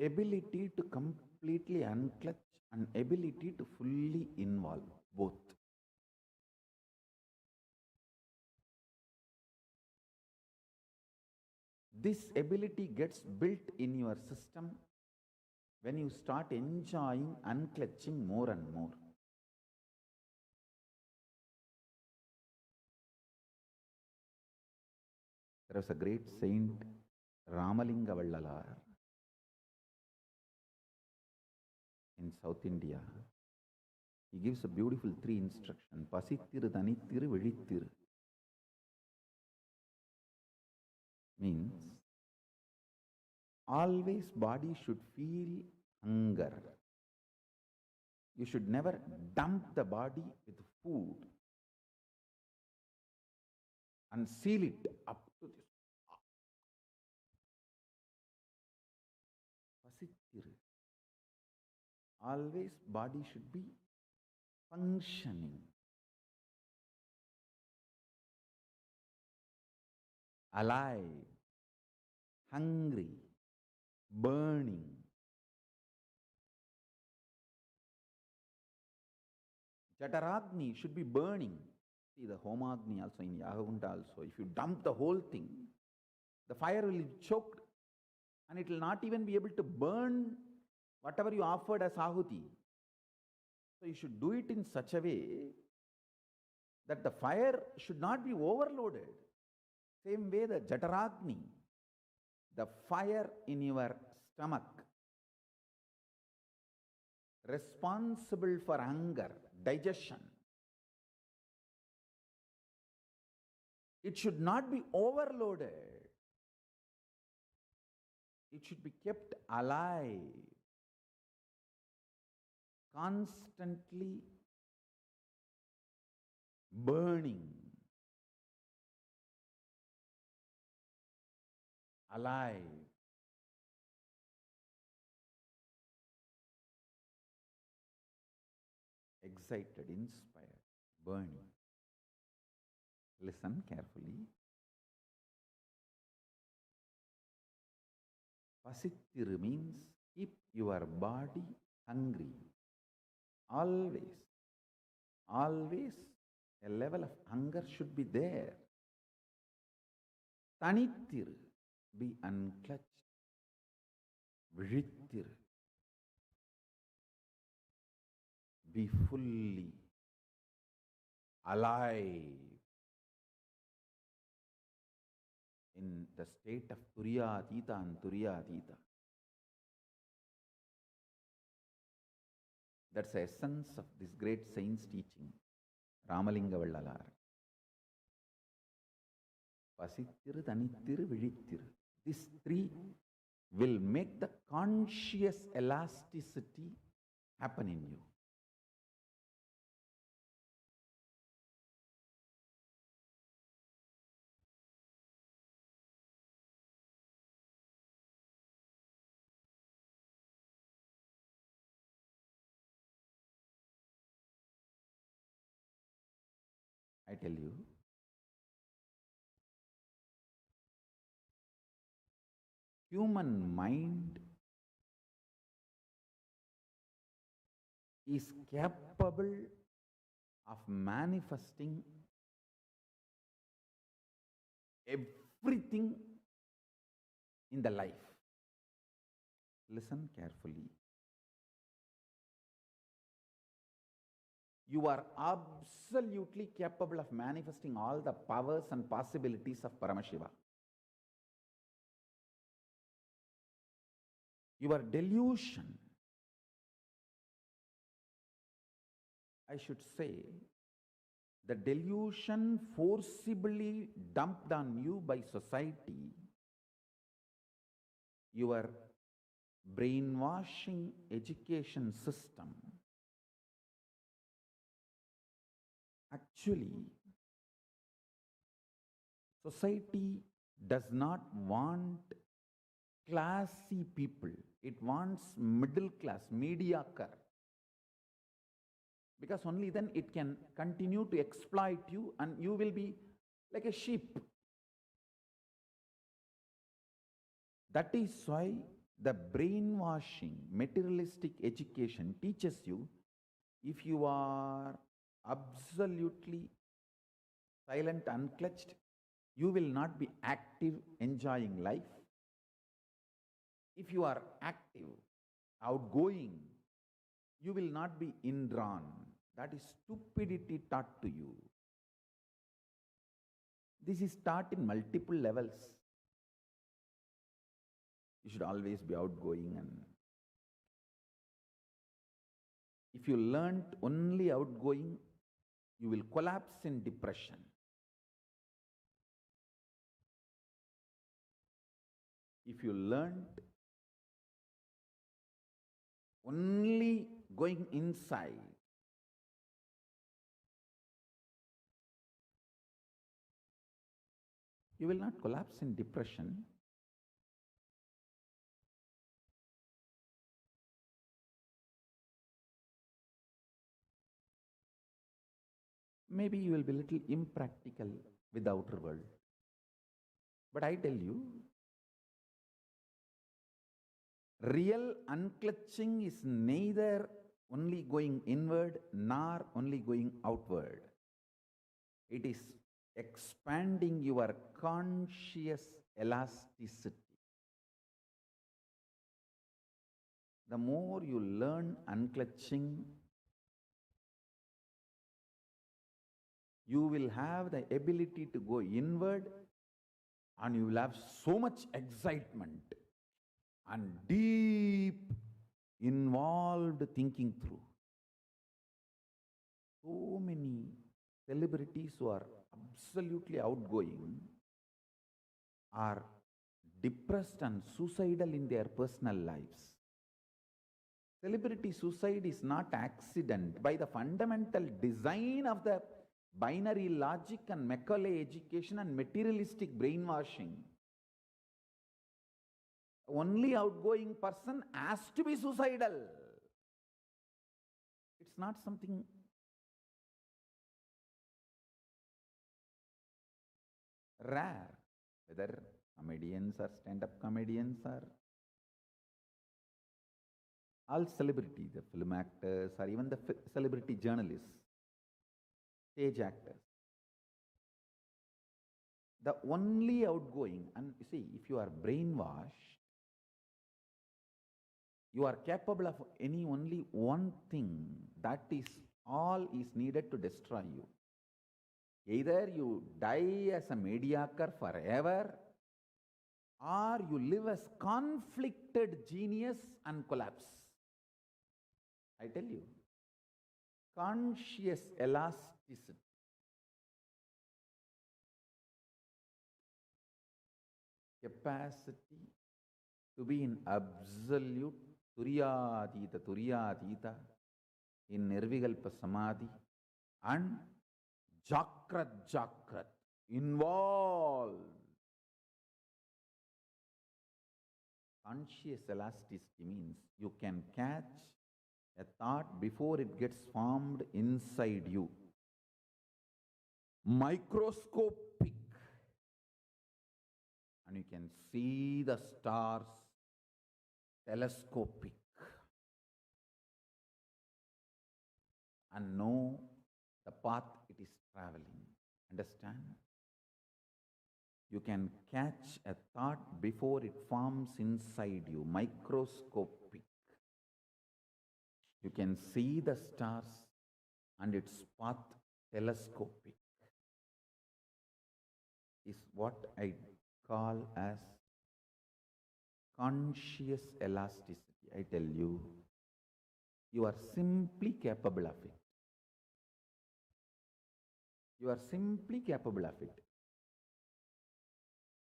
ability to completely unclutch and ability to fully involve both. This ability gets built in your system when you start enjoying unclutching more and more. There was a great saint, Ramalinga Vallalar, in South India. He gives a beautiful 3 instruction. Pasittiru, Thanittiru, Vizhittiru. Means always body should feel hunger. You should never dump the body with food and seal it up to this. Pasittiru. Always body should be functioning, alive, hungry, burning. Jataragni should be burning. See the Homagni also in Yagunda also. If you dump the whole thing, the fire will be choked and it will not even be able to burn whatever you offered as ahuti. So you should do it in such a way that the fire should not be overloaded. Same way the Jataragni, the fire in your stomach, responsible for hunger, digestion. It should not be overloaded. It should be kept alive, constantly burning, alive. Excited, inspired, burning. Listen carefully. Pasittiru means keep your body hungry. Always, always a level of hunger should be there. Thanittiru, be unclutched. Vizhittiru, be fully alive in the state of Turiyatita and Turiyatita. That's the essence of this great saint's teaching, Ramalinga Vallalar. Pasittiru, Thanittiru, Vizhittiru. These 3 will make the conscious elasticity happen in you. I tell you, human mind is capable of manifesting everything in the life. Listen carefully. You are absolutely capable of manifesting all the powers and possibilities of Paramashiva. Your delusion, I should say, the delusion forcibly dumped on you by society, your brainwashing education system, actually, society does not want classy people. It wants middle class, mediocre. Because only then it can continue to exploit you and you will be like a sheep. That is why the brainwashing, materialistic education teaches you, if you are absolutely silent, unclutched, you will not be active, enjoying life. If you are active, outgoing, you will not be indrawn. That is stupidity taught to you. This is taught in multiple levels. You should always be outgoing, and if you learnt only outgoing, you will collapse in depression. If you learnt only going inside, you will not collapse in depression. Maybe you will be a little impractical with the outer world. But I tell you, real unclutching is neither only going inward nor only going outward. It is expanding your conscious elasticity. The more you learn unclutching, you will have the ability to go inward, and you will have so much excitement and deep, involved thinking through. So many celebrities who are absolutely outgoing are depressed and suicidal in their personal lives. Celebrity suicide is not accident. By the fundamental design of the binary logic and Macaulay education and materialistic brainwashing, only outgoing person has to be suicidal. It's not something rare, whether comedians or stand-up comedians or all celebrities, the film actors or even the celebrity journalists, stage actors. The only outgoing, and you see, if you are brainwashed, you are capable of only one thing. That is all is needed to destroy you. Either you die as a mediocre forever, or you live as conflicted genius and collapse. I tell you, conscious elasticity. Capacity to be in absolute Turyadita, in Nirvikalpa Samadhi, and Jakrat, involved. Conscious elasticity means you can catch a thought before it gets formed inside you. Microscopic. And you can see the stars. Telescopic. And know the path it is traveling. Understand? You can catch a thought before it forms inside you. Microscopic. You can see the stars and its path telescopic is what I call as conscious elasticity. I tell you, you are simply capable of it. You are simply capable of it.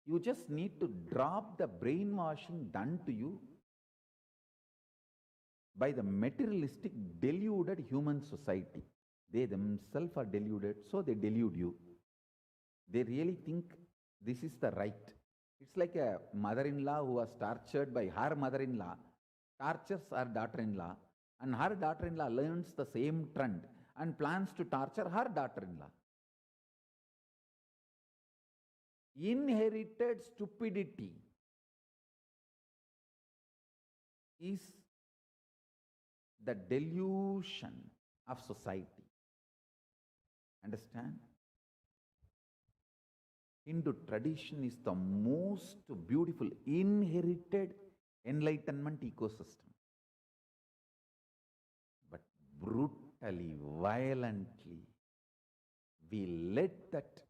You just need to drop the brainwashing done to you by the materialistic, deluded human society. They themselves are deluded, so they delude you. They really think this is the right. It's like a mother-in-law who was tortured by her mother-in-law, tortures her daughter-in-law, and her daughter-in-law learns the same trend and plans to torture her daughter-in-law. Inherited stupidity is the delusion of society. Understand? Hindu tradition is the most beautiful inherited enlightenment ecosystem. But brutally, violently, we let that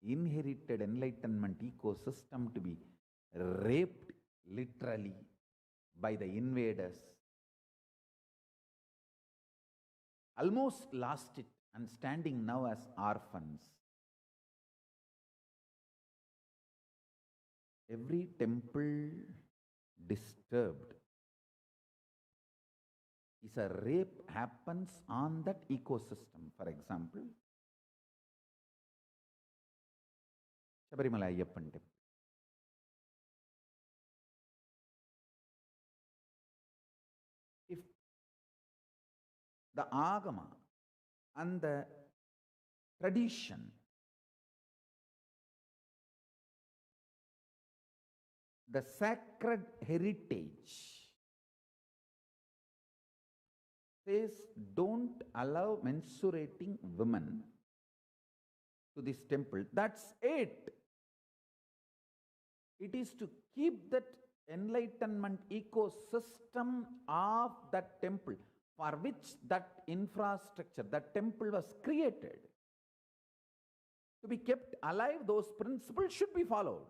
inherited enlightenment ecosystem to be raped literally by the invaders. Almost lost it and standing now as orphans. Every temple disturbed is a rape happens on that ecosystem. For example, Shabarimala Ayyappan temple. If the agama and the tradition the sacred heritage says don't allow mensurating women to this temple, that's it. It is to keep that enlightenment ecosystem of that temple for which that infrastructure, that temple was created. To be kept alive, those principles should be followed.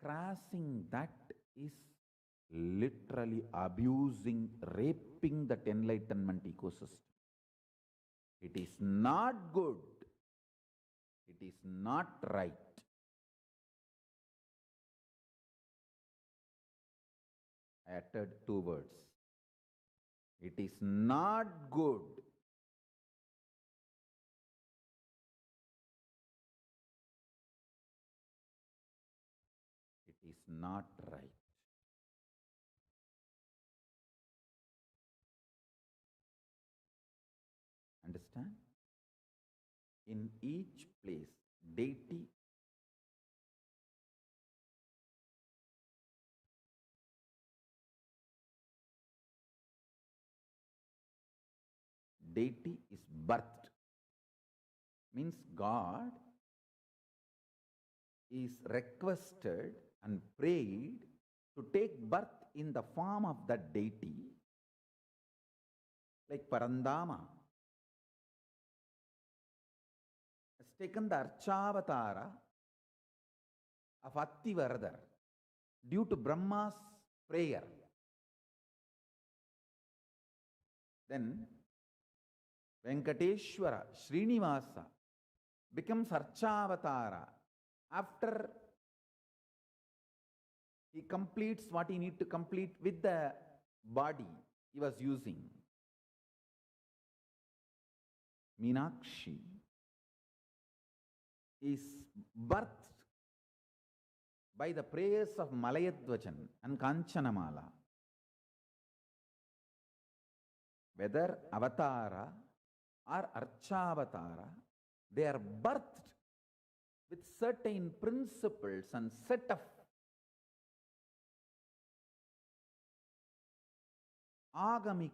Crossing that is literally abusing, raping that enlightenment ecosystem. It is not good. It is not right. I uttered two words. It is not good. It is not right. Understand? In each place, deity is birthed. Means God is requested and prayed to take birth in the form of that deity, like Parandama has taken the Archavatara of Attivardhar due to Brahma's prayer. Then Venkateshwara, Srinivasa becomes Archavatara after he completes what he needs to complete with the body he was using. Meenakshi is birthed by the prayers of Malayadvajan and Kanchanamala. Whether Avatara or Archavatara, they are birthed with certain principles and set of agamic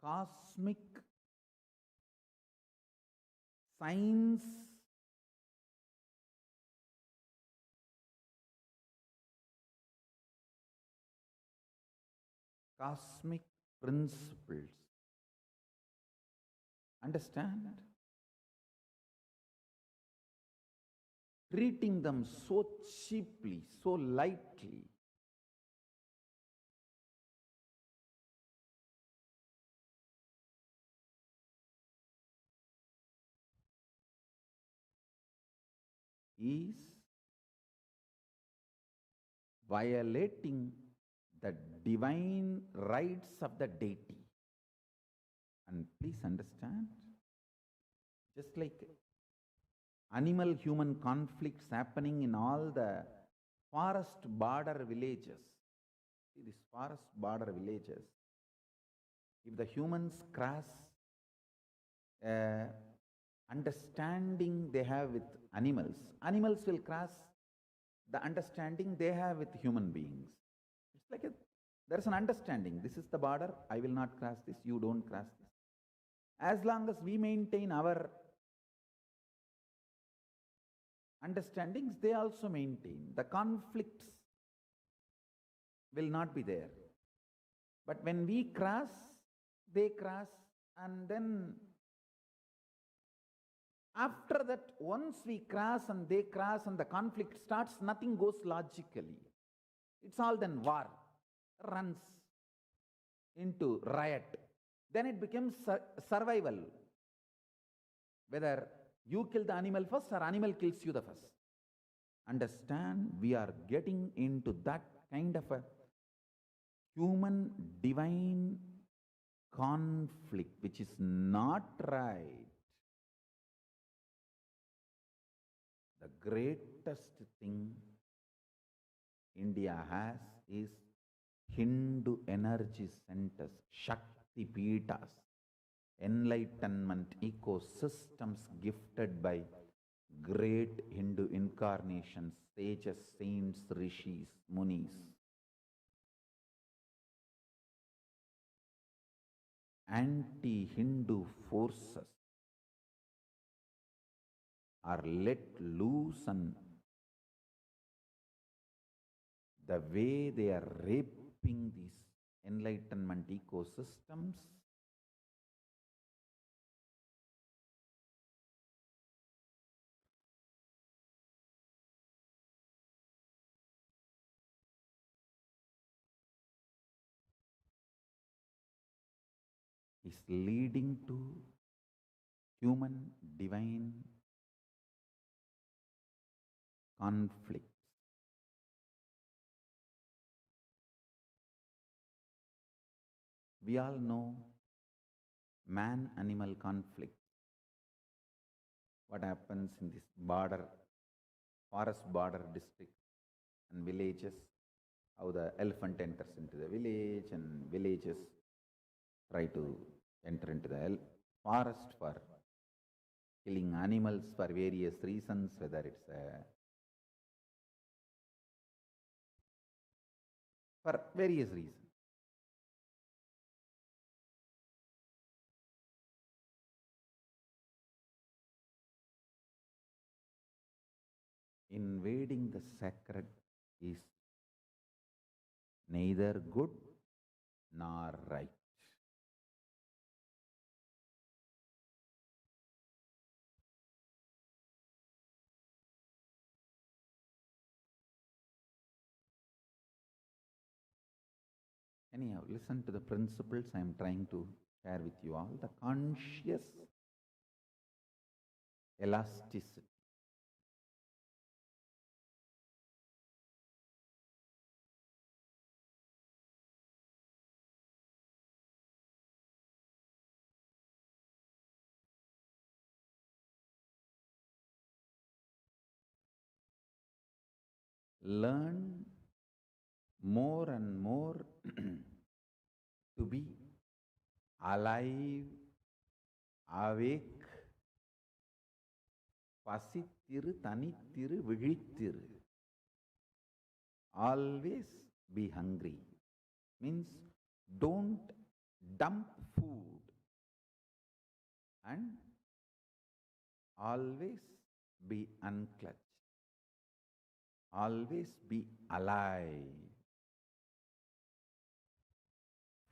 cosmic science cosmic principles. Understand? Treating them so cheaply, so lightly. Is violating the divine rights of the deity. And please understand, just like animal-human conflicts happening in all the forest border villages. See, these forest border villages, if the humans cross understanding they have with animals, animals will cross the understanding they have with human beings. It's like there's an understanding. This is the border. I will not cross this. You don't cross this. As long as we maintain our understandings, they also maintain. The conflicts will not be there. But when we cross, they cross, and then after that, once we cross and they cross and the conflict starts, nothing goes logically. It's all then war, runs into riot. Then it becomes survival. Whether you kill the animal first or animal kills you the first. Understand, we are getting into that kind of a human-divine conflict, which is not right. The greatest thing India has is Hindu energy centers, Shakti Peethas, enlightenment ecosystems gifted by great Hindu incarnations, sages, saints, rishis, munis. Anti-Hindu forces are let loose, and the way they are raping these enlightenment ecosystems, is leading to human divine conflicts. We all know man-animal conflict. What happens in this border, forest border district and villages, how the elephant enters into the village and villages try to enter into the forest for killing animals for various reasons, whether it's for various reasons. Invading the sacred is neither good nor right. Anyhow, listen to the principles I am trying to share with you all. The conscious elasticity. Learn more and more to be alive, awake, pasithiru, thanithiru, vizhithiru. Always be hungry. Means don't dump food. And always be unclutched. Always be alive.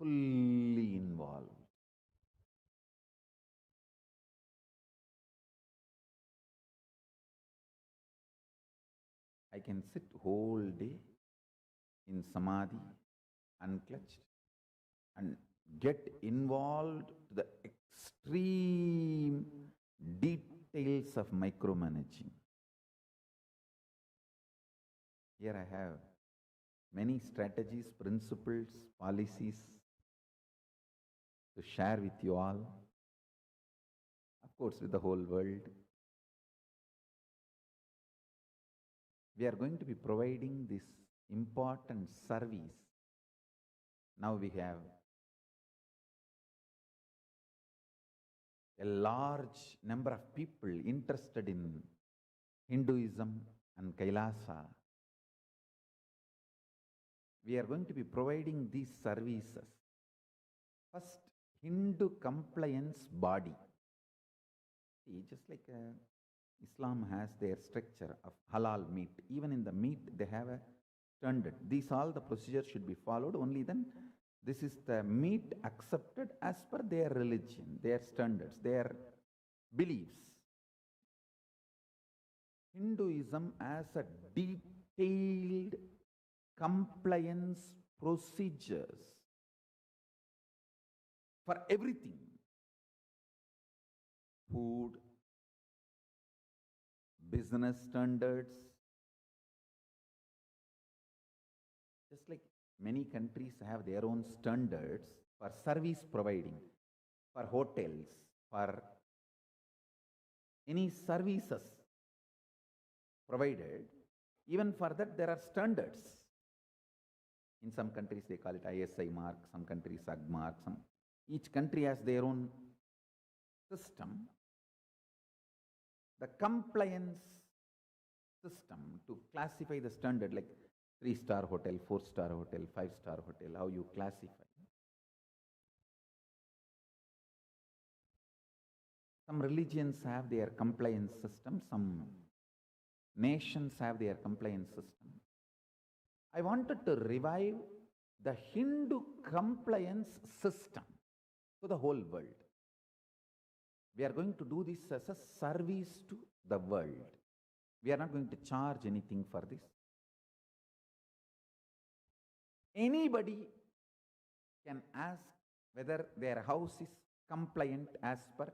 fully involved. I can sit whole day in samadhi, unclutched, and get involved to the extreme details of micromanaging. Here I have many strategies, principles, policies to share with you all, of course with the whole world. We are going to be providing this important service. Now we have a large number of people interested in Hinduism and Kailasa. We are going to be providing these services. First, Hindu compliance body. See, just like Islam has their structure of halal meat. Even in the meat, they have a standard. These all the procedures should be followed. Only then, this is the meat accepted as per their religion, their standards, their beliefs. Hinduism as a detailed compliance procedures for everything. Food, business standards. Just like many countries have their own standards for service providing, for hotels, for any services provided, even for that there are standards. In some countries they call it ISI mark, some countries AG mark, each country has their own system. The compliance system to classify the standard, like 3-star hotel, 4-star hotel, 5-star hotel, how you classify. Some religions have their compliance system, some nations have their compliance system. I wanted to revive the Hindu compliance system to the whole world. We are going to do this as a service to the world. We are not going to charge anything for this. Anybody can ask whether their house is compliant as per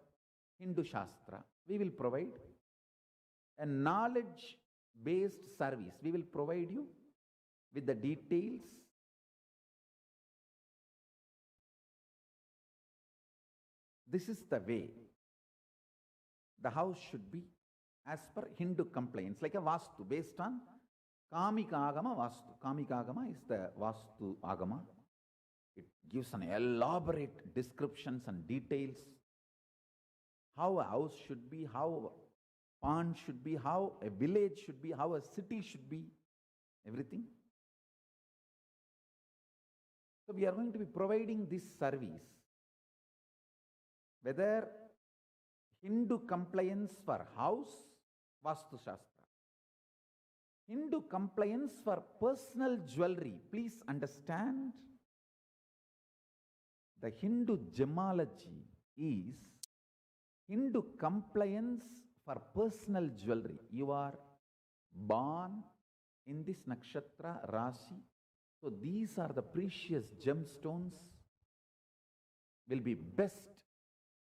Hindu Shastra. We will provide a knowledge-based service. We will provide you with the details. This is the way. The house should be as per Hindu compliance, like a Vastu, based on Kamika Agama Vastu. Kamika Agama is the Vastu Agama. It gives an elaborate descriptions and details. How a house should be, how a pond should be, how a village should be, how a city should be, everything. So we are going to be providing this service. Whether Hindu compliance for house, Vastu Shastra. Hindu compliance for personal jewelry. Please understand, the Hindu gemology is Hindu compliance for personal jewelry. You are born in this nakshatra, Rashi. So these are the precious gemstones, will be best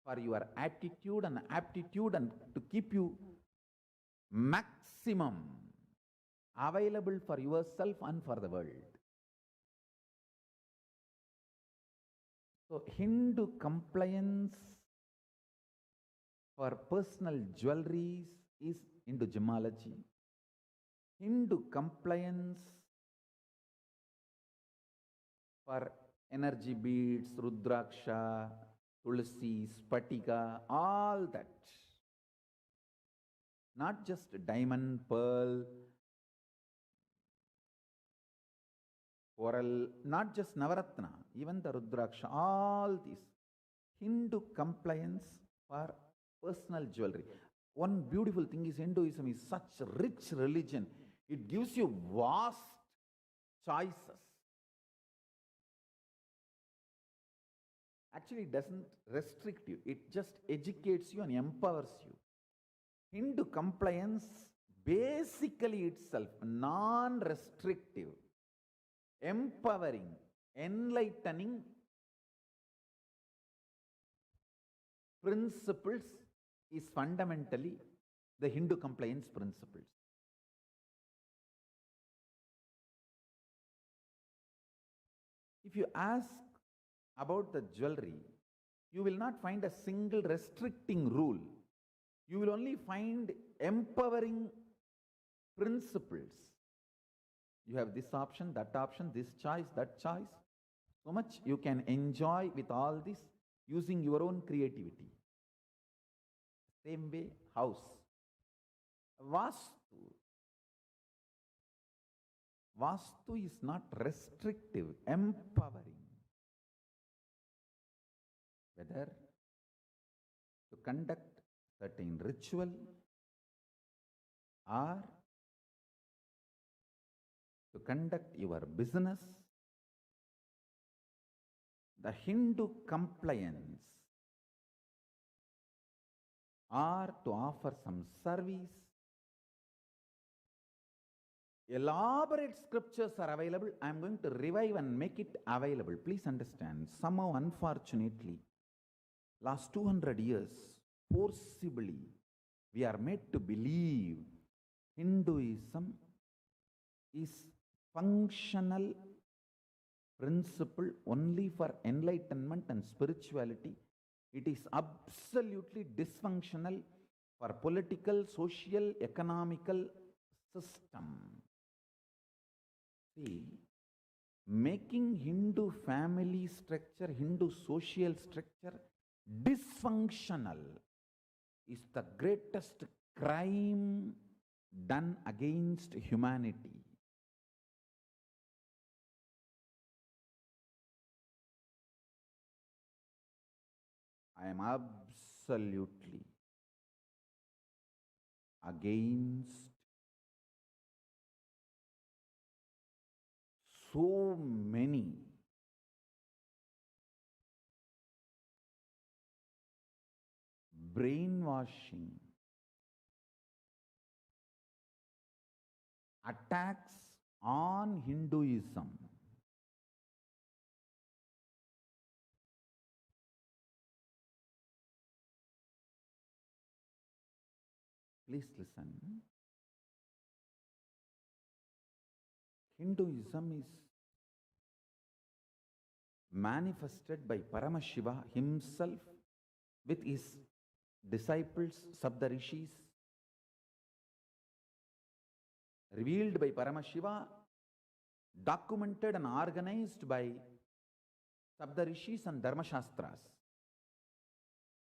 for your attitude and aptitude and to keep you maximum available for yourself and for the world. So Hindu compliance for personal jewelries is Hindu gemology. Hindu compliance for energy beads, Rudraksha, Tulsi, Spatika, all that. Not just diamond, pearl, coral, not just Navaratna, even the Rudraksha, all these. Hindu compliance for personal jewelry. One beautiful thing is Hinduism is such a rich religion. It gives you vast choices. actually doesn't restrict you, it just educates you and empowers you. Hindu compliance basically itself non-restrictive, empowering, enlightening principles is fundamentally the Hindu compliance principles. If you ask about the jewelry, you will not find a single restricting rule. You will only find empowering principles. You have this option, this choice, that choice. So much you can enjoy with all this using your own creativity. Same way, house. Vastu. Vastu is not restrictive, empowering. Whether to conduct certain ritual or to conduct your business, the Hindu compliance or to offer some service. Elaborate scriptures are available. I am going to revive and make it available. Please understand, somehow unfortunately, last 200 years, forcibly, we are made to believe Hinduism is functional principle only for enlightenment and spirituality. It is absolutely dysfunctional for political, social, economical system. See, making Hindu family structure, Hindu social structure dysfunctional is the greatest crime done against humanity. I am absolutely against so many brainwashing attacks on Hinduism. Please listen. Hinduism is manifested by Paramashiva himself with his disciples, Saptarishis, revealed by Paramashiva, documented and organized by Saptarishis and Dharmashastras.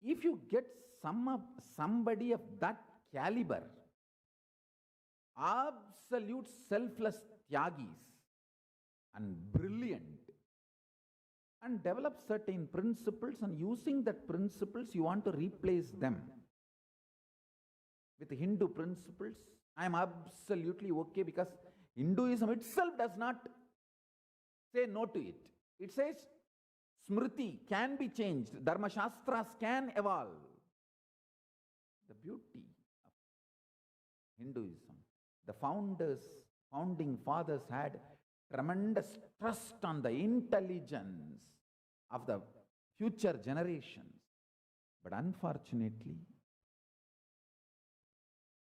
If you get somebody of that caliber, absolute selfless tyagis and brilliant, and develop certain principles, and using that principles you want to replace them with Hindu principles, I am absolutely okay, because Hinduism itself does not say no to it. It says Smriti can be changed, Dharma Shastras can evolve. The beauty of Hinduism. The founding fathers had tremendous trust on the intelligence of the future generations. But unfortunately,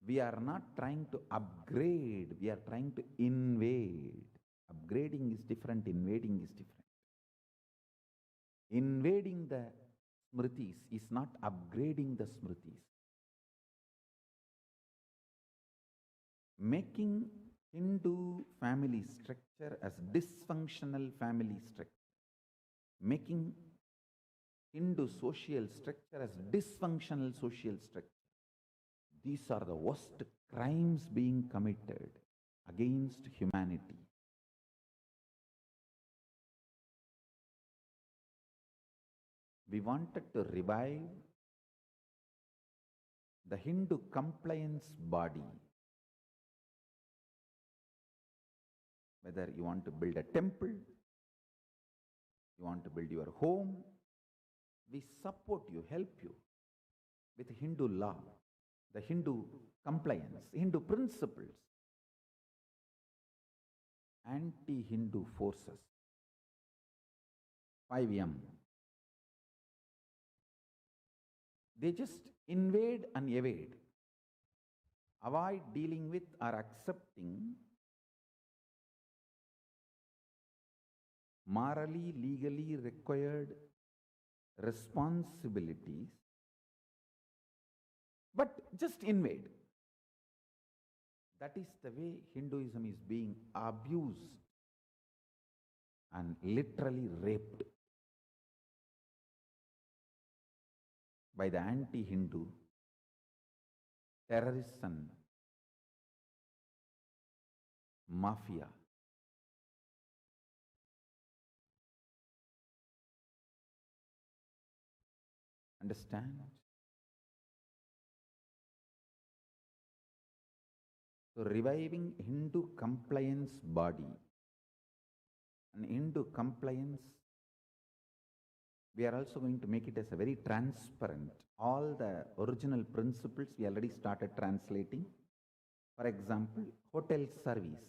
we are not trying to upgrade, we are trying to invade. Upgrading is different, invading is different. Invading the Smritis is not upgrading the Smritis. Making Hindu family structure as dysfunctional family structure, making Hindu social structure as dysfunctional social structure. These are the worst crimes being committed against humanity. We wanted to revive the Hindu compliance body. Whether you want to build a temple, you want to build your home, we support you, help you with Hindu law, the Hindu compliance, Hindu principles. Anti-Hindu forces, 5M, they just invade and evade, avoid dealing with or accepting morally, legally required responsibilities, but just invade. That is the way Hinduism is being abused and literally raped by the anti-Hindu terrorists and mafia. Understand? So reviving Hindu compliance body and Hindu compliance, we are also going to make it as a very transparent. All the original principles we already started translating. For example, hotel service.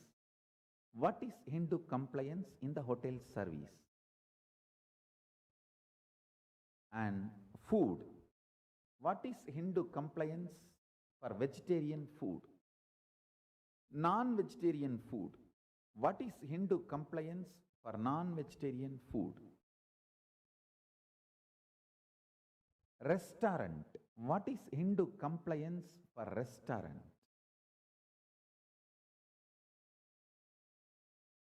What is Hindu compliance in the hotel service? And food. What is Hindu compliance for vegetarian food? Non-vegetarian food. What is Hindu compliance for non-vegetarian food? Restaurant. What is Hindu compliance for restaurant?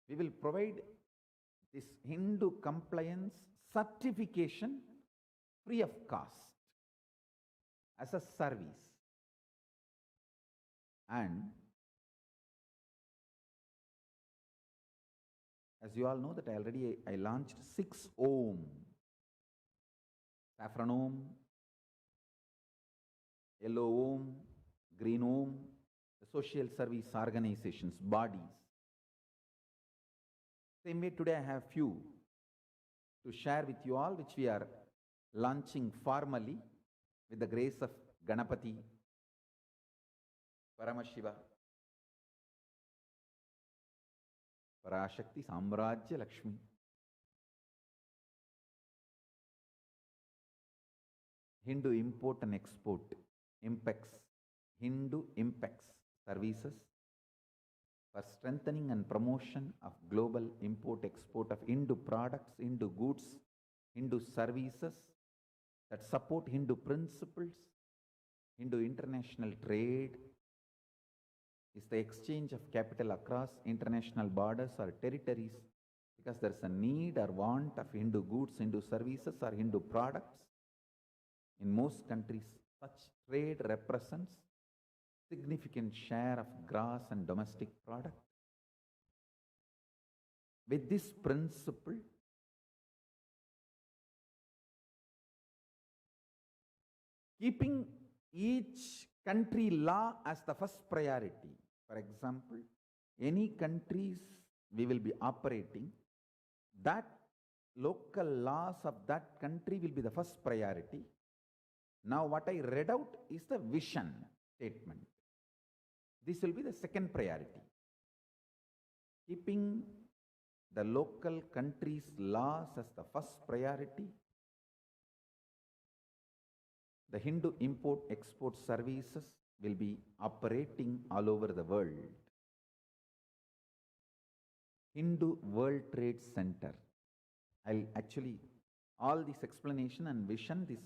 We will provide this Hindu compliance certification free of cost as a service. And as you all know that I launched 6 Om. Saffron Om, Yellow Om, Green Om, the social service organizations, bodies. Same way today I have few to share with you all, which we are launching formally with the grace of Ganapati, Paramashiva, Parashakti, Samrajya Lakshmi. Hindu import and export, IMPEX, Hindu IMPEX services for strengthening and promotion of global import-export of Hindu products, Hindu goods, Hindu services that support Hindu principles, Hindu international trade, is the exchange of capital across international borders or territories, because there is a need or want of Hindu goods, Hindu services or Hindu products. In most countries, such trade represents significant share of gross and domestic product. With this principle, keeping each country law as the first priority. For example, any countries we will be operating, that local laws of that country will be the first priority. Now what I read out is the vision statement. This will be the second priority. Keeping the local country's laws as the first priority, the Hindu import-export services will be operating all over the world. Hindu World Trade Center. I'll actually, all this explanation and vision, this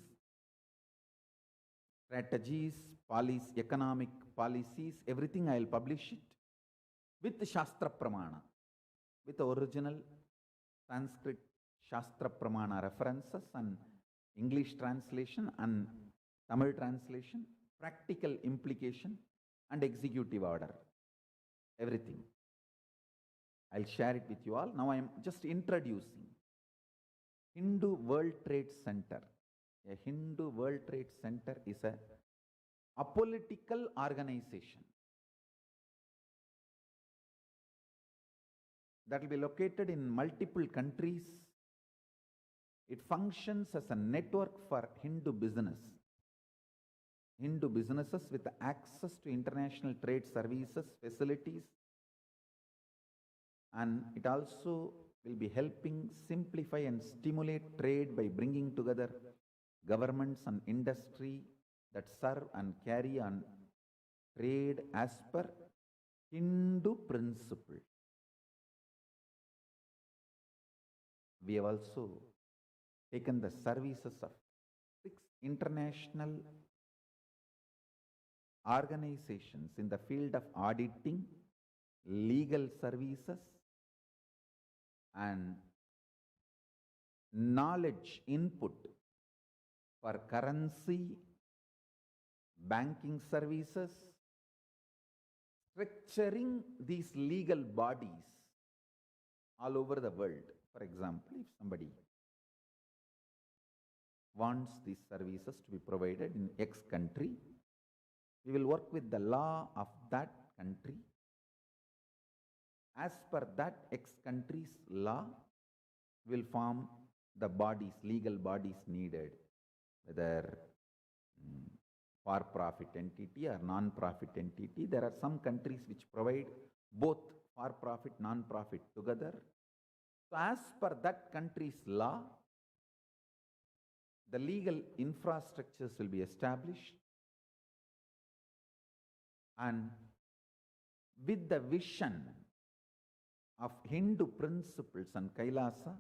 strategies, policies, economic policies, everything I will publish it with the Shastra Pramana, with the original Sanskrit Shastra Pramana references and English translation and Tamil translation, practical implication and executive order, everything. I'll share it with you all. Now I am just introducing Hindu World Trade Center. A Hindu World Trade Center is a apolitical organization that will be located in multiple countries It functions as a network for Hindu businesses with access to international trade services, facilities, and it also will be helping simplify and stimulate trade by bringing together governments and industry that serve and carry on trade as per Hindu principle. We have also taken the services of 6 international organizations in the field of auditing, legal services, and knowledge input for currency, banking services, structuring these legal bodies all over the world. For example, if somebody wants these services to be provided in X country, we will work with the law of that country. As per that X country's law, we will form the bodies, legal bodies needed, whether for-profit entity or non-profit entity. There are some countries which provide both for-profit, non-profit together. So as per that country's law, the legal infrastructures will be established, and with the vision of Hindu principles and Kailasa,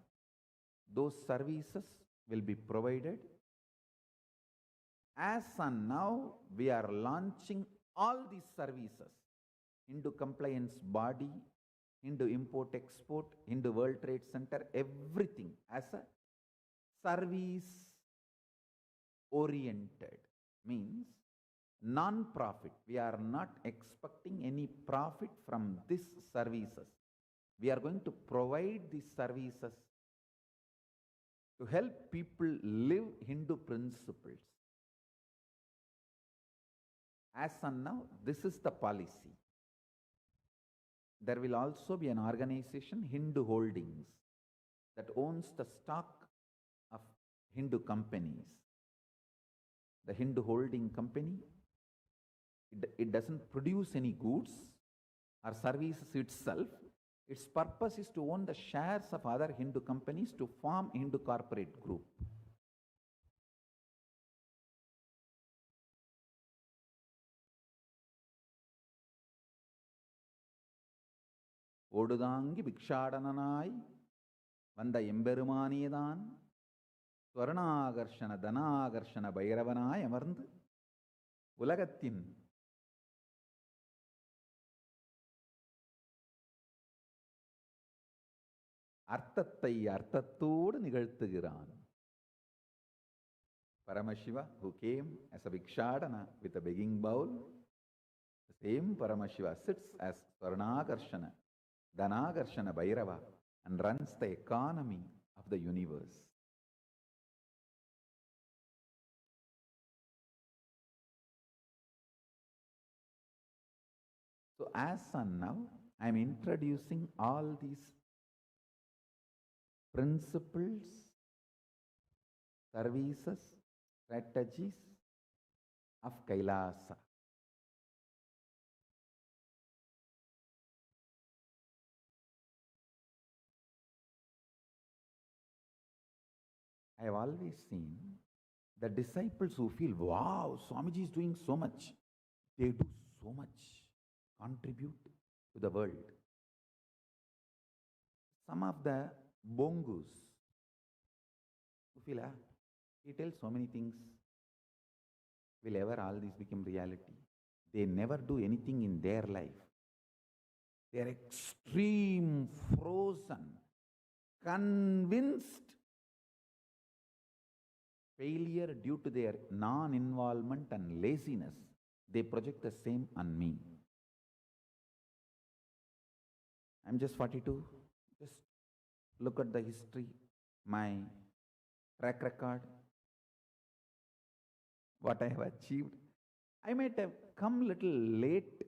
those services will be provided. As and now, we are launching all these services: Hindu compliance body, Hindu import-export, Hindu World Trade Center, everything as a service-oriented, means non-profit. We are not expecting any profit from these services. We are going to provide these services to help people live Hindu principles. As and now, this is the policy. There will also be an organization, Hindu Holdings, that owns the stock of Hindu companies. The Hindu holding company, it doesn't produce any goods or services itself. Its purpose is to own the shares of other Hindu companies to form Hindu corporate group. ஓடுதாங்கி பிக்ஷாடனாய் வந்த எம்பெருமானியதான் ஸ்வர்ணாகர்ஷண தனாகர்ஷண பைரவனாய் அமர்ந்து உலகத்தின் அர்த்தத்தை அர்த்தத்தோடு நிகழ்த்துகிறான். Paramashiva, who came as a bhikshadana with a begging bowl, the same Paramashiva sits as Swarnakarshana, Dhanakarshana Bhairava, and runs the economy of the universe. So as and now, I am introducing all these principles, services, strategies of Kailasa. I have always seen the disciples who feel, wow, Swamiji is doing so much. They do so much, contribute to the world. Some of the bongus who feel, he tells so many things. Will ever all these become reality? They never do anything in their life. They are extreme, frozen, convinced failure due to their non-involvement and laziness. They project the same on me. I'm just 42. Just look at the history, my track record, what I have achieved. I might have come little late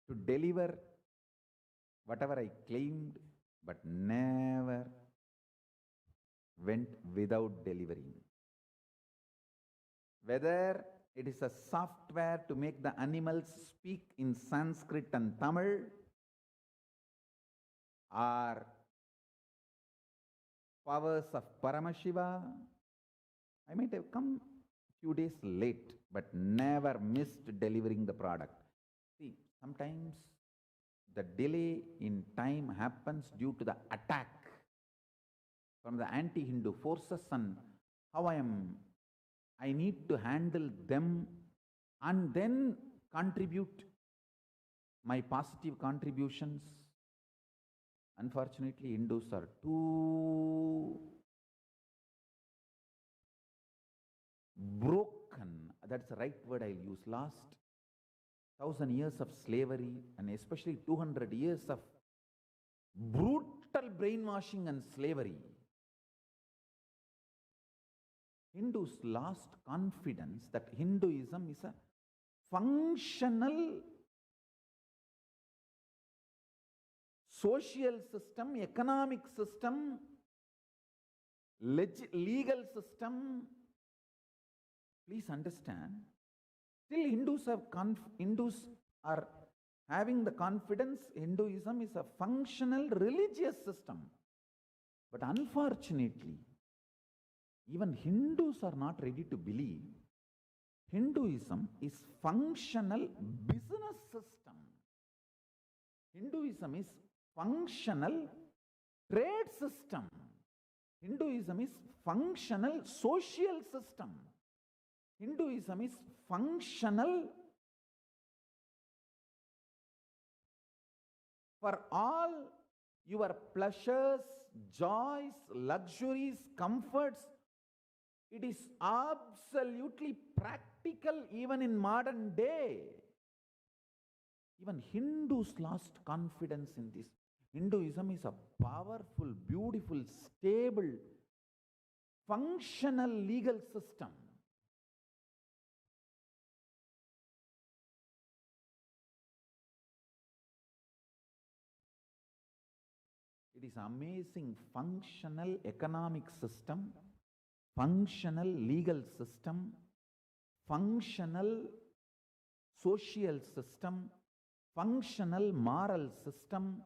to deliver whatever I claimed, but never went without delivering. Whether it is a software to make the animals speak in Sanskrit and Tamil, or powers of Paramashiva, I might have come a few days late, but never missed delivering the product. See, sometimes the delay in time happens due to the attack from the anti-Hindu forces, and how I need to handle them and then contribute my positive contributions. Unfortunately, Hindus are too broken. That's the right word I'll use. Last 1,000 years of slavery, and especially 200 years of brutal brainwashing and slavery. Hindus lost confidence that Hinduism is a functional social system, economic system, legal system. Please understand, still Hindus are having the confidence Hinduism is a functional religious system. But unfortunately, even Hindus are not ready to believe Hinduism is functional business system. Hinduism is functional trade system. Hinduism is functional social system. Hinduism is functional for all your pleasures, joys, luxuries, comforts. It is absolutely practical even in modern day. Even Hindus lost confidence in this. Hinduism is a powerful, beautiful, stable, functional legal system. It is amazing functional economic system, functional legal system, functional social system, functional moral system.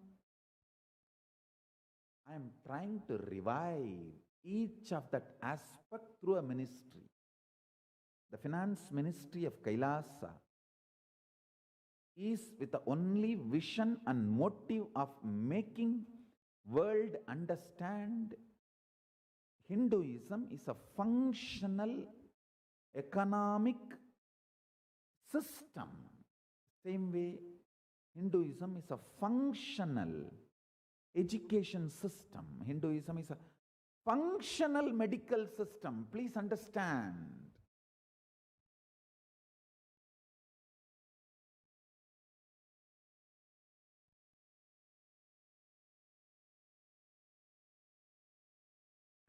I am trying to revive each of that aspect through a ministry. The finance ministry of KAILASA is with the only vision and motive of making world understand Hinduism is a functional economic system. Same way, Hinduism is a functional education system. Hinduism is a functional medical system. Please understand.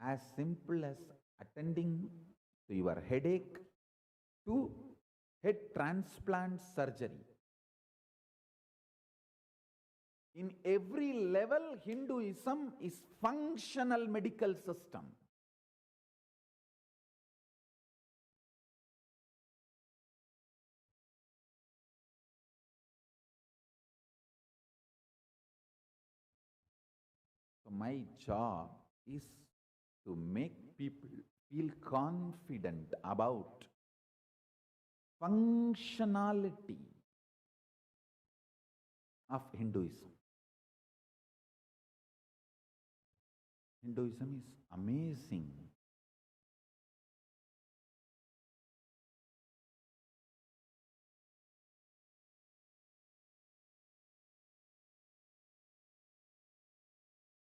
As simple as attending to your headache to head transplant surgery. In every level, Hinduism is functional medical system. So my job is to make people feel confident about functionality of Hinduism. Hinduism is amazing.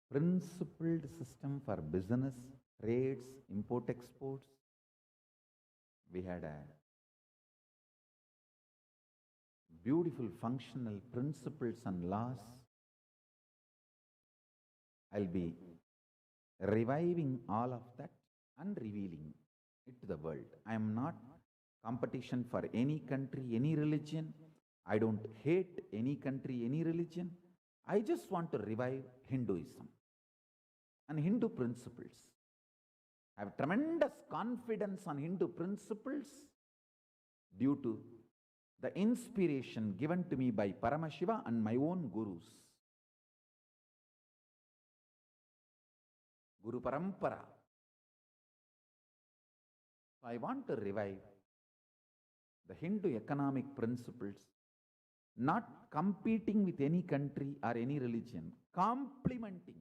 Principled system for business, trades, import, exports. We had a beautiful functional principles and laws. I'll be reviving all of that and revealing it to the world. I am not competition for any country, any religion. I don't hate any country, any religion. I just want to revive Hinduism and Hindu principles. I have tremendous confidence on Hindu principles due to the inspiration given to me by Paramashiva and my own gurus. Guru Parampara. So I want to revive the Hindu economic principles, not competing with any country or any religion, complementing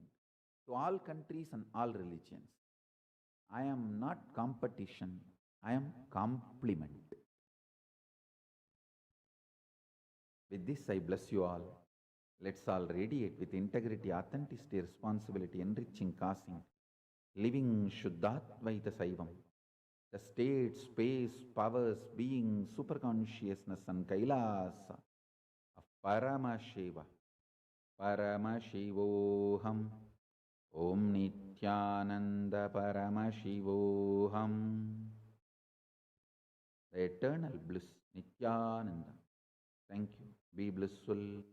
to all countries and all religions. I am not competition, I am complement. With this, I bless you all. Let's all radiate with integrity, authenticity, responsibility, enriching, causing, living Shuddhatvaita Saivam. The state, space, powers, being, superconsciousness and Kailasa of Paramashiva. Paramashivoham. Om Nithyananda Paramashivoham. The eternal bliss, Nithyananda. Thank you. Be blissful.